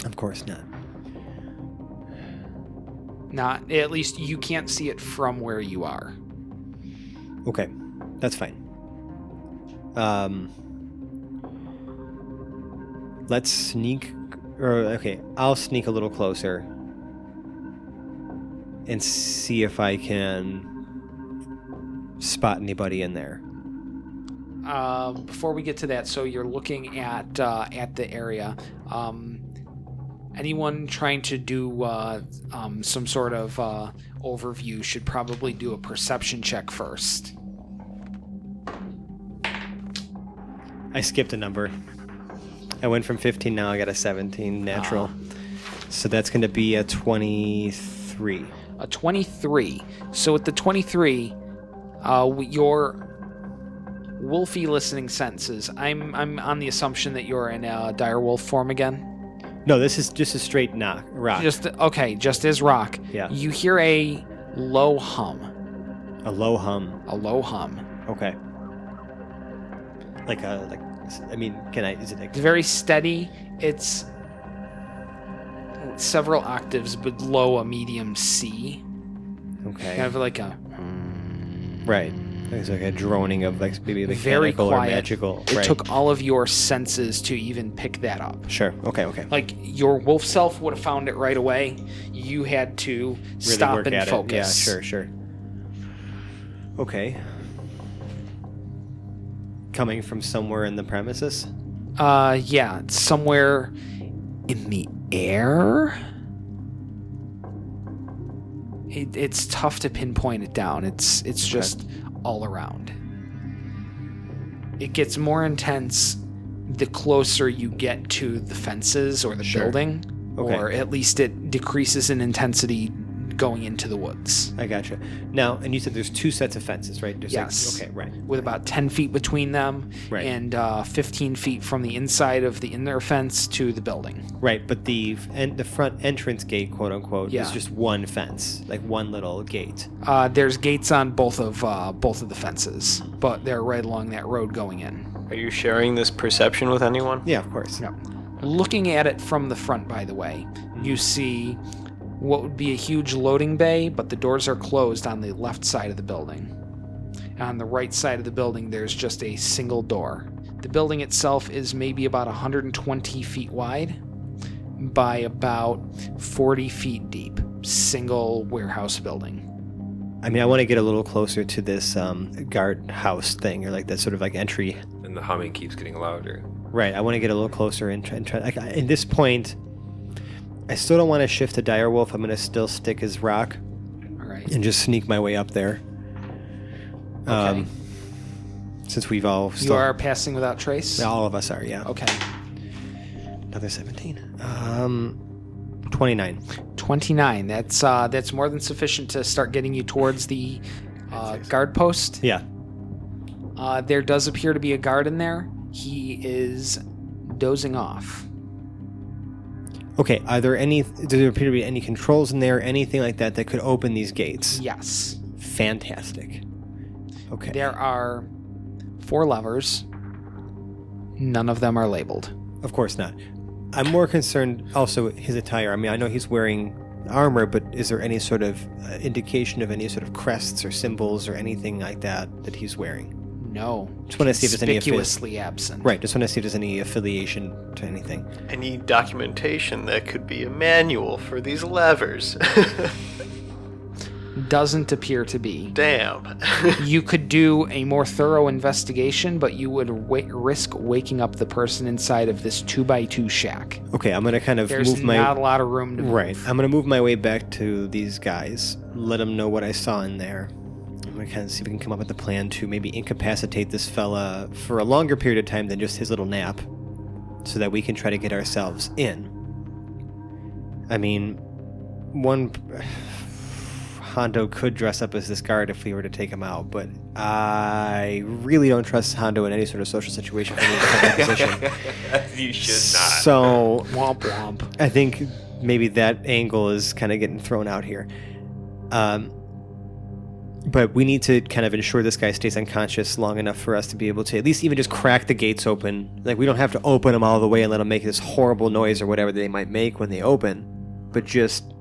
Of course not. Not, at least you can't see it from where you are. Okay, that's fine. Let's sneak, I'll sneak a little closer and see if I can spot anybody in there. Before we get to that, so you're looking at the area. Anyone trying to do some sort of overview should probably do a perception check first. I skipped a number. I went from 15, now I got a 17 natural. So that's going to be a 23. A 23. So with the 23, your wolfy listening senses. I'm on the assumption that you're in dire wolf form again. No, this is just a straight rock. Just as rock. Yeah. You hear a low hum. A low hum. A low hum. Okay. Is it like... It's very steady. It's several octaves below a medium C. Okay. Kind of like a... Right. It's like a droning of like maybe Very mechanical or quiet. magical. It Right. took all of your senses to even pick that up. Sure. Okay. Okay. Like your wolf self would have found it right away. You had to Really stop work and at focus. it. Yeah. Sure. Sure. Okay. Coming from somewhere in the premises. Yeah, it's somewhere in the air. It's tough to pinpoint it down. It's just all around. It gets more intense the closer you get to the fences or the building, Okay. or at least it decreases in intensity going into the woods. I gotcha. Now, and you said there's 2 sets of fences, right? There's Yes. Okay. Right. With about 10 feet between them, Right. and 15 feet from the inside of the inner fence to the building. Right. But the front entrance gate, quote unquote, Yeah. is just one fence, like one little gate. There's gates on both of the fences, but they're right along that road going in. Are you sharing this perception with anyone? Yeah. Of course. No. Looking at it from the front, by the way, you see what would be a huge loading bay, but the doors are closed on the left side of the building. On the right side of the building, there's just a single door. The building itself is maybe about 120 feet wide by about 40 feet deep. Single warehouse building. I mean, I want to get a little closer to this guard house thing, or like that sort of like entry. And the humming keeps getting louder. Right. I want to get a little closer and try. Like, at this point, I still don't want to shift to direwolf. I'm going to still stick as rock All right. and just sneak my way up there. Okay. Since we've all You still, are passing without trace? all of us are, yeah. Okay. Another 17. 29. 29. That's more than sufficient to start getting you towards the guard post. Yeah. There does appear to be a guard in there. He is dozing off. Okay. Do there appear to be any controls in there, anything like that that could open these gates? Yes. Fantastic. Okay. There are 4 levers. None of them are labeled. Of course not. I'm more concerned also his attire. I mean, I know he's wearing armor, but is there any sort of indication of any sort of crests or symbols or anything like that he's wearing? No. Just want to see if there's any Conspicuously absent. Right, just want to see if there's any affiliation to anything. Any documentation that could be a manual for these levers. Doesn't appear to be. Damn. You could do a more thorough investigation, but you would risk waking up the person inside of this 2x2 shack. Okay, I'm going to kind of There's move my... not a lot of room to move. Right, I'm going to move my way back to these guys, let them know what I saw in there. I'm going to kind of see if we can come up with a plan to maybe incapacitate this fella for a longer period of time than just his little nap, so that we can try to get ourselves in. I mean, Hondo could dress up as this guard if we were to take him out, but I really don't trust Hondo in any sort of social situation for me to take that position. You should not. So Womp womp. I think maybe that angle is kind of getting thrown out here. But we need to kind of ensure this guy stays unconscious long enough for us to be able to at least even just crack the gates open. Like, we don't have to open them all the way and let them make this horrible noise or whatever they might make when they open, but just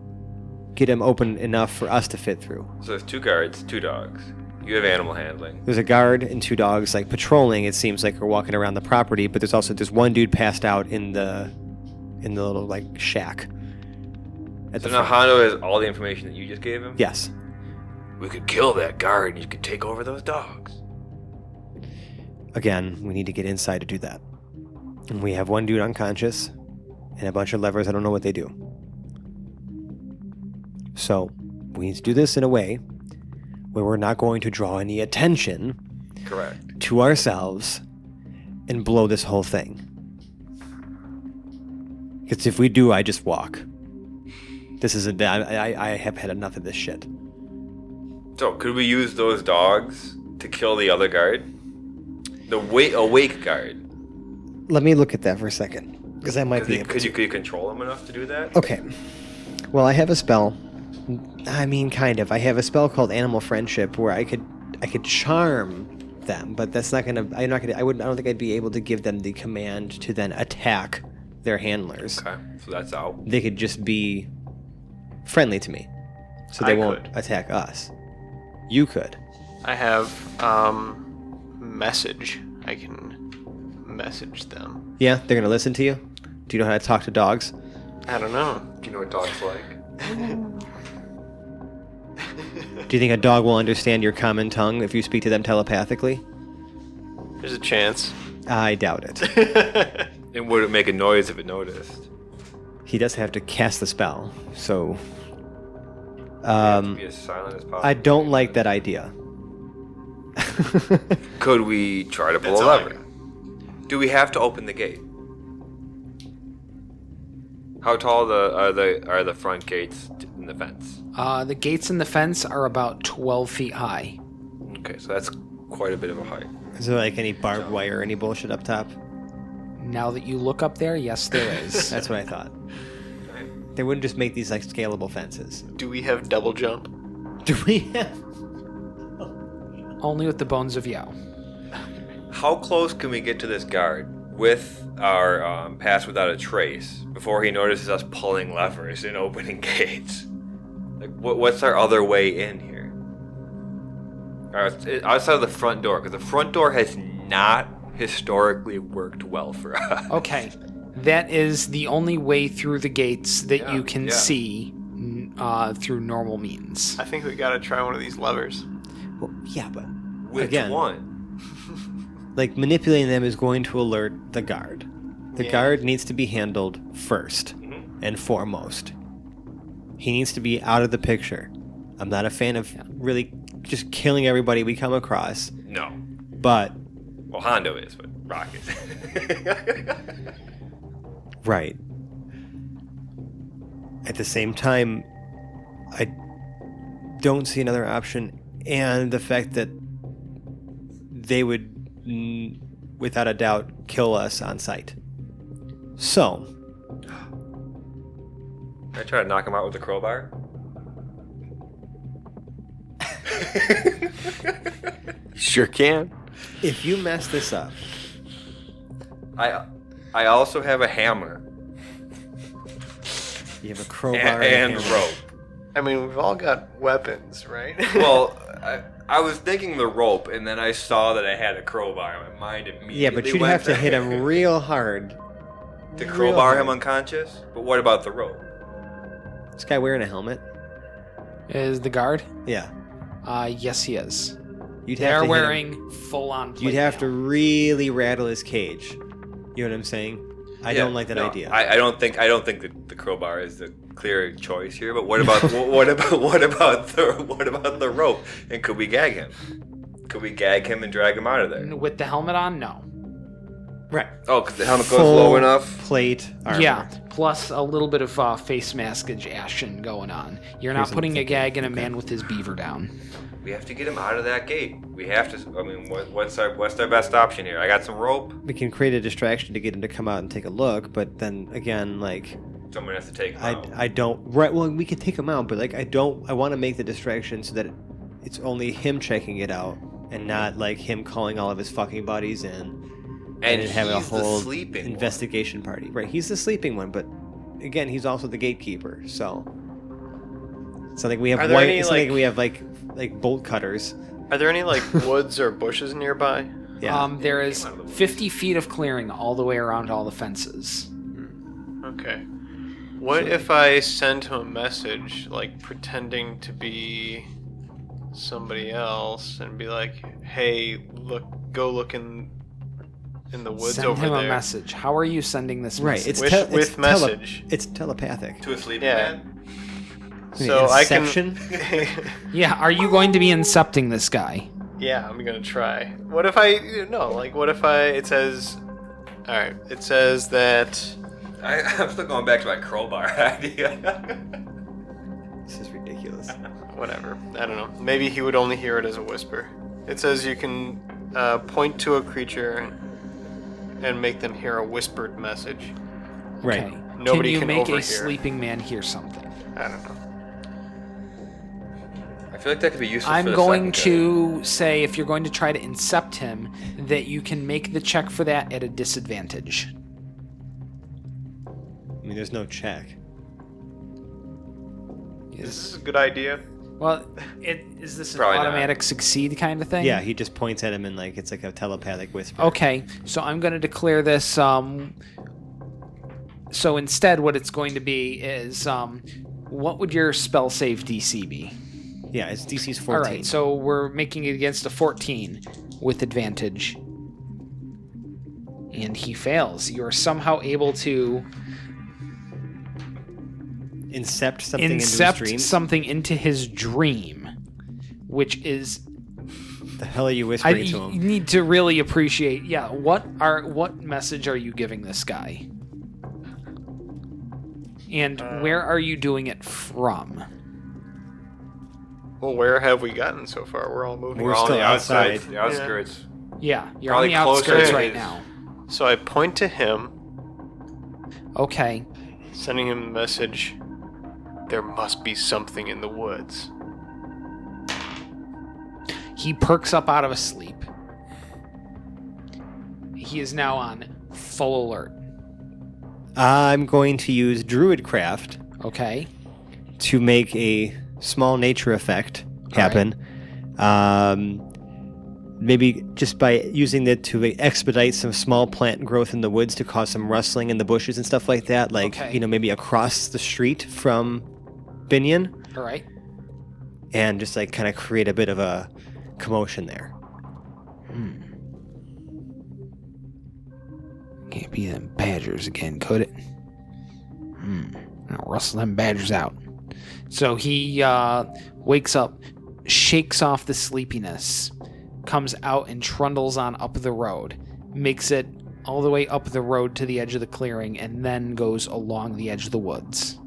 get them open enough for us to fit through. So there's 2 guards, 2 dogs. You have animal handling. There's a guard and 2 dogs, like, patrolling, it seems like, or walking around the property, but there's one dude passed out in the little, like, shack. At So the now front. Hondo has all the information that you just gave him? Yes. We could kill that guard and you could take over those dogs. Again, we need to get inside to do that. And we have one dude unconscious and a bunch of levers. I don't know what they do. So we need to do this in a way where we're not going to draw any attention Correct. to ourselves and blow this whole thing. Because if we do, I just walk. This is I have had enough of this shit. So could we use those dogs to kill the other guard? The awake guard? Let me look at that for a second, because I might be able Could to. you control them enough to do that? Okay. Well, I have a spell. I mean, kind of. I have a spell called Animal Friendship where I could charm them, but that's not gonna. I don't think I'd be able to give them the command to then attack their handlers. Okay, so that's out. They could just be friendly to me, so they I won't could. attack us. You could. I have message. I can message them. Yeah, they're gonna listen to you. Do you know how to talk to dogs? I don't know. Do you know what dogs like? Do you think a dog will understand your common tongue if you speak to them telepathically? There's a chance. I doubt it. And would it make a noise if it noticed? He does have to cast the spell, so You have to be as silent as possible. I don't like that idea. Could we try to pull That's a all I lever? Do we have to open the gate? How tall are the front gates in the fence? The gates in the fence are about 12 feet high. Okay, so that's quite a bit of a height. Is there like any barbed wire or any bullshit up top? Now that you look up there, yes, there is. That's what I thought. They wouldn't just make these like scalable fences. Do we have double jump? Do we have? Only with the bones of Yao. How close can we get to this guard with our pass without a trace before he notices us pulling levers and opening gates? Like, what's our other way in here? Outside of the front door, because the front door has not historically worked well for us. Okay, that is the only way through the gates that you can yeah. see through normal means. I think we gotta try one of these levers. Well, yeah, but Which again, one? like manipulating them is going to alert the guard. The guard needs to be handled first and foremost. He needs to be out of the picture. I'm not a fan of really just killing everybody we come across, No. but Well, Hondo is, but Rock is. right. At the same time, I don't see another option, and the fact that they would, without a doubt, kill us on sight. So, I try to knock him out with a crowbar. Sure can. if you mess this up, I also have a hammer you have a crowbar and a hammer. rope. I mean, we've all got weapons, right? Well, I was thinking the rope, and then I saw that I had a crowbar. My mind immediately Yeah, but you'd went have to there. hit him real hard. To Real crowbar him hard. unconscious? But what about the rope? This guy wearing a helmet? Is the guard? Yeah. Yes, he is. You'd They have are to hit him. wearing full-on plate You'd have to mail. really rattle his cage. You know what I'm saying? I don't like that No, idea. I don't think that the crowbar is the clear choice here. But what about what about the rope? And could we gag him? Could we gag him and drag him out of there? With the helmet on? No. right. Oh, because the helmet goes Full low enough. plate armor. Yeah, plus a little bit of face maskage action going on. You're not Here's putting a something. gag in a man with his beaver down. We have to get him out of that gate. We have to. I mean, what's our best option here? I got some rope. We can create a distraction to get him to come out and take a look, but then again, like Someone has to take him out. I don't right. Well, we can take him out, but like I want to make the distraction so that it's only him checking it out and not like him calling all of his fucking buddies in and then having a he's the whole sleeping one. investigation party. Right, he's the sleeping one, but again, he's also the gatekeeper. So it's not like we have Are there any, it's not like like- we have like bolt cutters. Are there any like woods or bushes nearby? Yeah. There is 50 feet of clearing all the way around all the fences. Okay. What if I send him a message, like pretending to be somebody else, and be like, "Hey, go look in the woods Send over him there." a message. How are you sending this Right, message? With message. It's telepathic. To a sleeping Yeah. man. So I can. Inception? Yeah, are you going to be incepting this guy? Yeah, I'm gonna try. What if it says, all right, it says that. I'm still going back to my crowbar idea. This is ridiculous. Whatever. I don't know. Maybe he would only hear it as a whisper. It says you can point to a creature and make them hear a whispered message. Right. Okay. Nobody can you can make overhear. a sleeping man hear something? I don't know. I feel like that could be useful. I'm for the going second to say if you're going to try to incept him, that you can make the check for that at a disadvantage. I mean, there's no check. Is this a good idea? Well, is this an Probably not. automatic succeed kind of thing? Yeah, he just points at him and like it's like a telepathic whisper. Okay, so I'm going to declare this. So instead, what it's going to be is, what would your spell save DC be? Yeah, it's DC's 14. All right, so we're making it against a 14 with advantage, and he fails. You are somehow able to Incept something into his dream, which is the hell are you whispering to you him? need to really appreciate. Yeah, what message are you giving this guy? And where are you doing it from? Well, where have we gotten so far? We're all moving. We're on still the outside. outside, the outskirts. Yeah, you're Probably on the closer outskirts to right his- now. So I point to him, Okay. sending him a message. There must be something in the woods. He perks up out of a sleep. He is now on full alert. I'm going to use Druidcraft Okay. to make a small nature effect happen. Maybe just by using it to expedite some small plant growth in the woods to cause some rustling in the bushes and stuff like that. Like, Okay. maybe across the street from Binion, All right. and just like kind of create a bit of a commotion there. Can't be them badgers again, could it? I'll rustle them badgers out. So he wakes up, shakes off the sleepiness, comes out and trundles on up the road, makes it all the way up the road to the edge of the clearing, and then goes along the edge of the woods.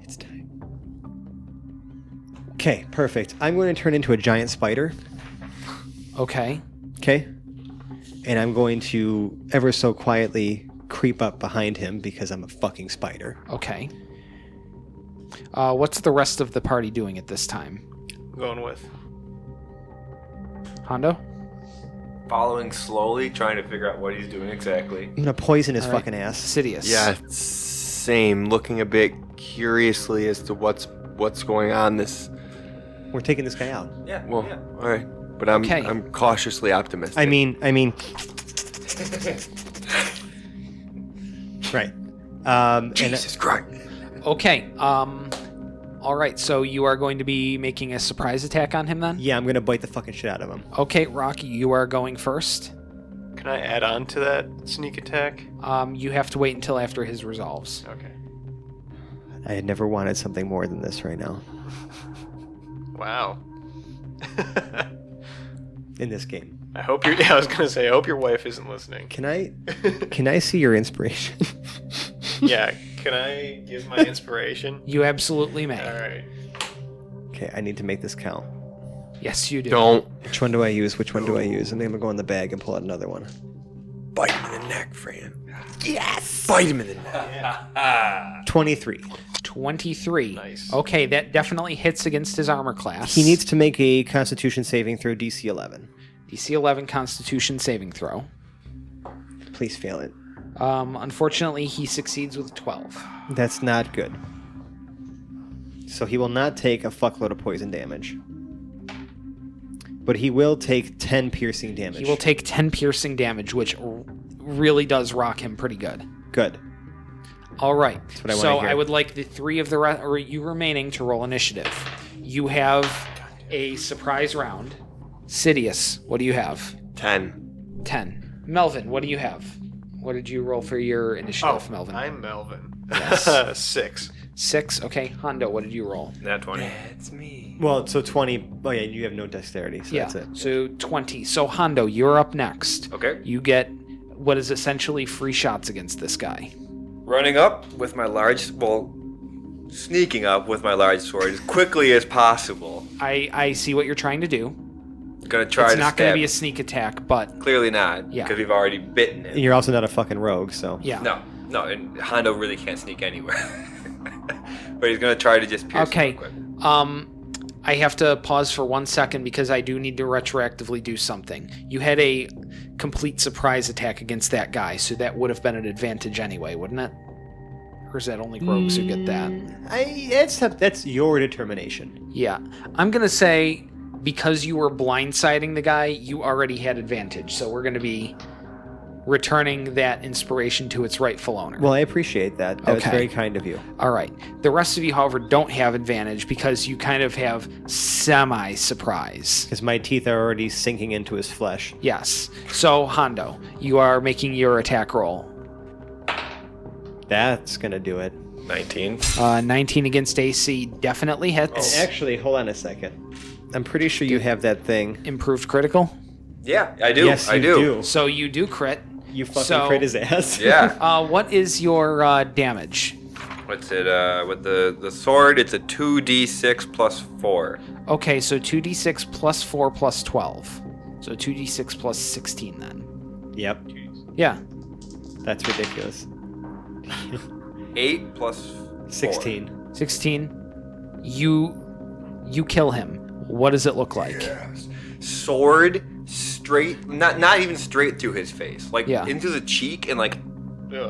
It's time. Okay, perfect. I'm going to turn into a giant spider. Okay. Okay? And I'm going to ever so quietly creep up behind him because I'm a fucking spider. Okay. What's the rest of the party doing at this time? I'm going with. Hondo? Following slowly, trying to figure out what he's doing exactly. I'm going to poison his All right. fucking ass. Sidious. Yeah, same. Looking a bit curiously as to what's going on. We're taking this guy out. Yeah. Well, all right, but I'm Okay. I'm cautiously optimistic. I mean, right. Jesus Christ. Okay. All right. So you are going to be making a surprise attack on him then? Yeah, I'm going to bite the fucking shit out of him. Okay, Rocky, you are going first. Can I add on to that sneak attack? You have to wait until after his resolves. Okay. I had never wanted something more than this right now Wow. in this game. I hope you're. I was gonna say. I hope your wife isn't listening. Can I see your inspiration? Yeah. Can I give my inspiration? You absolutely may. All right. Okay, I need to make this count. Yes, you do. Don't Which one do I use? Which one do I use? And then I'm going to go in the bag and pull out another one. bite him in the neck, Fran. Yes. Bite him in the neck. 23. 23. Nice. Okay, that definitely hits against his armor class. He needs to make a Constitution saving throw DC 11. DC 11 Constitution saving throw. Please fail it. Unfortunately, he succeeds with 12. That's not good. So he will not take a fuckload of poison damage. But he will take 10 piercing damage. He will take 10 piercing damage, which really does rock him pretty good. Good. All right. what I wanna So hear. I would like the three of the or you remaining to roll initiative. You have a surprise round. Sidious, what do you have? 10. 10. Melvin, what do you have? What did you roll for your initiative, Melvin? I'm Melvin. Yes. 6. 6. Okay. Hondo, what did you roll? Nat 20. It's me. Well, so 20. Oh, yeah, you have no dexterity, so that's it. So 20. So Hondo, you're up next. Okay. You get what is essentially free shots against this guy. Running up with my large, sneaking up with my large sword as quickly as possible. I see what you're trying to do. Gonna try It's to not going to stab. be a sneak attack, but Clearly not. Yeah. Because we've already bitten him. And you're also not a fucking rogue, so. yeah. No, and Hondo really can't sneak anywhere. But he's gonna try to just pierce Okay. him real quick. I have to pause for 1 second because I do need to retroactively do something. You had a complete surprise attack against that guy, so that would have been an advantage anyway, wouldn't it? Or is that only rogues who get that? That's your determination. Yeah. I'm going to say because you were blindsiding the guy, you already had advantage. So we're going to be returning that inspiration to its rightful owner. Well, I appreciate that. That was Okay. very kind of you. All right. The rest of you, however, don't have advantage because you kind of have semi-surprise. Because my teeth are already sinking into his flesh. Yes. So, Hondo, you are making your attack roll. That's going to do it. 19. 19 against AC definitely hits. Actually, hold on a second. I'm pretty sure you have that thing. Improved critical. Yeah, I do. Yes, I you do. So you do crit. You fucking So- crit his ass. Yeah. What is your damage? What's it? With the sword, it's a 2d6 plus 4. Okay, so 2d6 plus 4 plus 12. So 2d6 plus 16 then. Yep. Yeah. That's ridiculous. 8 plus 4. 16. 16. You kill him. What does it look like? Sword straight, not even straight through his face, like Yeah. into the cheek and like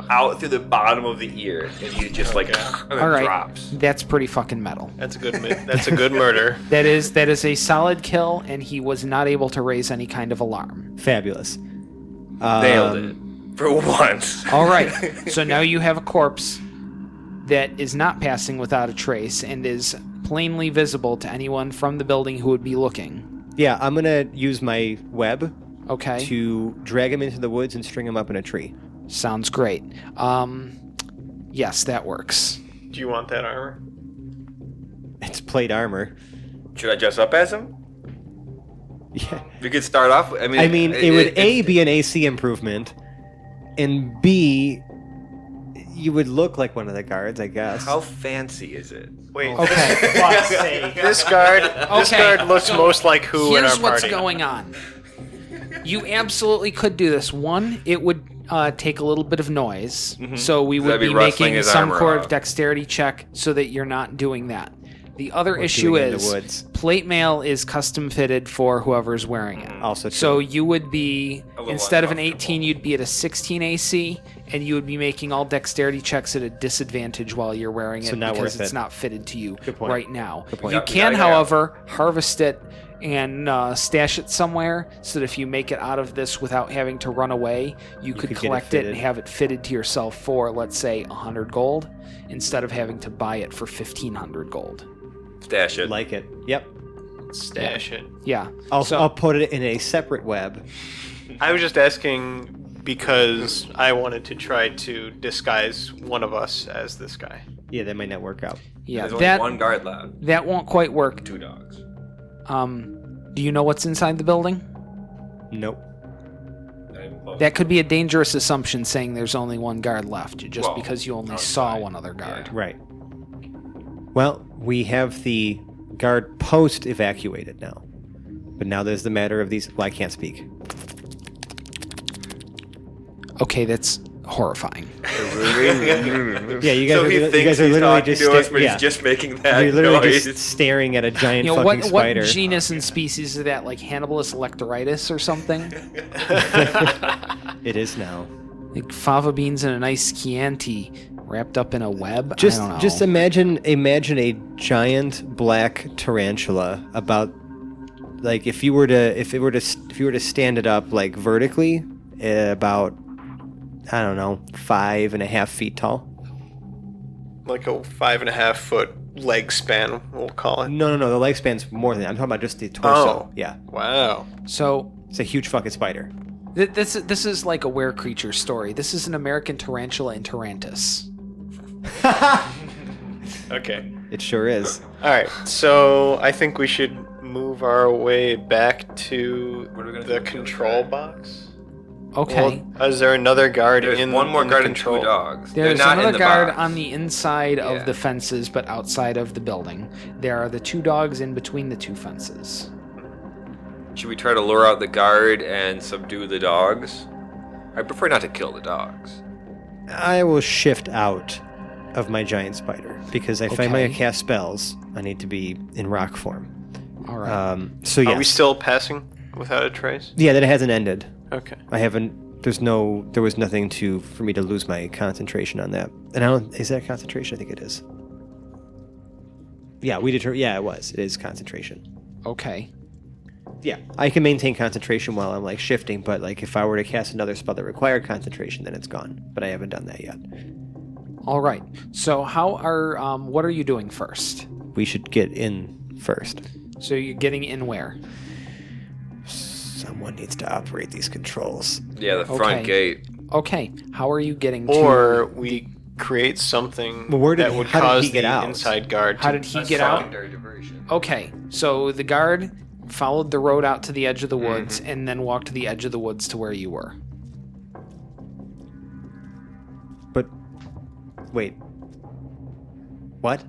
out through the bottom of the ear, and he just like and then All right. drops. That's pretty fucking metal. That's a good. That's a good murder. That is a solid kill, and he was not able to raise any kind of alarm. Fabulous. Nailed it for once. All right. So now you have a corpse that is not passing without a trace and is plainly visible to anyone from the building who would be looking. Yeah, I'm going to use my web Okay. to drag him into the woods and string him up in a tree. Sounds great. Yes, that works. Do you want that armor? It's plate armor. Should I dress up as him? Yeah. We could start off. I mean, it would be an AC improvement, and B, you would look like one of the guards, I guess. How fancy is it? Wait. Okay. This guard. This Okay, guard looks so most like who in our Here's what's party? going on. You absolutely could do this. One, it would take a little bit of noise, so we would That'd be be rustling making his some armor sort of off. dexterity check so that you're not doing that. The other issue doing it in the is woods. plate mail is custom fitted for whoever's wearing it. Also true. So you would be, little instead of an uncomfortable. 18, you'd be at a 16 AC, and you would be making all dexterity checks at a disadvantage while you're wearing it So not because worth it's it. not fitted to you Good point. right now. Good point. You We can, gotta get out. however, harvest it and stash it somewhere so that if you make it out of this without having to run away, you could could get it collect it and fitted. have it fitted to yourself for, let's say, 100 gold instead of having to buy it for 1,500 gold. Stash it. Like it. Yep. Stash it. Yeah. I'll put it in a separate web. I was just asking because I wanted to try to disguise one of us as this guy. Yeah, that might not work out. Yeah, There's only one guard left. that won't quite work. 2 dogs. Do you know what's inside the building? Nope. Not even close. That could be a dangerous assumption saying there's only one guard left just Well, because you only outside. saw one other guard. Right. Well, we have the guard post evacuated now. But now there's the matter of these. Well, I can't speak. Okay, that's horrifying. Yeah, you guys So are, he you thinks guys are he's literally talking just to us, sta- but yeah. he's just making that You're literally noise. just staring at a giant You know, fucking what spider. genus and species is that? Like Hannibalus lectoritis or something? It is now. Like fava beans and a nice Chianti wrapped up in a web? Just I don't know. just imagine a giant black tarantula about like if you were to stand it up like vertically about I don't know 5.5 feet tall. Like a 5.5 foot leg span, we'll call it. No, the leg span's more than that. I'm talking about just the torso. Oh. Yeah, Wow. So it's a huge fucking spider. this is like a were creature story. This is an American tarantula in Tarantis. Okay. It sure is. All right. So I think we should move our way back to What are we gonna do the with the control other box. Okay. Well, is there another guard There's in one more in the guard and control? 2 dogs. There's They're not in another the guard box. on the inside Yeah. of the fences, but outside of the building. There are the 2 dogs in between the 2 fences. Should we try to lure out the guard and subdue the dogs? I prefer not to kill the dogs. I will shift out of my giant spider because if I'm going Okay. to cast spells, I need to be in rock form. All right. So yes. Are we still passing without a trace? Yeah, that it hasn't ended. Okay. I haven't there was nothing for me to lose my concentration on that. And is that concentration? I think it is. Yeah, it was. It is concentration. Okay. Yeah, I can maintain concentration while I'm like shifting, but like if I were to cast another spell that required concentration, then it's gone. But I haven't done that yet. All right. So what are you doing first? We should get in first. So you're getting in where? Someone needs to operate these controls. Yeah, the front Okay. gate. Okay. How are you getting to... Or we create something Well, that would how did cause he get the out? inside guard How to... did he get out? Secondary diversion. Okay. So the guard followed the road out to the edge of the woods and then walked to the edge of the woods to where you were. But wait, what?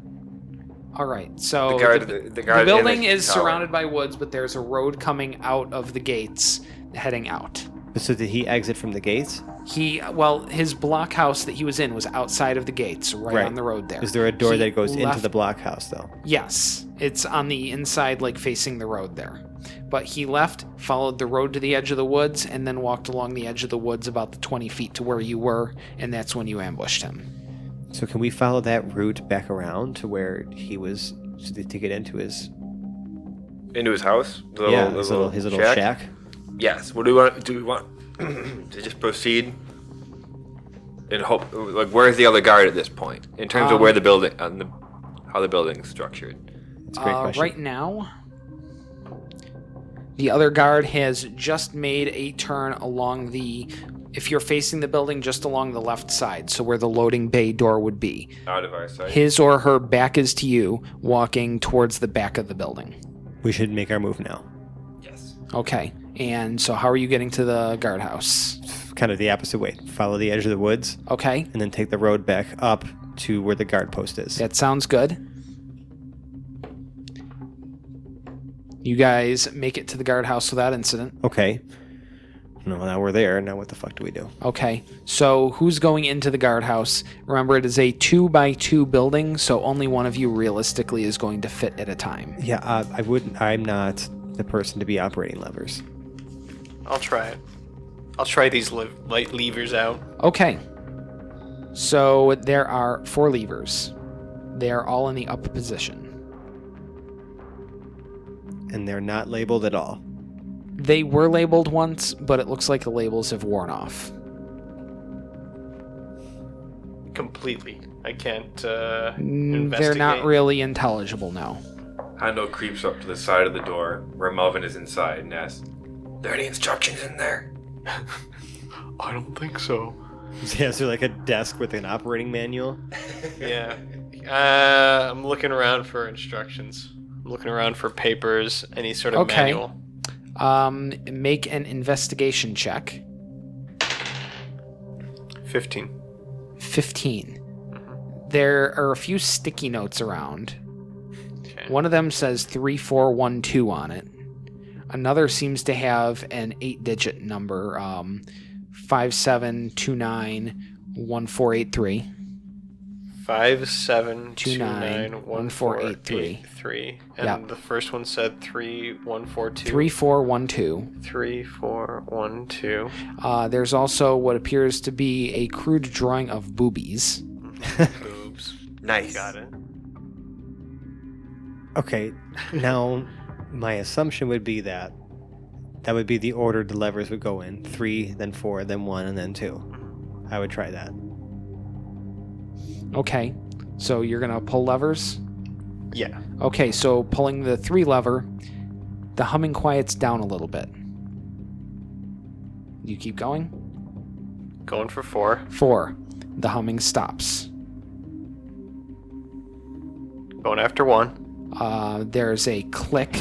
All right. So The guard the in building the is tower. surrounded by woods, but there's a road coming out of the gates heading out. So did he exit from the gates? His blockhouse that he was in was outside of the gates, right on the road there. Is there a door He that goes into left- the blockhouse though? Yes, it's on the inside, like facing the road there. But he left, followed the road to the edge of the woods, and then walked along the edge of the woods about the 20 feet to where you were, and that's when you ambushed him. So can we follow that route back around to where he was to get into his Into his house? his little shack? Yes. What do we want? Do we want to just proceed and hope? Like, where's the other guard at this point in terms of where the building, how the building's structured? It's a great question. Right now, the other guard has just made a turn along if you're facing the building, just along the left side, so where the loading bay door would be. Out of our sight. His or her back is to you, walking towards the back of the building. We should make our move now. Yes. Okay. And so how are you getting to the guardhouse? Kind of the opposite way. Follow the edge of the woods Okay. and then take the road back up to where the guard post is. That sounds good. You guys make it to the guardhouse without incident. Okay. No, now we're there. Now what the fuck do we do? Okay. So who's going into the guardhouse? Remember, it is a 2x2 building, so only one of you realistically is going to fit at a time. Yeah, I'm not the person to be operating levers. I'll try it. I'll try these light levers out. Okay. So there are 4 levers. They are all in the up position. And they're not labeled at all. They were labeled once, but it looks like the labels have worn off. Completely. I can't They're investigate. not really intelligible now. Hondo creeps up to the side of the door where Melvin is inside and asks, "Are there any instructions in there?" I don't think so. Yeah, is there like a desk with an operating manual? Yeah. I'm looking around for instructions. I'm looking around for papers, any sort of Okay. manual. Make an investigation check. 15. 15. There are a few sticky notes around. Okay. One of them says 3412 on it. Another seems to have an 8-digit number, 57291483. 57291483. And Yep. the first one said 3142. 3412. 3412. There's also what appears to be a crude drawing of boobies. Boobs. Nice. Got it. Okay, now my assumption would be that would be the order the levers would go in. 3, then 4, then 1, and then 2. I would try that. Okay, so you're going to pull levers? Yeah. Okay, so pulling the 3 lever, the humming quiets down a little bit. You keep going? Going for 4. 4, the humming stops. Going after 1. There's a click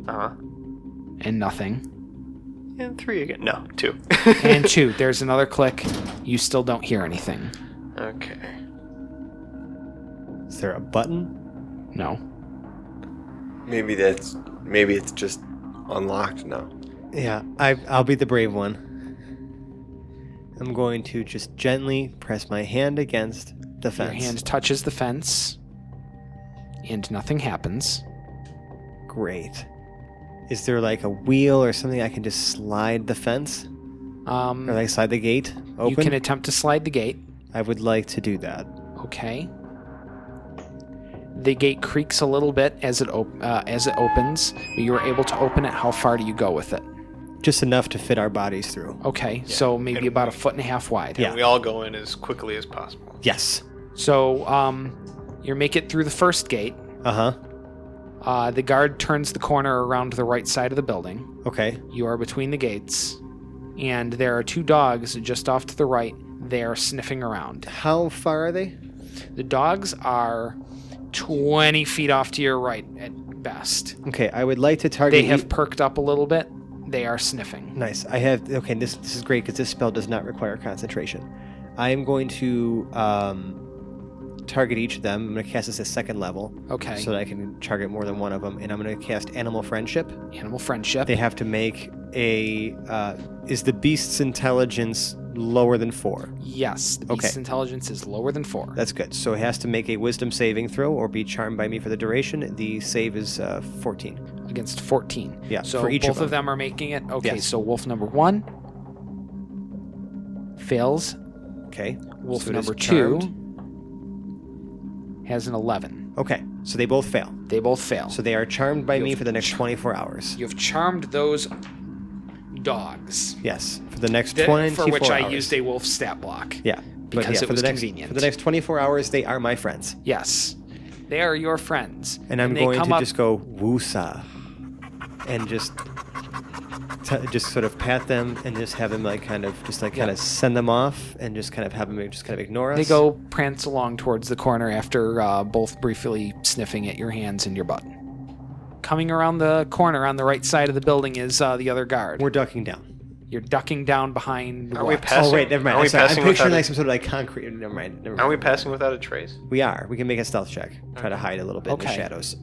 Uh-huh. and nothing. And 3 again. No, 2. And 2, there's another click. You still don't hear anything. Okay. Is there a button? No. Maybe it's just unlocked now. Yeah, I'll be the brave one. I'm going to just gently press my hand against the fence. Your hand touches the fence, and nothing happens. Great. Is there like a wheel or something I can just slide the fence? Or like slide the gate open? You can attempt to slide the gate. I would like to do that. Okay. The gate creaks a little bit as it opens. But you were able to open it. How far do you go with it? Just enough to fit our bodies through. Okay, so maybe And about 1.5 feet wide. Yeah. We all go in as quickly as possible. Yes. So you make it through the first gate. Uh-huh. The guard turns the corner around the right side of the building. Okay. You are between the gates, and there are 2 dogs just off to the right. They are sniffing around. How far are they? The dogs are 20 feet off to your right at best. Okay, I would like to target... They have perked up a little bit. They are sniffing. Nice. I have... Okay, this is great because this spell does not require concentration. I am going to target each of them. I'm going to cast this at 2nd level. Okay. So that I can target more than one of them. And I'm going to cast Animal Friendship. Animal friendship. They have to make a... is the beast's intelligence lower than 4? Yes. The beast's intelligence is lower than 4. That's good. So it has to make a wisdom saving throw or be charmed by me for the duration. The save is 14. Against 14. Yeah, So for each both of of them are making it. Okay, Yes. so wolf number 1 fails. Okay. Wolf So it is number 2 charmed. has an 11. Okay. So they both fail. They both fail. So they are charmed by You me have for the next 24 hours. You've charmed those dogs. Yes. For the next That- 24 for which I hours. used a wolf stat block. Yeah. because it for was the next, convenient. For the next 24 hours, they are my friends. Yes. They are your friends. And I'm they going come to up- just go woosa and just sort of pat them and just have them like kind of send them off and just kind of have them just kind of ignore us. They go prance along towards the corner after both briefly sniffing at your hands and your butt. Coming around the corner on the right side of the building is the other guard. We're ducking down. You're ducking down behind Are we what? passing? Oh wait, never mind. Are we I'm sorry. I'm passing picturing without like some sort of like concrete. Never mind. Are we passing without a trace? We are. We can make a stealth check. Try to hide a little bit in the Okay. shadows.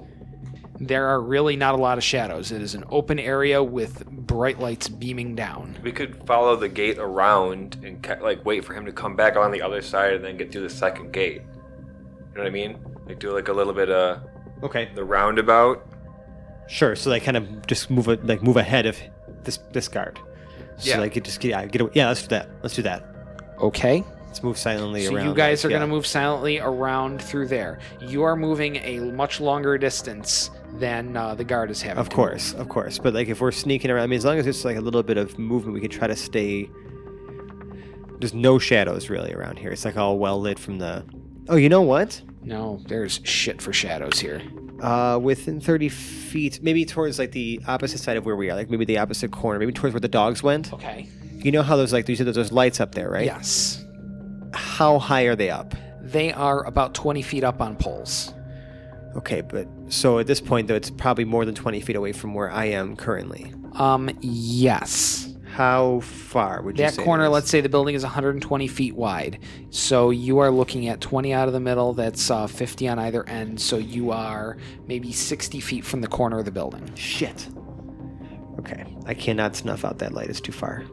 There are really not a lot of shadows. It is an open area with bright lights beaming down. We could follow the gate around and wait for him to come back on the other side and then get through the second gate. You know what I mean? Like do like a little bit of Okay. the roundabout. Sure. So they kind of just move ahead of this guard. So Yeah. like it just get away. Yeah. Let's do that. Let's do that. Okay. Let's move silently So around. you guys are yeah. going to move silently around through there. You are moving a much longer distance than the guard is having. Of course. But like if we're sneaking around, I mean, as long as it's like a little bit of movement, we can try to stay. There's no shadows really around here. It's like all well lit from the. Oh, you know what? No, there's shit for shadows here. Within 30 feet, maybe towards like the opposite side of where we are, like maybe the opposite corner, maybe towards where the dogs went. Okay. You know how those like you said those lights up there, right? Yes. How high are they up? They are about 20 feet up on poles. Okay, but so at this point though, it's probably more than 20 feet away from where I am currently. Yes. How far would you That say? corner, it is? let's say the building is 120 feet wide. So you are looking at 20 out of the middle. That's 50 on either end. So you are maybe 60 feet from the corner of the building. Shit. Okay, I cannot snuff out that light. It's too far.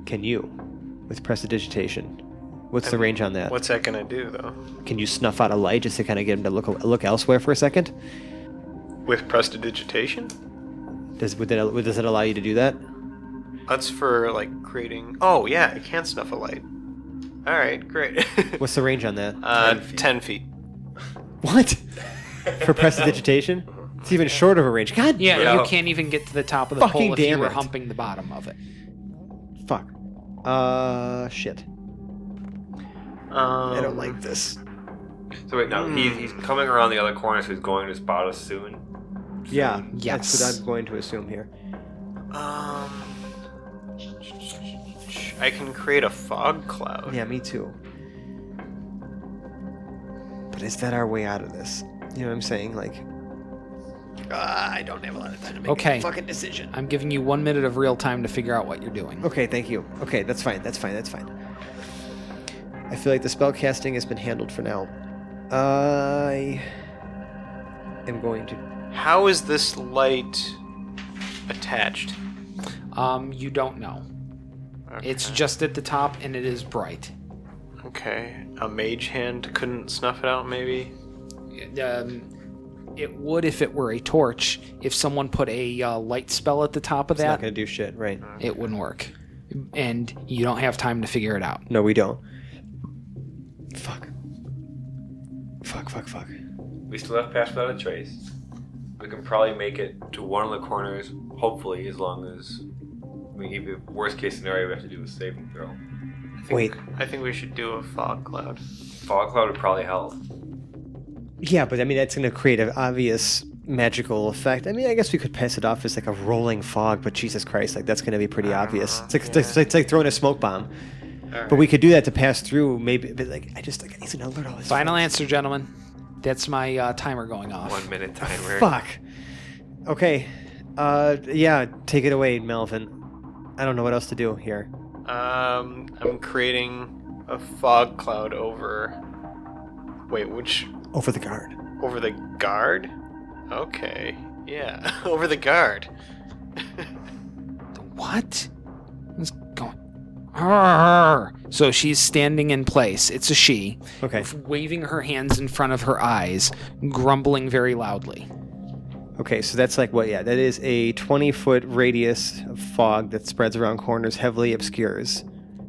Can you, with prestidigitation? What's the range on that? What's that gonna do though? Can you snuff out a light just to kind of get him to look elsewhere for a second? With prestidigitation? Does it allow you to do that? That's for like creating. Oh yeah, I can snuff a light. All right, great. What's the range on that? 10 feet. What? For prestidigitation? It's even shorter of a range. God Yeah, Yeah. you can't even get to the top of the Fucking pole if you damn were it. humping the bottom of it. fuck. Shit. I don't like this. So wait, now he's coming around the other corner, so he's going to spot us soon. Yeah, Yes. that's what I'm going to assume here. I can create a fog cloud. Yeah, me too. But is that our way out of this? You know what I'm saying? Like, I don't have a lot of time to make Okay. a fucking decision. I'm giving you 1 minute of real time to figure out what you're doing. Okay, thank you. Okay, that's fine. That's fine. I feel like the spell casting has been handled for now. I am going to. How is this light attached? You don't know. Okay. It's just at the top and it is bright. Okay. A mage hand couldn't snuff it out, maybe? It would if it were a torch. If someone put a light spell at the top of It's not that, going to do shit, right? it wouldn't work. And you don't have time to figure it out. No, we don't. Fuck. We still have Pass Without a Trace. We can probably make it to one of the corners, hopefully, as long as... I mean, even worst case scenario, we have to do a saving throw. Wait. I think we should do a fog cloud. Fog Cloud would probably help. Yeah, but I mean, that's going to create an obvious magical effect. I mean, I guess we could pass it off as like a rolling fog, but Jesus Christ, like that's going to be pretty obvious. It's like throwing a smoke bomb. But we could do that to pass through, maybe. But like, I need to alert all this. Final answer, gentlemen. That's my timer going off. 1 minute timer. Fuck. Okay. Yeah, take it away, Melvin. I don't know what else to do here. I'm creating a fog cloud over. Wait, which? Over the guard. Over the guard? Okay. Yeah, over the guard. What? What's going? Arr! So she's standing in place. It's a she. Okay. Waving her hands in front of her eyes, grumbling very loudly. Okay, so that's like what? Yeah, that is a 20-foot radius of fog that spreads around corners, heavily obscures.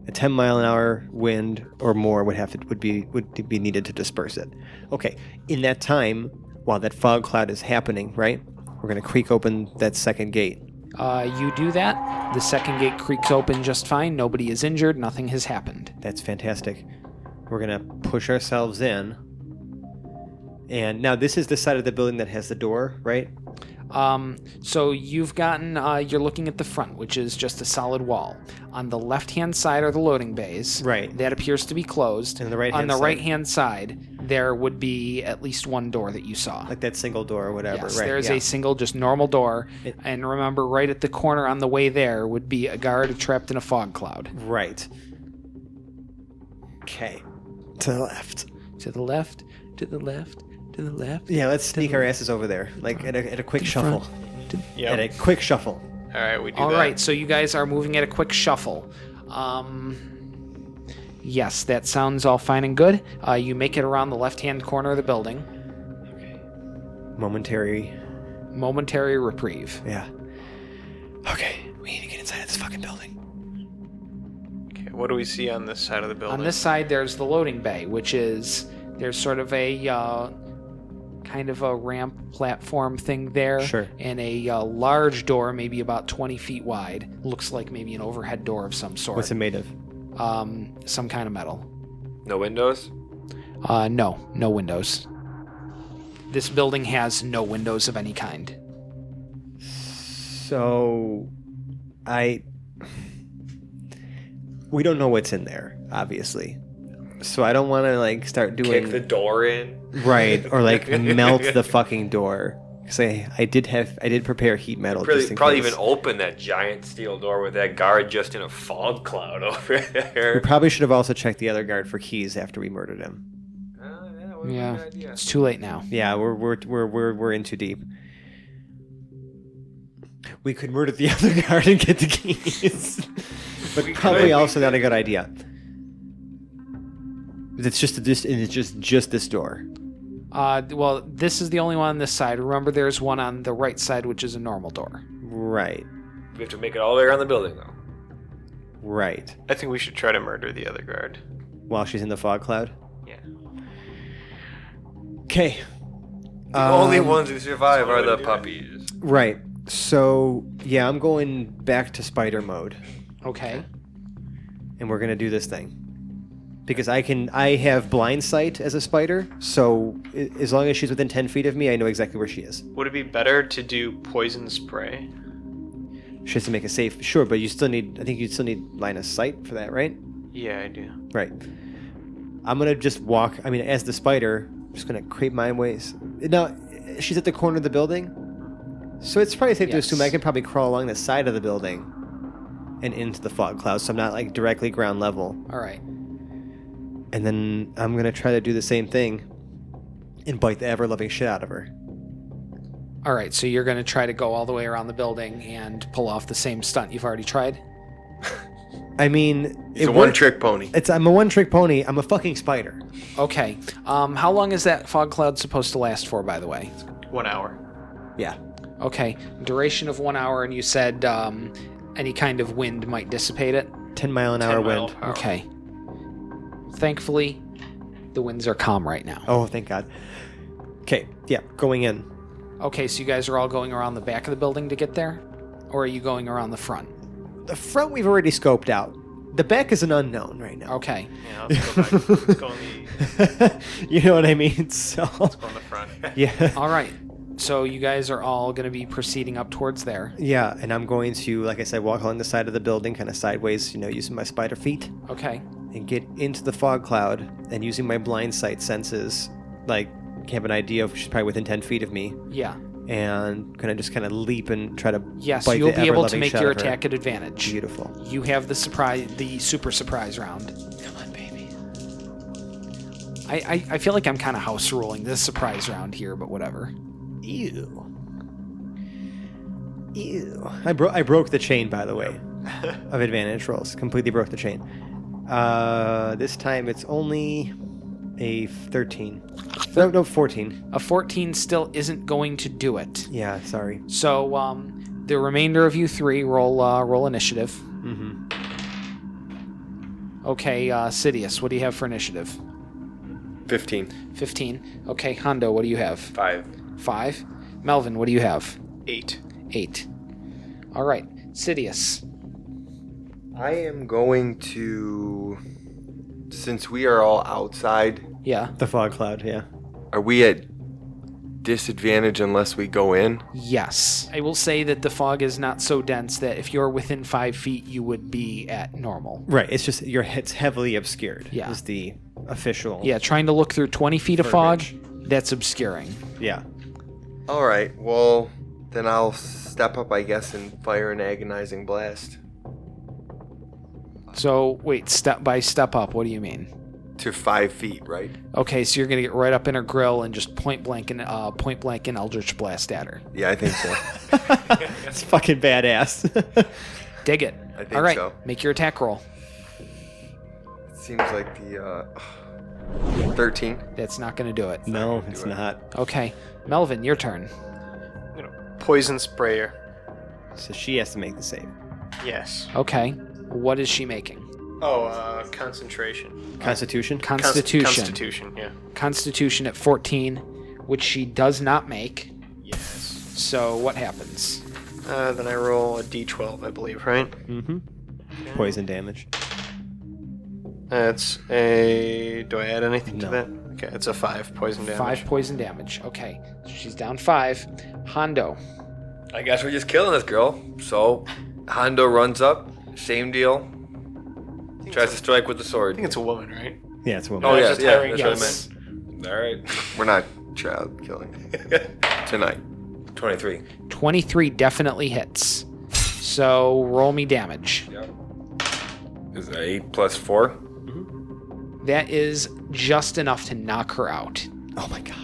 A 10-mile-an-hour wind or more would be needed to disperse it. Okay, in that time, while that fog cloud is happening, right? We're gonna creak open that second gate. You do that. The second gate creaks open just fine. Nobody is injured. Nothing has happened. That's fantastic. We're gonna push ourselves in. And now this is the side of the building that has the door, right? So you've gotten, you're looking at the front, which is just a solid wall. On the left-hand side are the loading bays. Right. That appears to be closed. And the right-hand On the side? right-hand side, there would be at least one door that you saw. Like that single door or whatever, Yes, right? there's yeah. a single, just normal door. And remember, right at the corner on the way there would be a guard trapped in a fog cloud. Right. Okay. To the left. To the left, to the left, to the left. Yeah, let's sneak our asses over there, like at a quick shuffle. At a quick shuffle. All right, we do All that. right, so you guys are moving at a quick shuffle. Yes, that sounds all fine and good. You make it around the left-hand corner of the building. Momentary. Reprieve. Yeah. Okay, we need to get inside of this fucking building. Okay, what do we see on this side of the building? On this side, there's the loading bay, which is there's sort of a kind of a ramp platform thing there. Sure. And a large door, maybe about 20 feet wide. Looks like maybe an overhead door of some sort. What's it made of? Some kind of metal. No windows? No windows. This building has no windows of any kind. So, we don't know what's in there, obviously. So I don't want to like start doing Kick the door in? right or like melt the fucking door. Because I did prepare heat metal. just in Probably case. even open that giant steel door with that guard just in a fog cloud over there. We probably should have also checked the other guard for keys after we murdered him. That would've been Yeah, a good idea. it's too late now. Yeah, we're in too deep. We could murder the other guard and get the keys, but probably also not a good idea. It's just this door. Well, this is the only one on this side. Remember, there's one on the right side, which is a normal door. Right. We have to make it all the way around the building, though. Right. I think we should try to murder the other guard. While she's in the fog cloud. Yeah. Okay. The only ones who survive are the puppies. Right. So yeah, I'm going back to spider mode, Okay. and we're gonna do this thing. Because I have blind sight as a spider, so as long as she's within 10 feet of me, I know exactly where she is. Would it be better to do poison spray? She has to make a safe, sure, but I think you still need line of sight for that, right? Yeah, I do. Right. I'm gonna just walk, as the spider, I'm just gonna creep my ways. Now, she's at the corner of the building, so it's probably safe to Yes. assume I can probably crawl along the side of the building and into the fog cloud, so I'm not like directly ground level. All right. And then I'm going to try to do the same thing and bite the ever-loving shit out of her. All right, so you're going to try to go all the way around the building and pull off the same stunt you've already tried? It's it a worked. one-trick pony. I'm a one-trick pony. I'm a fucking spider. Okay. How long is that fog cloud supposed to last for, by the way? 1 hour. Yeah. Okay, duration of 1 hour, and you said any kind of wind might dissipate it? 10-mile-an-hour 10 mile wind. per hour. Okay. Thankfully, the winds are calm right now. Oh, thank God. Okay, yeah, going in. Okay, so you guys are all going around the back of the building to get there? Or are you going around the front? The front we've already scoped out. The back is an unknown right now. Okay. Yeah, let's go back. Let's go on the, You know what I mean? So, let's go on the front. yeah. All right. So you guys are all going to be proceeding up towards there. Yeah, and I'm going to, like I said, walk along the side of the building, kind of sideways, using my spider feet, Okay. and get into the fog cloud, and using my blind sight senses, like, have an idea of she's probably within 10 feet of me, Yeah. and kind of leap and try to Yes, bite you'll the be able to ever-loving make shot your of her. attack at advantage. Beautiful. You have the super surprise round. Come on, baby. I feel like I'm kind of house ruling this surprise round here, but whatever. Ew. Ew. I broke the chain, by the way, of advantage rolls. Completely broke the chain. This time it's only a 13. No, 14. A 14 still isn't going to do it. Yeah, sorry. So the remainder of you three roll initiative. Mm-hmm. Okay, Sidious, what do you have for initiative? 15. 15. Okay, Hondo, what do you have? 5. 5. Melvin, what do you have? 8. 8. All right, Sidious. I am going to, since we are all outside, Yeah. The fog cloud, yeah. are we at disadvantage unless we go in? Yes. I will say that the fog is not so dense that if you're within 5 feet, you would be at normal. Right, it's just it's heavily obscured. Yeah. Is the official. Yeah, trying to look through 20 feet of fog, Verbiage. that's obscuring. Yeah. All right, well, then I'll step up, I guess, and fire an agonizing blast. So, wait, step by step up, what do you mean? To 5 feet, right? Okay, so you're going to get right up in her grill and just point blank and Eldritch Blast at her. Yeah, I think so. It's fucking badass. Dig it. I think All right, so. make your attack roll. It seems like the 13. That's not going to do it. No, gonna it's do it. not. Okay, Melvin, your turn. Poison sprayer. So she has to make the save. Yes. Okay, what is she making? Oh, concentration. Constitution? Constitution. Constitution, yeah. Constitution at 14, which she does not make. Yes. So what happens? Then I roll a d12, I believe, right? Mm-hmm. Poison damage. That's a... Do I add anything to No. that? Okay, it's a 5 poison damage. 5 poison damage. Okay, so she's down 5. Hondo. I guess we're just killing this girl. So Hondo runs up, same deal. Tries to strike with the I sword. think it's a woman, right? Yeah, it's a woman. Oh yeah, just yeah, tiring, that's yes. what I meant. All right. We're not child killing tonight. 23. 23 definitely hits. So roll me damage. Yep. Is that 8 plus 4? That is just enough to knock her out. Oh my god.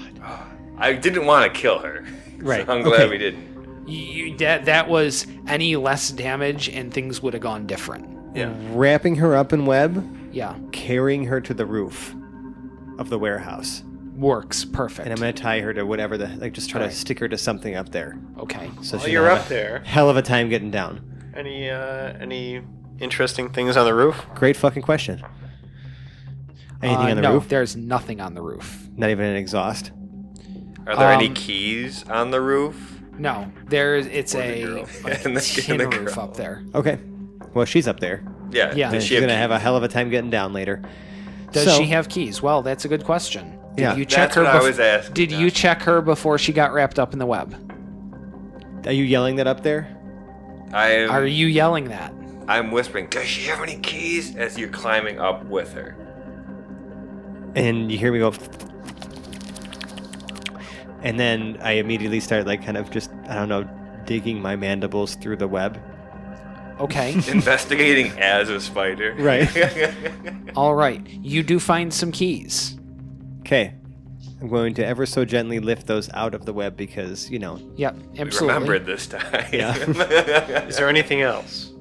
I didn't want to kill her. Right, So I'm glad okay. we didn't. That was any less damage and things would have gone different. Yeah. Wrapping her up in web, Yeah, carrying her to the roof of the warehouse. works perfect. And I'm going to tie her to whatever just try to Alright. stick her to something up there. Okay. So While she'll you're have up a there, hell of a time getting down. any interesting things on the roof? Great fucking question. Anything on the no, roof? there's nothing on the roof. Not even an exhaust. Are there any Um, keys on the roof? No, it's Or the a, girl. a And the- tin and the roof girl. up there. Okay. Well, she's up there. Yeah. Yeah. Does She's she have going to keys? have a hell of a time getting down later. Does So- she have keys? Well, that's a good question. Did Yeah. you check That's her what I bef- was asking. Did you check her before she got wrapped up in the web? Are you yelling that up there? Are you yelling that? I'm whispering, does she have any keys? As you're climbing up with her. And you hear me go... And then I immediately start, digging my mandibles through the web. Okay. Investigating as a spider. Right. All right. You do find some keys. Okay. I'm going to ever so gently lift those out of the web because, Yep, We absolutely. remembered this time. Yeah. Is there anything else?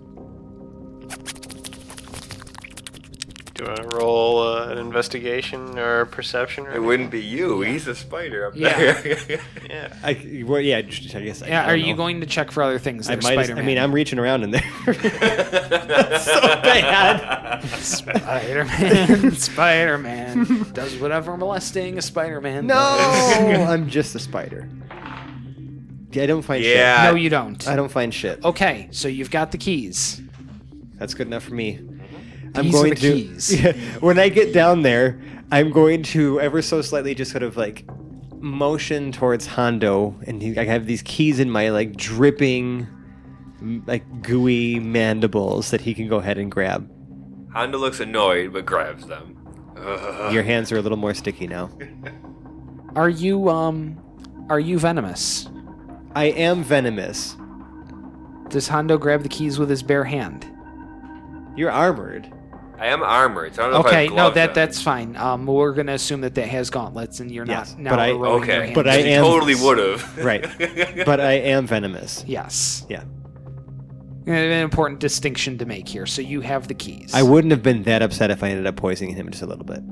Do you want to roll an investigation or perception? Or It wouldn't be you. He's a spider up Yeah. there. Yeah. I guess. Yeah, I are don't you know. going to check for other things? I That might. Spider-Man? I mean, I'm reaching around in there. That's so bad. Spider-Man. Spider-Man does whatever molesting a Spider-Man No, does. I'm just a spider. Yeah, I don't find Yeah. No, you don't. shit. I don't find shit. Okay, so you've got the keys. That's good enough for me. These are the keys. Yeah, when I get down there, I'm going to ever so slightly just sort of like motion towards Hondo, and I have these keys in my like dripping, like gooey mandibles that he can go ahead and grab. Honda looks annoyed, but grabs them. Your hands are a little more sticky now. Are you venomous? I am venomous. Does Hondo grab the keys with his bare hand? You're armored. I am armored, so I don't know if I Okay, have no, gloves on. that's fine. We're gonna assume that has gauntlets, and you're Yes, not now but I- eroding your Okay, hand. But I he am- totally would have. Right. But I am venomous. Yes. Yeah. An important distinction to make here. So you have the keys. I wouldn't have been that upset if I ended up poisoning him just a little bit.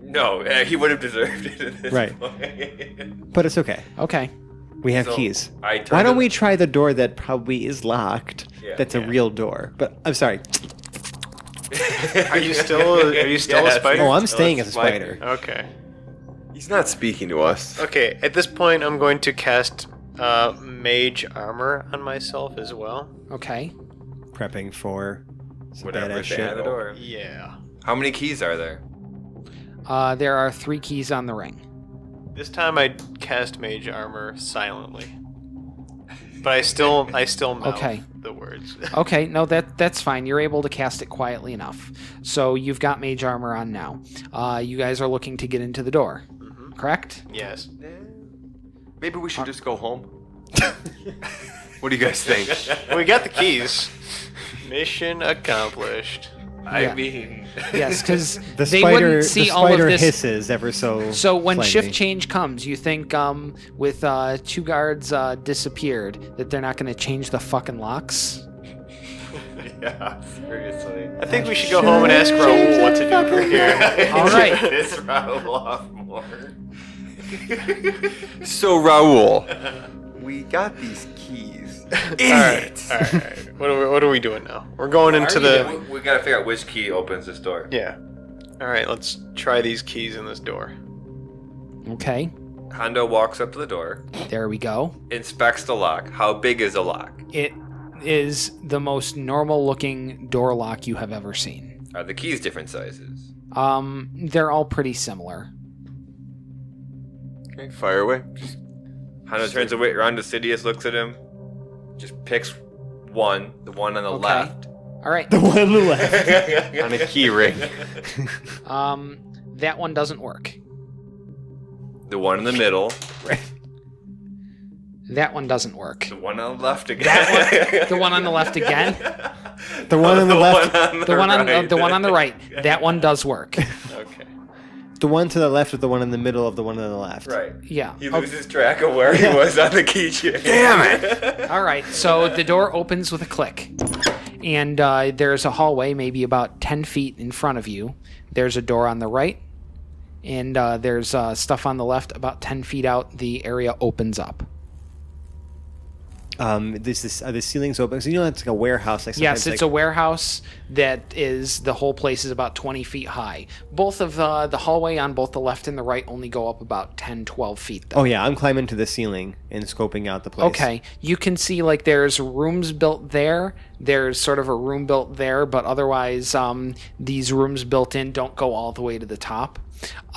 No, he would have deserved it at this Right. point. But it's okay. Okay. We have So, keys. I turned Why don't to- we try the door that probably is locked? Yeah. That's a real door. But I'm sorry. Are you still a spider? Oh, I'm staying as a spider. Okay. He's not speaking to us. Okay. At this point, I'm going to cast mage armor on myself as well. Okay. Prepping for some Whatever badass at shit. the door. Yeah. How many keys are there? There are 3 keys on the ring. This time I cast mage armor silently, but I still mouth Okay. the words. Okay, no, that's fine. You're able to cast it quietly enough. So you've got mage armor on now. You guys are looking to get into the door, correct? Yes. Maybe we should just go home. What do you guys think? We got the keys. Mission accomplished. Yeah. I mean... Yes, because The they spider, wouldn't see the all of spider this. hisses ever so. So when slightly. shift change comes, you think with 2 guards disappeared that they're not going to change the fucking locks? Yeah, seriously. I think we should go home and ask Raoul what to do from here. All right. This rattle off more. So Raul, we got these keys. Idiot. All right. What are we doing now? We're going into the. We gotta figure out which key opens this door. Yeah. All right. Let's try these keys in this door. Okay, Hondo walks up to the door, there we go. inspects the lock. How big is the lock? It is the most normal-looking door lock you have ever seen. Are the keys different sizes? They're all pretty similar. Okay, fire away. Hondo turns away around to Sidious, looks at him, just picks one, the one on the Okay. left. All right. The one on the left. On a key ring. That one doesn't work. The one in the middle. That one doesn't work. The one on the left again. The one on the left again. The one on the left. The one on the right. That one does work. Okay. The one to the left of the one in the middle of the one on the left. Right. Yeah. He loses track of where he was on the keychain. Damn it! All right. So the door opens with a click, and there's a hallway, maybe about 10 feet in front of you. There's a door on the right, and there's stuff on the left. About 10 feet out, the area opens up. The ceilings open. So it's like a warehouse. Like Yes, sometimes, it's a warehouse that is, the whole place is about 20 feet high. Both of the hallway on both the left and the right only go up about 10, 12 feet. Though. Oh yeah, I'm climbing to the ceiling and scoping out the place. Okay, you can see like there's rooms built there. There's sort of a room built there, but otherwise these rooms built in don't go all the way to the top.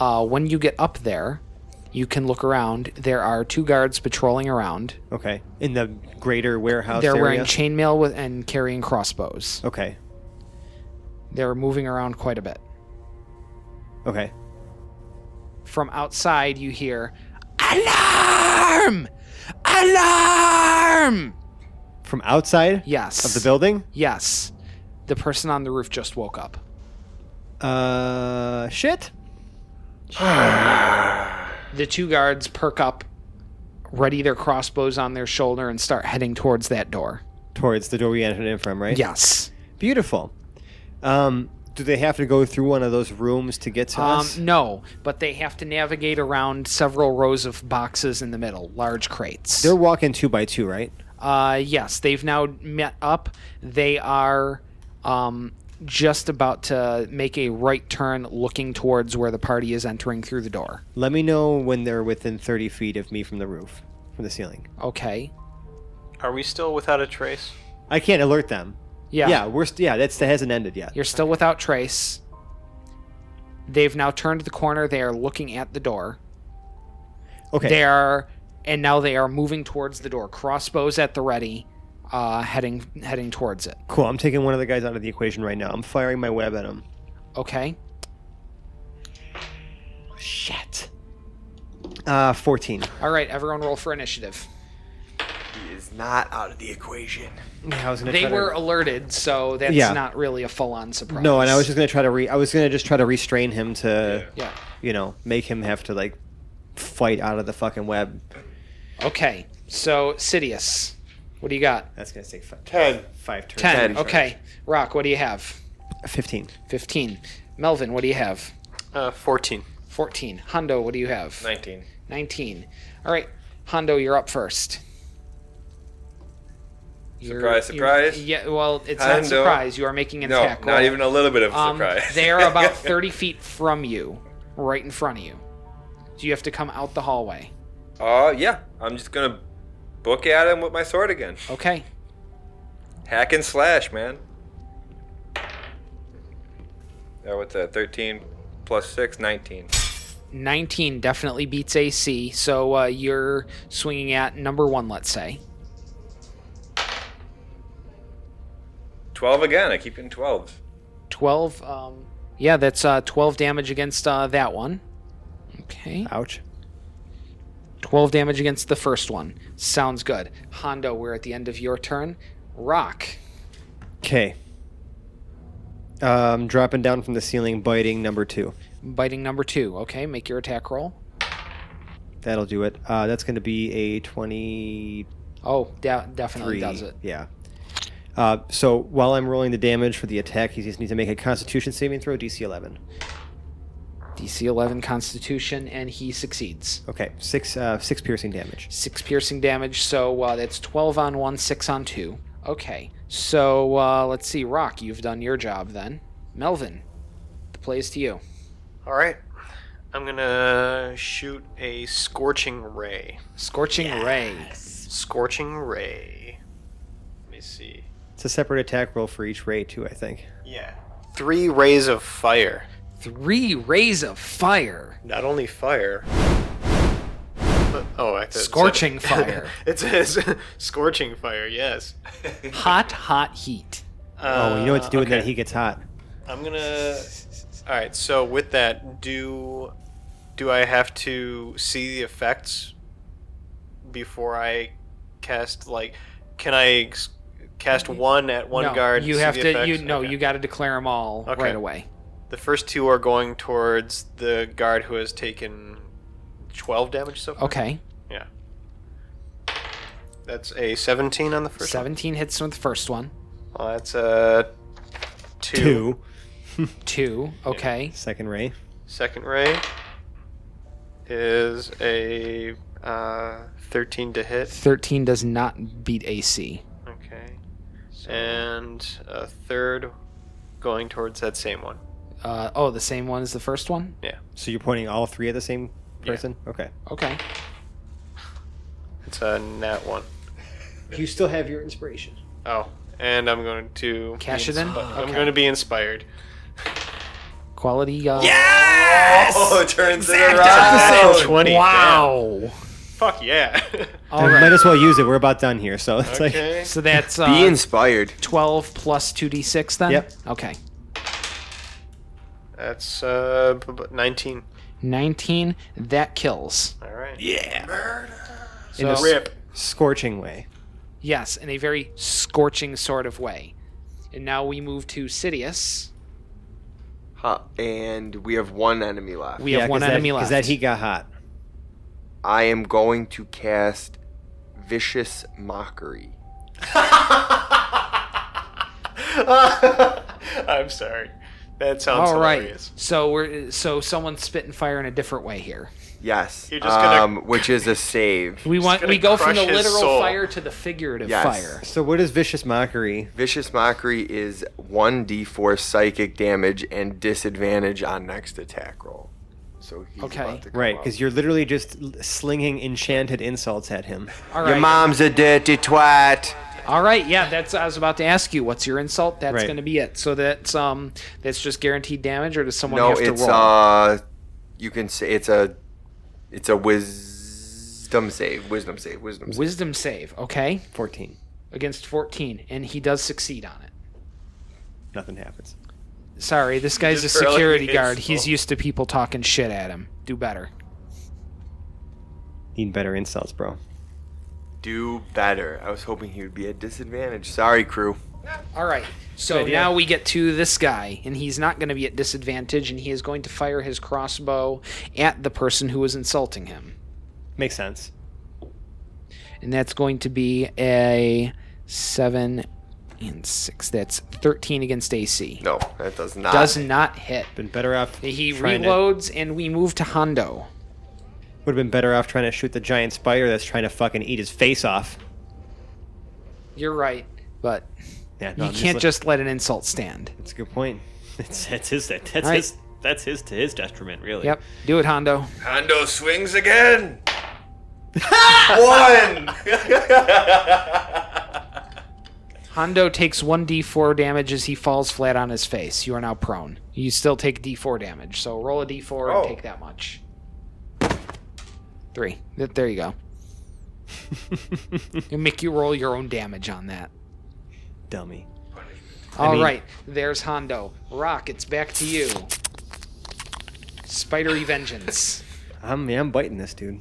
When you get up there, you can look around. There are 2 guards patrolling around. Okay. In the greater warehouse They're area. wearing chainmail and carrying crossbows. Okay. They're moving around quite a bit. Okay. From outside, you hear, "Alarm! Alarm!" From outside Yes. of the building? Yes. The person on the roof just woke up. Shit. The 2 guards perk up, ready their crossbows on their shoulder, and start heading towards that door. Towards the door we entered in from, right? Yes. Beautiful. Do they have to go through one of those rooms to get to us? No, but they have to navigate around several rows of boxes in the middle, large crates. They're walking 2 by 2, right? Yes, they've now met up. They are just about to make a right turn looking towards where the party is entering through the door. Let me know when they're within 30 feet of me from the roof, from the ceiling. Okay. Are we still without a trace? I can't alert them. Yeah. Yeah, that hasn't ended yet. You're still without trace. They've now turned the corner. They are looking at the door. Okay. And now they are moving towards the door. Crossbows at the ready, heading towards it. Cool. I'm taking one of the guys out of the equation right now. I'm firing my web at him. Okay. Shit. 14. All right, everyone roll for initiative. He is not out of the equation. Yeah, I was gonna They try were to... alerted, so that's Yeah. not really a full-on surprise. No, and I was just gonna try to I was gonna just try to restrain him to, Yeah. make him have to like fight out of the fucking web. Okay, so Sidious, what do you got? That's gonna take 10. 5 turns. 10. 10. Okay. Rock, what do you have? 15. 15. Melvin, what do you have? 14. 14. Hondo, what do you have? 19. 19. All right, Hondo, you're up first. Surprise. Yeah, well, it's not Hondo. surprise. You are making an No, attack roll. not even a little bit of a surprise. They're about 30 feet from you, right in front of you. So you have to come out the hallway. Yeah. I'm just gonna book at him with my sword again. Okay. Hack and slash, man. What's that? 13 plus 6, 19. 19 definitely beats AC. So you're swinging at number 1, let's say. 12 again. I keep getting 12s. 12. Yeah, that's 12 damage against that one. Okay. Ouch. 12 damage against the first one. Sounds good. Hondo, we're at the end of your turn. Rock. Okay. Dropping down from the ceiling, biting number 2. Biting number 2. Okay, make your attack roll. That'll do it. That's going to be a 23. Oh, definitely does it. Yeah. So while I'm rolling the damage for the attack, he just needs to make a Constitution saving throw, DC 11. DC 11 Constitution, and he succeeds. Okay, 6 piercing damage. 6 piercing damage, so that's 12 on 1, 6 on 2. Okay, so let's see. Rock, you've done your job then. Melvin, the play is to you. All right. I'm going to shoot a Scorching Ray. Scorching Ray. Scorching Ray. Let me see. It's a separate attack roll for each ray, too, I think. Yeah. 3 rays of fire. 3 rays of fire. Not only fire. But, Scorching fire. It says scorching fire, yes. Hot heat. You know what to do when okay. that he gets hot. I'm gonna. All right. So with that, do I have to see the effects before I cast? Like, can I cast one at one no, guard? You see have the to. effects? You Okay. got to declare them all Okay. right away. The first 2 are going towards the guard who has taken 12 damage so far. Okay. Yeah. That's a 17 on the first 17 hits with the first one. one. Well, that's a 2. 2. Okay. Second ray. Second ray is a 13 to hit. 13 does not beat AC. Okay. And a third going towards that same one. The same one as the first one? Yeah. So you're pointing all 3 at the same person? Okay. Okay. It's a nat 1. You still have your inspiration. Oh, and I'm going to Cash it in? I'm Okay. going to be inspired. Quality. Yes! Oh, it turns it Nat around. 20. Wow. Damn. Fuck yeah. All Might right. as well use it. We're about done here. So it's like... Okay. So that's Be inspired. 12 plus 2d6 then? Yep. Okay. That's 19. 19. That kills. All right. In a So, Rip. scorching way. yes, in a very scorching sort of way. And now we move to Sidious. And we have one enemy left. We have one enemy left. Because that heat got hot. I am going to cast Vicious Mockery. I'm sorry. That sounds All right. hilarious. So someone's spitting fire in a different way here. Yes. You're just gonna- which is a save. We gonna go from crush the his literal soul. fire to the figurative Yes. fire. So what is vicious mockery? Vicious Mockery is 1d4 psychic damage and disadvantage on next attack roll. So he's Okay. about to come Right, up. because you're literally just slinging enchanted insults at him. All Your right. mom's a dirty twat. All right. Yeah, I was about to ask you, what's your insult? That's Right. going to be it. So that's just guaranteed damage, or does someone No, have to it's roll? you can say it's a wisdom save. Wisdom save. Wisdom save. Okay. 14. Against 14, and he does succeed on it. Nothing happens. Sorry, this guy's a just barely security hit guard. his He's soul. used to people talking shit at him. Do better. Need better insults, bro. Do better. I was hoping he would be at disadvantage. Sorry, crew. All right. So Good idea. now we get to this guy, and he's not going to be at disadvantage, and he is going to fire his crossbow at the person who is insulting him. Makes sense. And that's going to be a 7 and 6. That's 13 against AC. No, that does not. Does not hit. Been better off. He trying reloads, and we move to Hondo. Would have been better off trying to shoot the giant spider that's trying to fucking eat his face off. You're right, but Yeah, you can't just let an insult stand. That's a good point. That's his to his detriment, really. Yep. Do it, Hondo. Hondo swings again. One. Hondo takes 1d4 damage as he falls flat on his face. You are now prone. You still take d4 damage, so roll a d4 and Oh. take that much. 3. There you go. It'll make you roll your own damage on that. Dummy. All mean- right, there's Hondo. Rock, it's back to you. Spidery vengeance. I'm biting this, dude.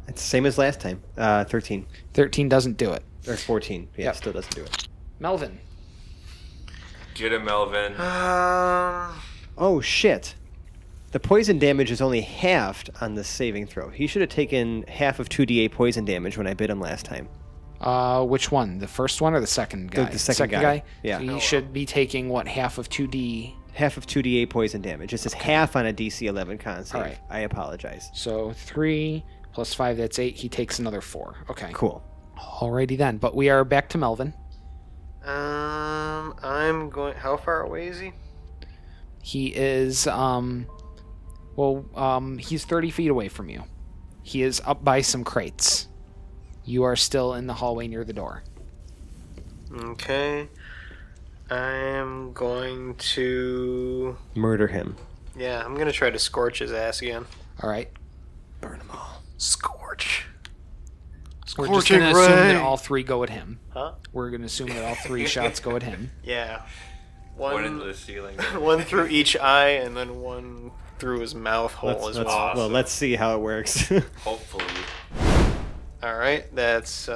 It's the same as last time. 13. 13 doesn't do it. Or 14. Yeah, Yep. still doesn't do it. Melvin. Get him, Melvin. Oh, shit. The poison damage is only halved on the saving throw. He should have taken half of 2d8 poison damage when I bit him last time. Which one? The first one or the second guy? The second guy. Yeah. So he should be taking, what, half of 2d... Half of 2d8 poison damage. This is half on a DC 11 con save. All right. I apologize. So 3 plus 5, that's 8. He takes another 4. Okay. Cool. Alrighty then. But we are back to Melvin. I'm going. How far away is he? He is, he's 30 feet away from you. He is up by some crates. You are still in the hallway near the door. Okay. I'm going to. Murder him. Yeah, I'm gonna try to scorch his ass again. Alright. Burn them all. Scorch. We're just Scorching going to assume that ray. all 3 go at him. Huh? We're going to assume that all 3 shots go at him. Yeah. One into the ceiling. One through each eye, and then one through his mouth hole as well. Well, let's see how it works. Hopefully. All right, that's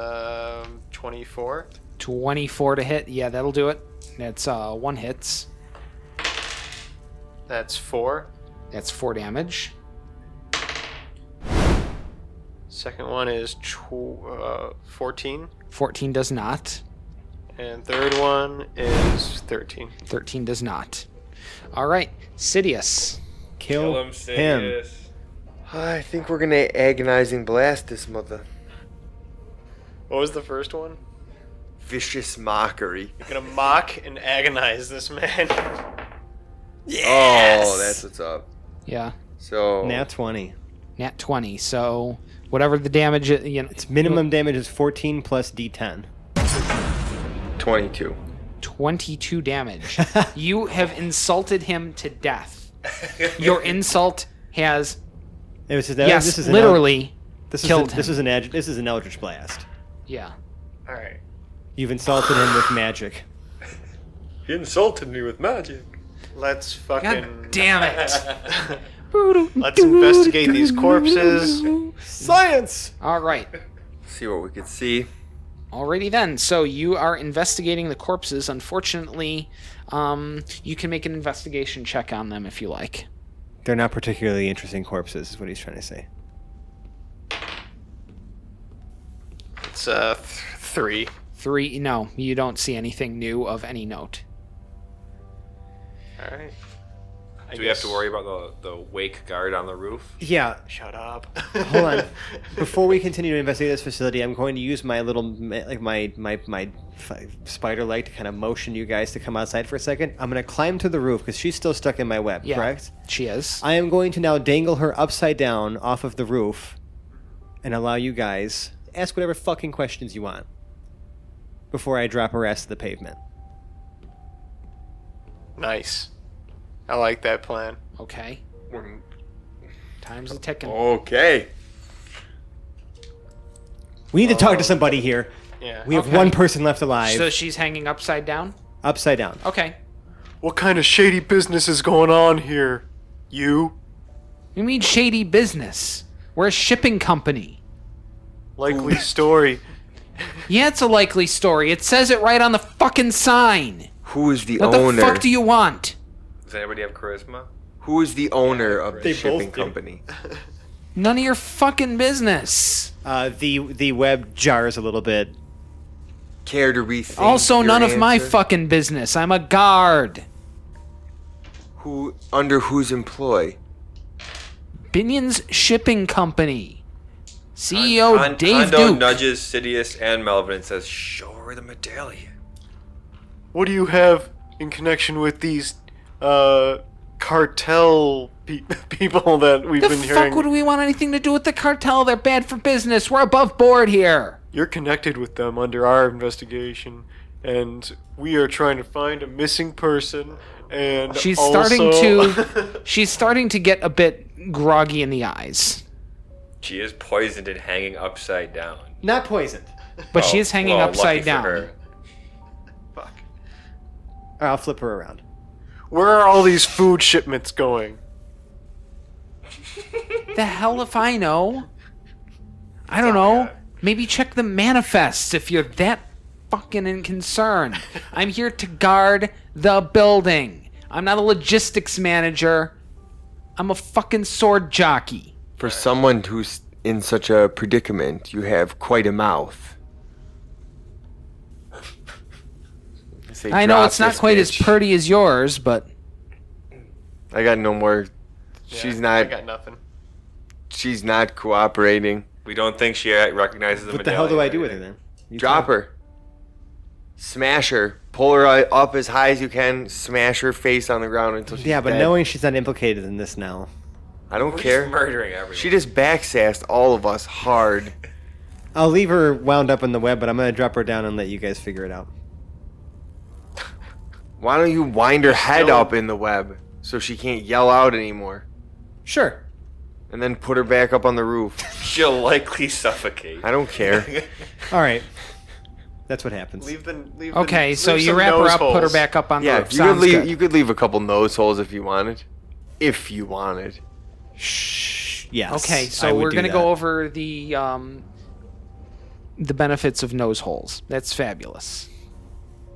24. 24 to hit. Yeah, that'll do it. That's 1 hits. That's 4. That's 4 damage. Second one is 14, 14 does not. and third one is 13. 13 does not. All right, Sidious. Kill him. Sidious. I think we're gonna agonizing blast this mother. What was the first one? Vicious Mockery. You're gonna mock and agonize this man. Oh, that's what's up. Yeah, So Nat 20. nat 20. So whatever the damage, Its minimum damage is 14 plus d10. 22. 22 damage. You have insulted him to death. Your insult has It was just, yes, this is literally this killed is him. this is an Eldritch Blast. Yeah. All right. You've insulted him with magic. He insulted me with magic. Let's fucking. God damn it. Let's investigate these corpses. Science! All right. See what we could see. Alrighty then. So you are investigating the corpses. Unfortunately, you can make an investigation check on them if you like. They're not particularly interesting corpses, is what he's trying to say. It's 3. 3. No, you don't see anything new of any note. All right. Do we have to worry about the wake guard on the roof? Yeah. Shut up. Hold on. Before we continue to investigate this facility, I'm going to use my little my spider light to kind of motion you guys to come outside for a second. I'm going to climb to the roof because she's still stuck in my web. Yeah, Correct? she is. I am going to now dangle her upside down off of the roof, and allow you guys to ask whatever fucking questions you want before I drop her ass to the pavement. Nice. I like that plan. Okay. Time's a ticking. Okay. We need to talk to somebody here. Yeah. We have Okay. one person left alive. So she's hanging upside down? Upside down. Okay. What kind of shady business is going on here? You? You mean shady business? We're a shipping company. Likely story. Yeah, it's a likely story. It says it right on the fucking sign. Who is the What owner? the fuck do you want? Does anybody have charisma? Who is the owner of the They both shipping do. company? None of your fucking business. The web jars a little bit. Care to rethink Also, your none of my answer? fucking business. I'm a guard. Who under whose employ? Binion's Shipping Company. CEO Dave Hondo Duke. nudges Sidious and Melvin and says, "Show her the medallion." What do you have in connection with these cartel people that we've The been fuck hearing? would we want anything to do with the cartel? They're bad for business. We're above board here. You're connected with them under our investigation, and we are trying to find a missing person. And She's also... she's starting to get a bit groggy in the eyes. She is poisoned and hanging upside down. Not poisoned. But she is hanging well, upside lucky for down. her. Fuck. I'll flip her around. Where are all these food shipments going? The hell if I know? I don't know. Maybe check the manifests if you're that fucking in concern. I'm here to guard the building. I'm not a logistics manager. I'm a fucking sword jockey. For someone who's in such a predicament, you have quite a mouth. Say, I know "Drop it's not this quite as bitch." pretty as yours, but I got no more. She's I not. got nothing. She's not cooperating. We don't think she recognizes the What the medallion. hell do I or do with her anything. then? You Drop tell me. her. Smash her. Pull her up as high as you can. Smash her face on the ground until she's Yeah, but dead. knowing she's not implicated in this now. I don't We're care. just murdering everyone. She just backsassed all of us hard. I'll leave her wound up in the web, but I'm going to drop her down and let you guys figure it out. Why don't you wind her head Still- up in the web so she can't yell out anymore? Sure. And then put her back up on the roof. She'll likely suffocate. I don't care. All right. That's what happens. okay. So leave you some wrap her nose up, put her holes. back up on the Yeah, roof. you could Sounds leave. good. You could leave a couple nose holes if you wanted. If you wanted. Shh. Yes. Okay, I so would we're do gonna that. go over the benefits of nose holes. That's fabulous.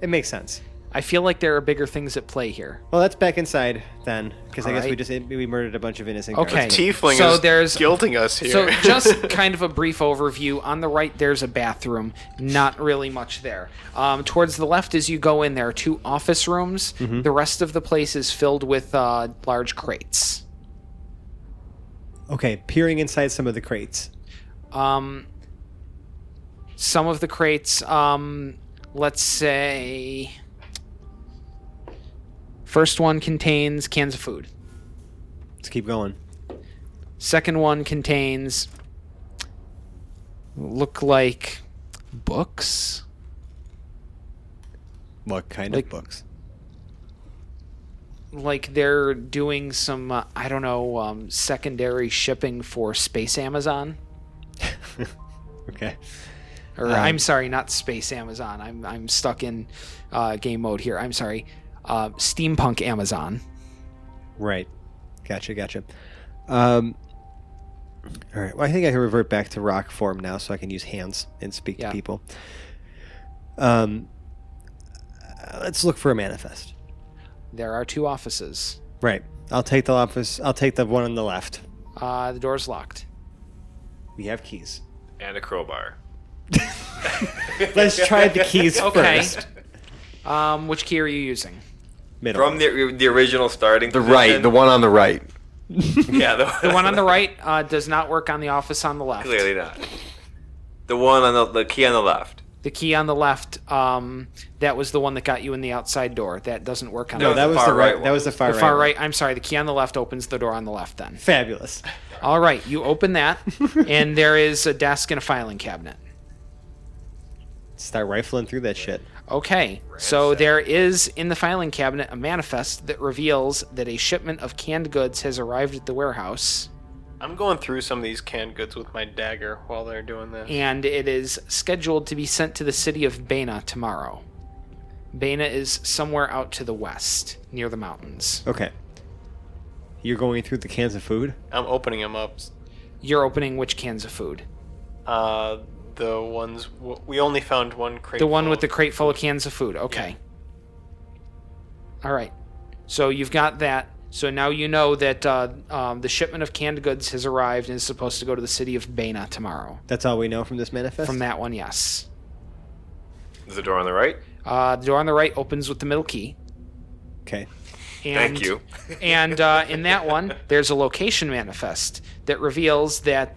It makes sense. I feel like there are bigger things at play here. Well, that's back inside then, because I guess Alright. we murdered a bunch of innocent Okay. guards. Tiefling So is there's- guilting us here. So just kind of a brief overview. On the right, there's a bathroom. Not really much there. Towards the left, as you go in, there are two office rooms. Mm-hmm. The rest of the place is filled with large crates. Okay, peering inside some of the crates. Some of the crates, let's say... First one contains cans of food. Let's keep going. Second one contains... look like books? What kind Like- of books? Like they're doing some, I don't know, secondary shipping for Space Amazon? Okay. Or I'm sorry, not Space Amazon. I'm stuck in game mode here. I'm sorry. Steampunk Amazon. Right. Gotcha. All right. Well, I think I can revert back to rock form now, so I can use hands and speak Yeah. to people. Let's look for a manifest. There are two offices. Right. I'll take the office. I'll take the one on the left. The door's locked. We have keys. And a crowbar. Let's try the keys Okay. first. Which key are you using? Middle. From the original starting The position. right, the one on the right. Yeah, The one on the right does not work on the office on the left. clearly not. The one on the key on the left. The key on the left, that was the one that got you in the outside door. That doesn't work on No, the that was far the right. right That was the far the right. far right. I'm sorry. The key on the left opens the door on the left. Then. Fabulous. All right, you open that, and there is a desk and a filing cabinet. Start rifling through that shit. Okay, so there is in the filing cabinet a manifest that reveals that a shipment of canned goods has arrived at the warehouse, I'm going through some of these canned goods with my dagger while they're doing this. and it is scheduled to be sent to the city of Baina tomorrow. Baina is somewhere out to the west, near the mountains. Okay. You're going through the cans of food? I'm opening them up. You're opening which cans of food? The ones we only found one crate. The one full with the of- crate full of cans of food. Okay. All right. So you've got that. So now you know that the shipment of canned goods has arrived and is supposed to go to the city of Baina tomorrow. That's all we know from this manifest? From that one, yes. Is the door on the right? The door on the right opens with the middle key. Okay. And, Thank you. And in that one, there's a location manifest that reveals that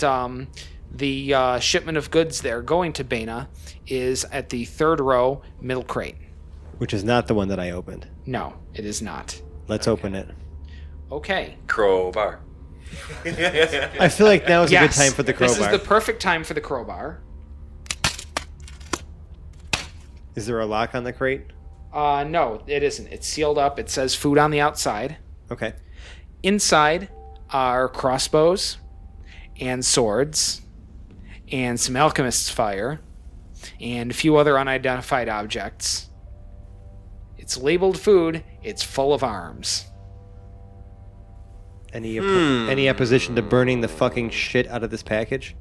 the shipment of goods there going to Baina is at the third row, middle crate. Which is not the one that I opened. No, it is not. Let's open it. Okay. Crowbar. I feel like now is a good Yes, time for the crowbar. This is the perfect time for the crowbar. Is there a lock on the crate? No, it isn't. It's sealed up. It says food on the outside. Okay. Inside are crossbows and swords and some alchemist's fire and a few other unidentified objects. It's labeled food. It's full of arms. Any opposition to burning the fucking shit out of this package?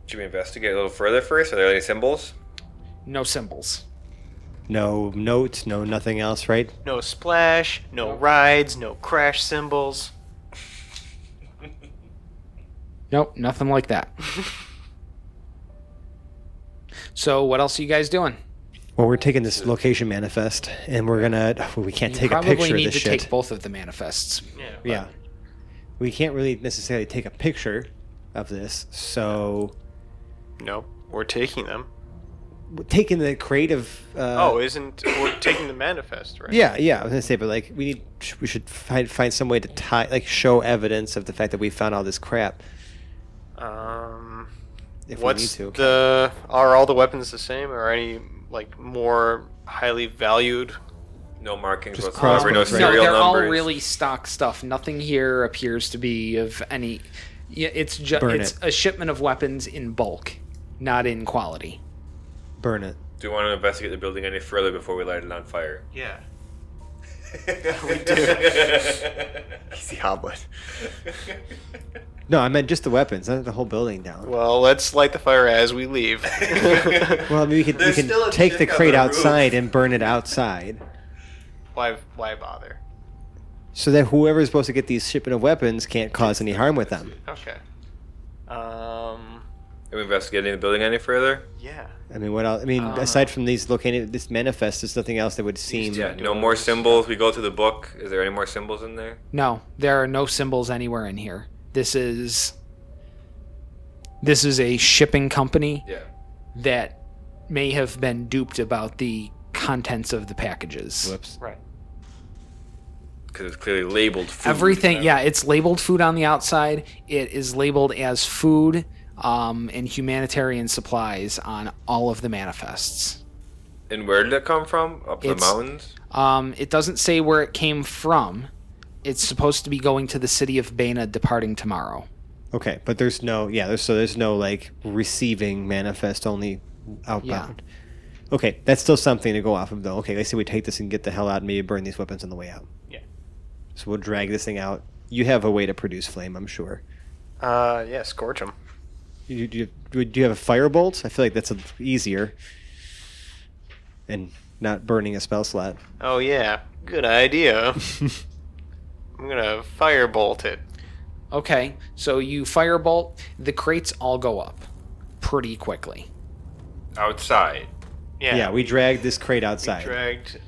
Should we investigate a little further first? Are there any symbols? No symbols. No notes, no nothing else, right? No splash, no rides, no crash symbols. Nope, nothing like that. So what else are you guys doing? Well, we're taking this location manifest, and we're gonna. We can't You take a probably picture of need this to shit. take both of the manifests. Yeah. We can't really necessarily take a picture of this, so No, we're taking them. we're taking the crate of. We're taking the manifest, right? Yeah, I was gonna say, but like we should find some way to show evidence of the fact that we found all this crap. If What's we need to. are all the weapons the same, or any like more highly valued? No markings Just whatsoever. No crossbows, right? No, serial they're numbers. all really stock stuff. Nothing here appears to be of any. Yeah, it's just Burn it's it. a shipment of weapons in bulk, not in quality. Burn it. Do you want to investigate the building any further before we light it on fire? Yeah. We do. Easy Hoblet. No, I meant just the weapons, not the whole building down. Well, let's light the fire as we leave. Well, I mean, we can There's still a take the chick on crate the outside roof. and burn it outside, Why bother? so that whoever is supposed to get these shipment of weapons can't cause any harm with them. Okay. Are we investigating the building any further? Yeah. I mean, what else? I mean, aside from these located, this manifest, there's nothing else that would seem. Yeah. No more symbols. We go to the book. Is there any more symbols in there? No, there are no symbols anywhere in here. This is a shipping company Yeah. that may have been duped about the contents of the packages. Whoops. Right. Because it's clearly labeled food. Everything, yeah, it's labeled food on the outside. It is labeled as food and humanitarian supplies on all of the manifests. And where did it come from? Up the It's- mountains? It doesn't say where it came from. It's supposed to be going to the city of Baina, departing tomorrow. Okay, but there's no, there's no like receiving manifest, only outbound. Okay, that's still something to go off of, though. Okay, let's say we take this and get the hell out and maybe burn these weapons on the way out. Yeah. So we'll drag this thing out. You have a way to produce flame, I'm sure. Yeah, scorch them. Do you have a firebolt? I feel like that's easier. And not burning a spell slot. Oh yeah, good idea. I'm gonna firebolt it. Okay, so you firebolt. The crates all go up pretty quickly. Outside. Yeah. Yeah, we dragged this crate we outside. dragged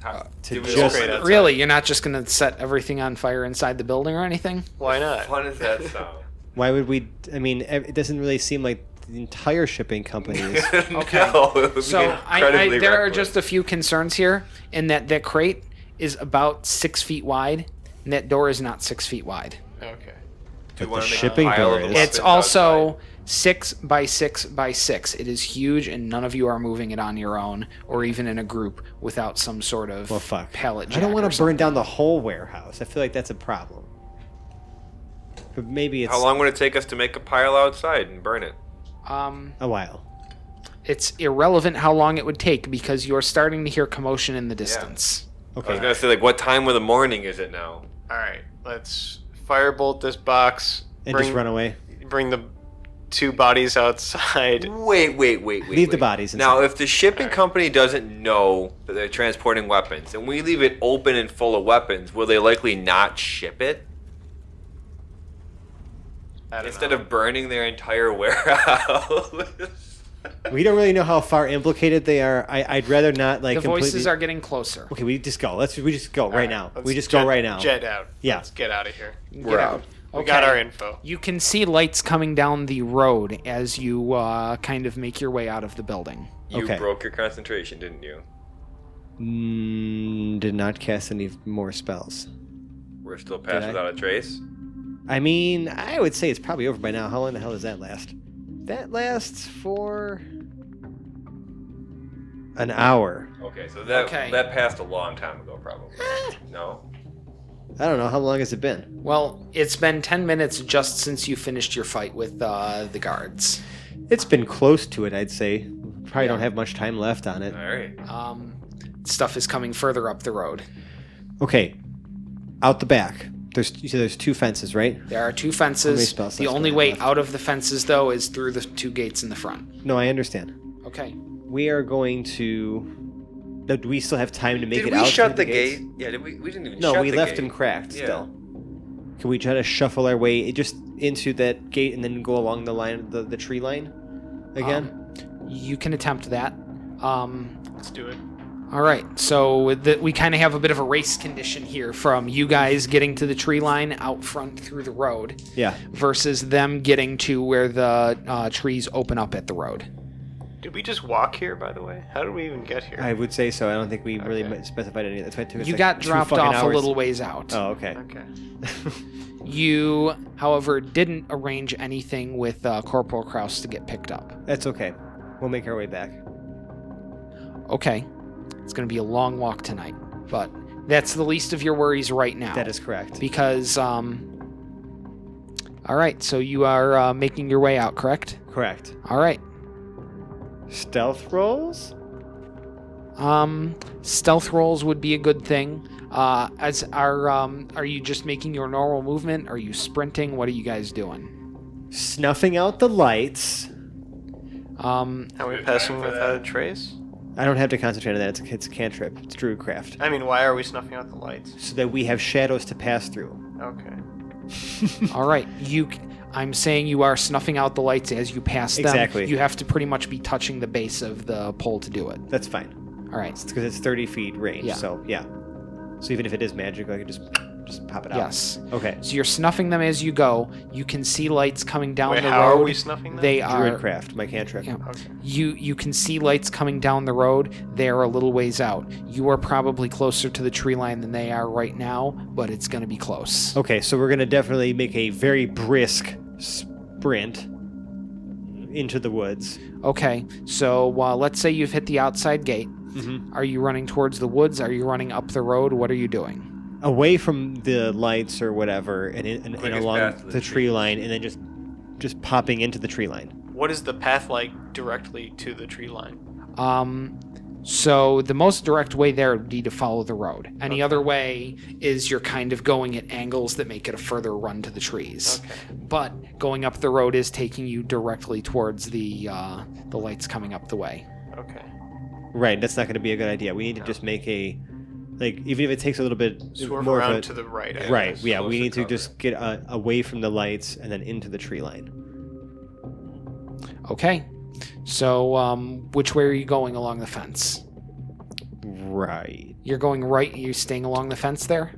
to do we just- open it? Really, you're not just going to set everything on fire inside the building or anything? Why How not? fun does that sound? Why would we? I mean, it doesn't really seem like the entire shipping company is. Okay. No, it would be So incredibly there are reckless. just a few concerns here, in that crate is about 6 feet wide, and that door is not 6 feet wide. Okay. Do you But wanna the make a shipping pile door of is- It's weapons also outside? 6 by 6 by 6. It is huge, and none of you are moving it on your own, or even in a group without some sort of Well, fuck. pallet I jack don't want or to burn something. down the whole warehouse. I feel like that's a problem. But maybe it's How long would it take us to make a pile outside and burn it? a while. It's irrelevant how long it would take because you're starting to hear commotion in the distance. I was Okay. gonna say, like, what time of the morning is it now? All right. Let's firebolt this box. And just run away. Bring the 2 bodies outside. Wait. Leave the bodies inside. Now, if the shipping company doesn't know that they're transporting weapons, and we leave it open and full of weapons, will they likely not ship it I don't instead know. of burning their entire warehouse? We don't really know how far implicated they are. I'd rather not like The voices completely- are getting closer. Okay, we just go. We just go All right now. let's We just go right now. Jet out. Yeah. Let's get out of here. Get out. We got our info. You can see lights coming down the road as you kind of make your way out of the building. You Okay. broke your concentration, didn't you? Did not cast any more spells. We're still Did passed I? without a trace. I mean, I would say it's probably over by now. How long the hell does that last? That lasts for an hour. Okay, so that Okay. that passed a long time ago, probably. No. I don't know. How long has it been? Well, it's been 10 minutes just since you finished your fight with the guards. It's been close to it, I'd say. Probably Yeah. don't have much time left on it. All right. Stuff is coming further up the road. Okay, out the back. You said there's 2 fences, right? There are 2 How many fences. spell slots The do I only have way left? out of the fences, though, is through the 2 gates in the front. No, I understand. Okay. We are going to. No, do we still have time to make Did it we out? shut through the gates? gate? Yeah, we didn't even No, shut we the left gate. them cracked Yeah. still. Can we try to shuffle our way just into that gate and then go along the line, the tree line again? You can attempt that. Let's do it. All right, so we kind of have a bit of a race condition here from you guys getting to the tree line out front through the road Yeah. versus them getting to where the trees open up at the road. Did we just walk here, by the way? How did we even get here? I would say so. I don't think we really Okay. specified any. That's why it took us You like got 2 dropped fucking off hours. a little ways out. Oh, okay. Okay. You, however, didn't arrange anything with Corporal Kraus to get picked up. That's okay. We'll make our way back. Okay, it's going to be a long walk tonight, but that's the least of your worries right now. That is correct. Because, all right, so you are making your way out, correct? Correct. All right. Stealth rolls? Stealth rolls would be a good thing. Are you just making your normal movement? Are you sprinting? What are you guys doing? Snuffing out the lights. Are we passing without a trace? I don't have to concentrate on that. It's a cantrip. It's Druidcraft. I mean, why are we snuffing out the lights? So that we have shadows to pass through. Okay. All right, I'm saying you are snuffing out the lights as you pass them. Exactly. You have to pretty much be touching the base of the pole to do it. That's fine. All right. Because it's 30 feet range. Yeah. So, yeah. So even if it is magic, I could just pop it out. Yes. Okay. So you're snuffing them as you go. You can see lights coming down Wait, the how road. are we snuffing them? They are. Druidcraft, my cantrip. Yeah. Okay. You can see lights coming down the road. They are a little ways out. You are probably closer to the tree line than they are right now, but it's going to be close. Okay, so we're going to definitely make a very brisk sprint into the woods. Okay, so let's say you've hit the outside gate. Mm-hmm. Are you running towards the woods? Are you running up the road? What are you doing? Away from the lights or whatever, and Quickest along path to the the tree trees. line, and then just popping into the tree line. What is the path like directly to the tree line? So the most direct way there would be to follow the road. Any other way is you're kind of going at angles that make it a further run to the trees. Okay. But going up the road is taking you directly towards the lights coming up the way. Okay. Right, that's not going to be a good idea. We need to just make even if it takes a little bit Swerve more around of a, to the right. I right. guess. Yeah, we Closer need to cover. just get away from the lights and then into the tree line. Okay. So which way are you going along the fence? Right. You're going right. You're staying along the fence there.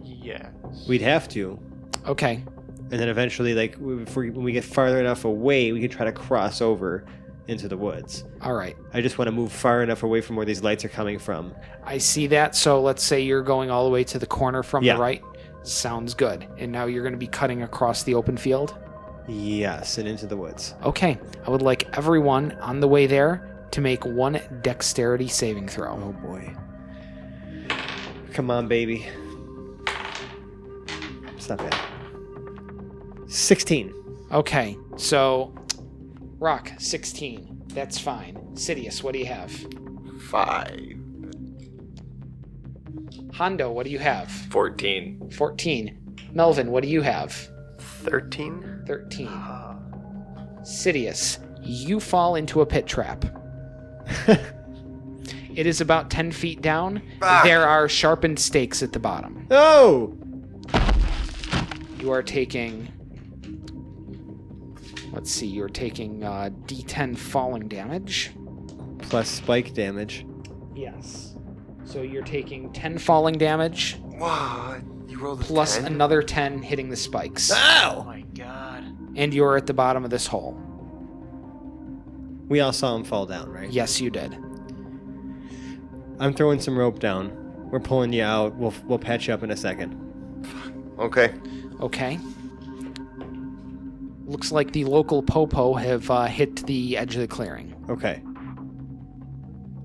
Yes. We'd have to. Okay. And then eventually, like, when we get farther enough away, we could try to cross over into the woods. All right. I just want to move far enough away from where these lights are coming from. I see that. So let's say you're going all the way to the corner from Yeah. the right. Sounds good. And now you're going to be cutting across the open field? Yes, and into the woods. Okay. I would like everyone on the way there to make one dexterity saving throw. Oh, boy. Come on, baby. It's not bad. 16. Okay. So, Rock, 16. That's fine. Sidious, what do you have? 5. Hondo, what do you have? 14. 14. Melvin, what do you have? 13. 13. Sidious, you fall into a pit trap. It is about 10 feet down. Ah. There are sharpened stakes at the bottom. Oh! You are taking... Let's see, you're taking D10 falling damage. Plus spike damage. Yes. So you're taking 10 falling damage, What? You rolled a plus 10? another 10 hitting the spikes. Oh my god. And you're at the bottom of this hole. We all saw him fall down, right? Yes, you did. I'm throwing some rope down. We're pulling you out. We'll patch you up in a second. Okay. Okay. Looks like the local popo have hit the edge of the clearing. Okay.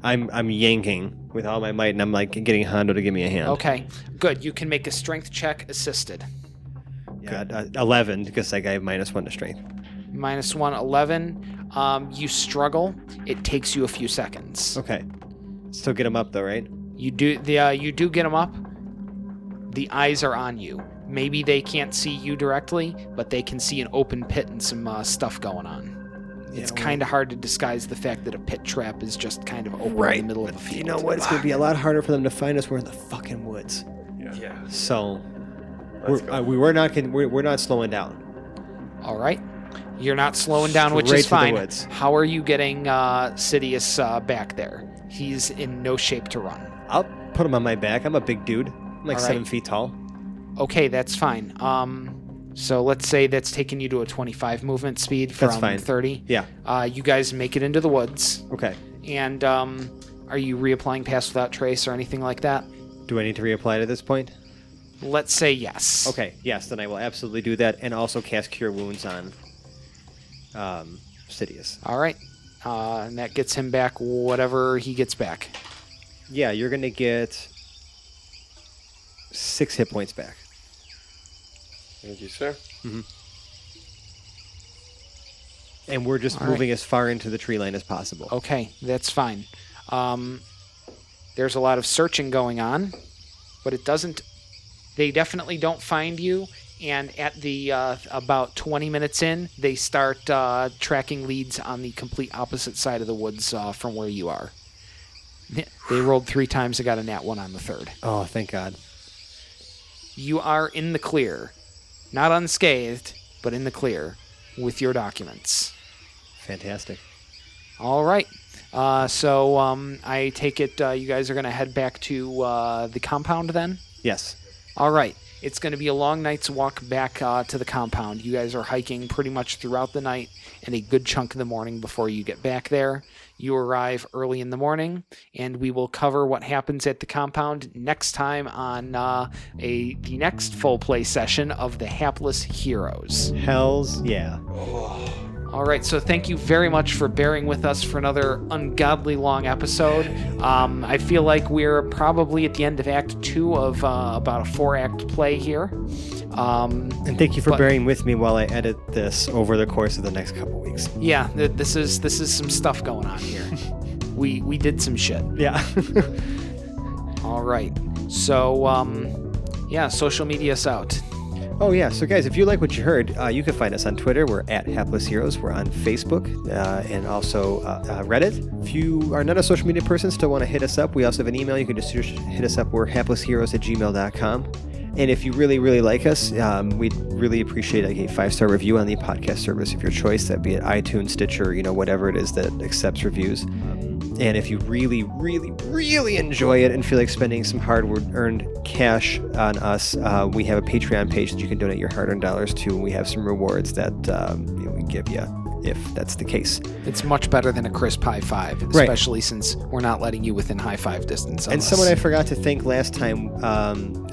I'm yanking with all my might, and I'm like getting Hondo to give me a hand. Okay, good. You can make a strength check assisted. Yeah, 11 because like I have -1 to strength. -1, 11. You struggle. It takes you a few seconds. Okay. Still get him up though, right? You do get them up. The eyes are on you. Maybe they can't see you directly, but they can see an open pit and some stuff going on. It's kind of hard to disguise the fact that a pit trap is just kind of open in the middle of a field. You know what? It's gonna be a lot harder for them to find us. We're in the fucking woods. Yeah. So Let's go. we're not slowing down. All right. You're not slowing down, which Straight is to the fine. woods. How are you getting Sidious back there? He's in no shape to run. I'll put him on my back. I'm a big dude. I'm like All 7 right. feet tall. Okay, that's fine. So let's say that's taking you to a 25 movement speed from That's fine. 30. Yeah. You guys make it into the woods. Okay. And are you reapplying Pass Without Trace or anything like that? Do I need to reapply it at this point? Let's say yes. Okay. Yes. Then I will absolutely do that, and also cast Cure Wounds on Sidious. All right. And that gets him back whatever he gets back. Yeah, you're gonna get 6 hit points back. Thank you, sir. And we're just All right. moving as far into the tree line as possible. Okay, that's fine. There's a lot of searching going on, but it doesn't... They definitely don't find you, and at the about 20 minutes in, they start tracking leads on the complete opposite side of the woods from where you are. They rolled 3 times and got a nat 1 on the third. Oh, thank God. You are in the clear. Not unscathed, but in the clear with your documents. Fantastic. All right. So I take it you guys are going to head back to the compound then? Yes. All right. It's going to be a long night's walk back to the compound. You guys are hiking pretty much throughout the night and a good chunk of the morning before you get back there. You arrive early in the morning, and we will cover what happens at the compound next time on the next full play session of the Hapless Heroes. Hells yeah. All right, so thank you very much for bearing with us for another ungodly long episode. I feel like we're probably at the end of Act 2 of about a 4-act play here. And thank you for bearing with me while I edit this over the course of the next couple weeks. Yeah, this is some stuff going on here. We did some shit. Yeah. All right, so yeah, social media us out. Oh, yeah. So, guys, if you like what you heard, you can find us on Twitter. We're at Hapless Heroes. We're on Facebook and also Reddit. If you are not a social media person, still want to hit us up, we also have an email. You can just hit us up. We're haplessheroes@gmail.com. And if you really, really like us, we'd really appreciate a 5-star review on the podcast service of your choice. That'd be at iTunes, Stitcher, whatever it is that accepts reviews. And if you really, really, really enjoy it and feel like spending some hard-earned cash on us, we have a Patreon page that you can donate your hard-earned dollars to, and we have some rewards that we give you if that's the case. It's much better than a crisp high five, especially since we're not letting you within high five distance. And someone I forgot to thank last time,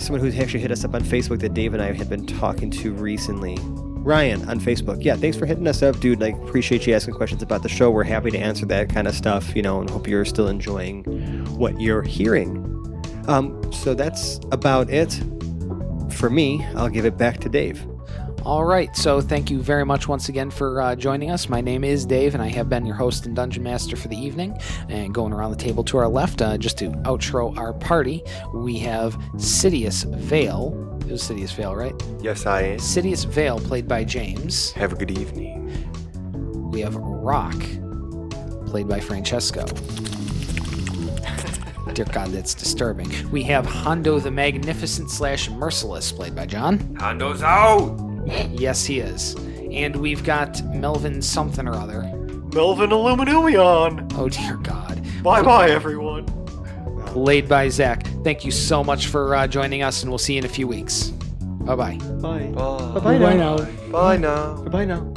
someone who actually hit us up on Facebook that Dave and I had been talking to recently, Ryan on Facebook. Yeah, thanks for hitting us up, dude. Like, appreciate you asking questions about the show. We're happy to answer that kind of stuff, and hope you're still enjoying what you're hearing. So that's about it for me. I'll give it back to Dave. All right, so thank you very much once again for joining us. My name is Dave, and I have been your host and Dungeon Master for the evening. And going around the table to our left, just to outro our party, we have Sidious Vale. It was Sidious Vale, right? Yes, I am. Sidious Vale, played by James. Have a good evening. We have Rock, played by Francesco. Dear God, that's disturbing. We have Hondo the Magnificent / Merciless, played by John. Hondo's out! Yes, he is. And we've got Melvin something or other. Melvin Illuminumion. Oh, dear God. Bye-bye, everyone. Played by Zach. Thank you so much for joining us, and we'll see you in a few weeks. Bye-bye. Bye. Bye. Bye-bye now. Bye now. Bye-bye now.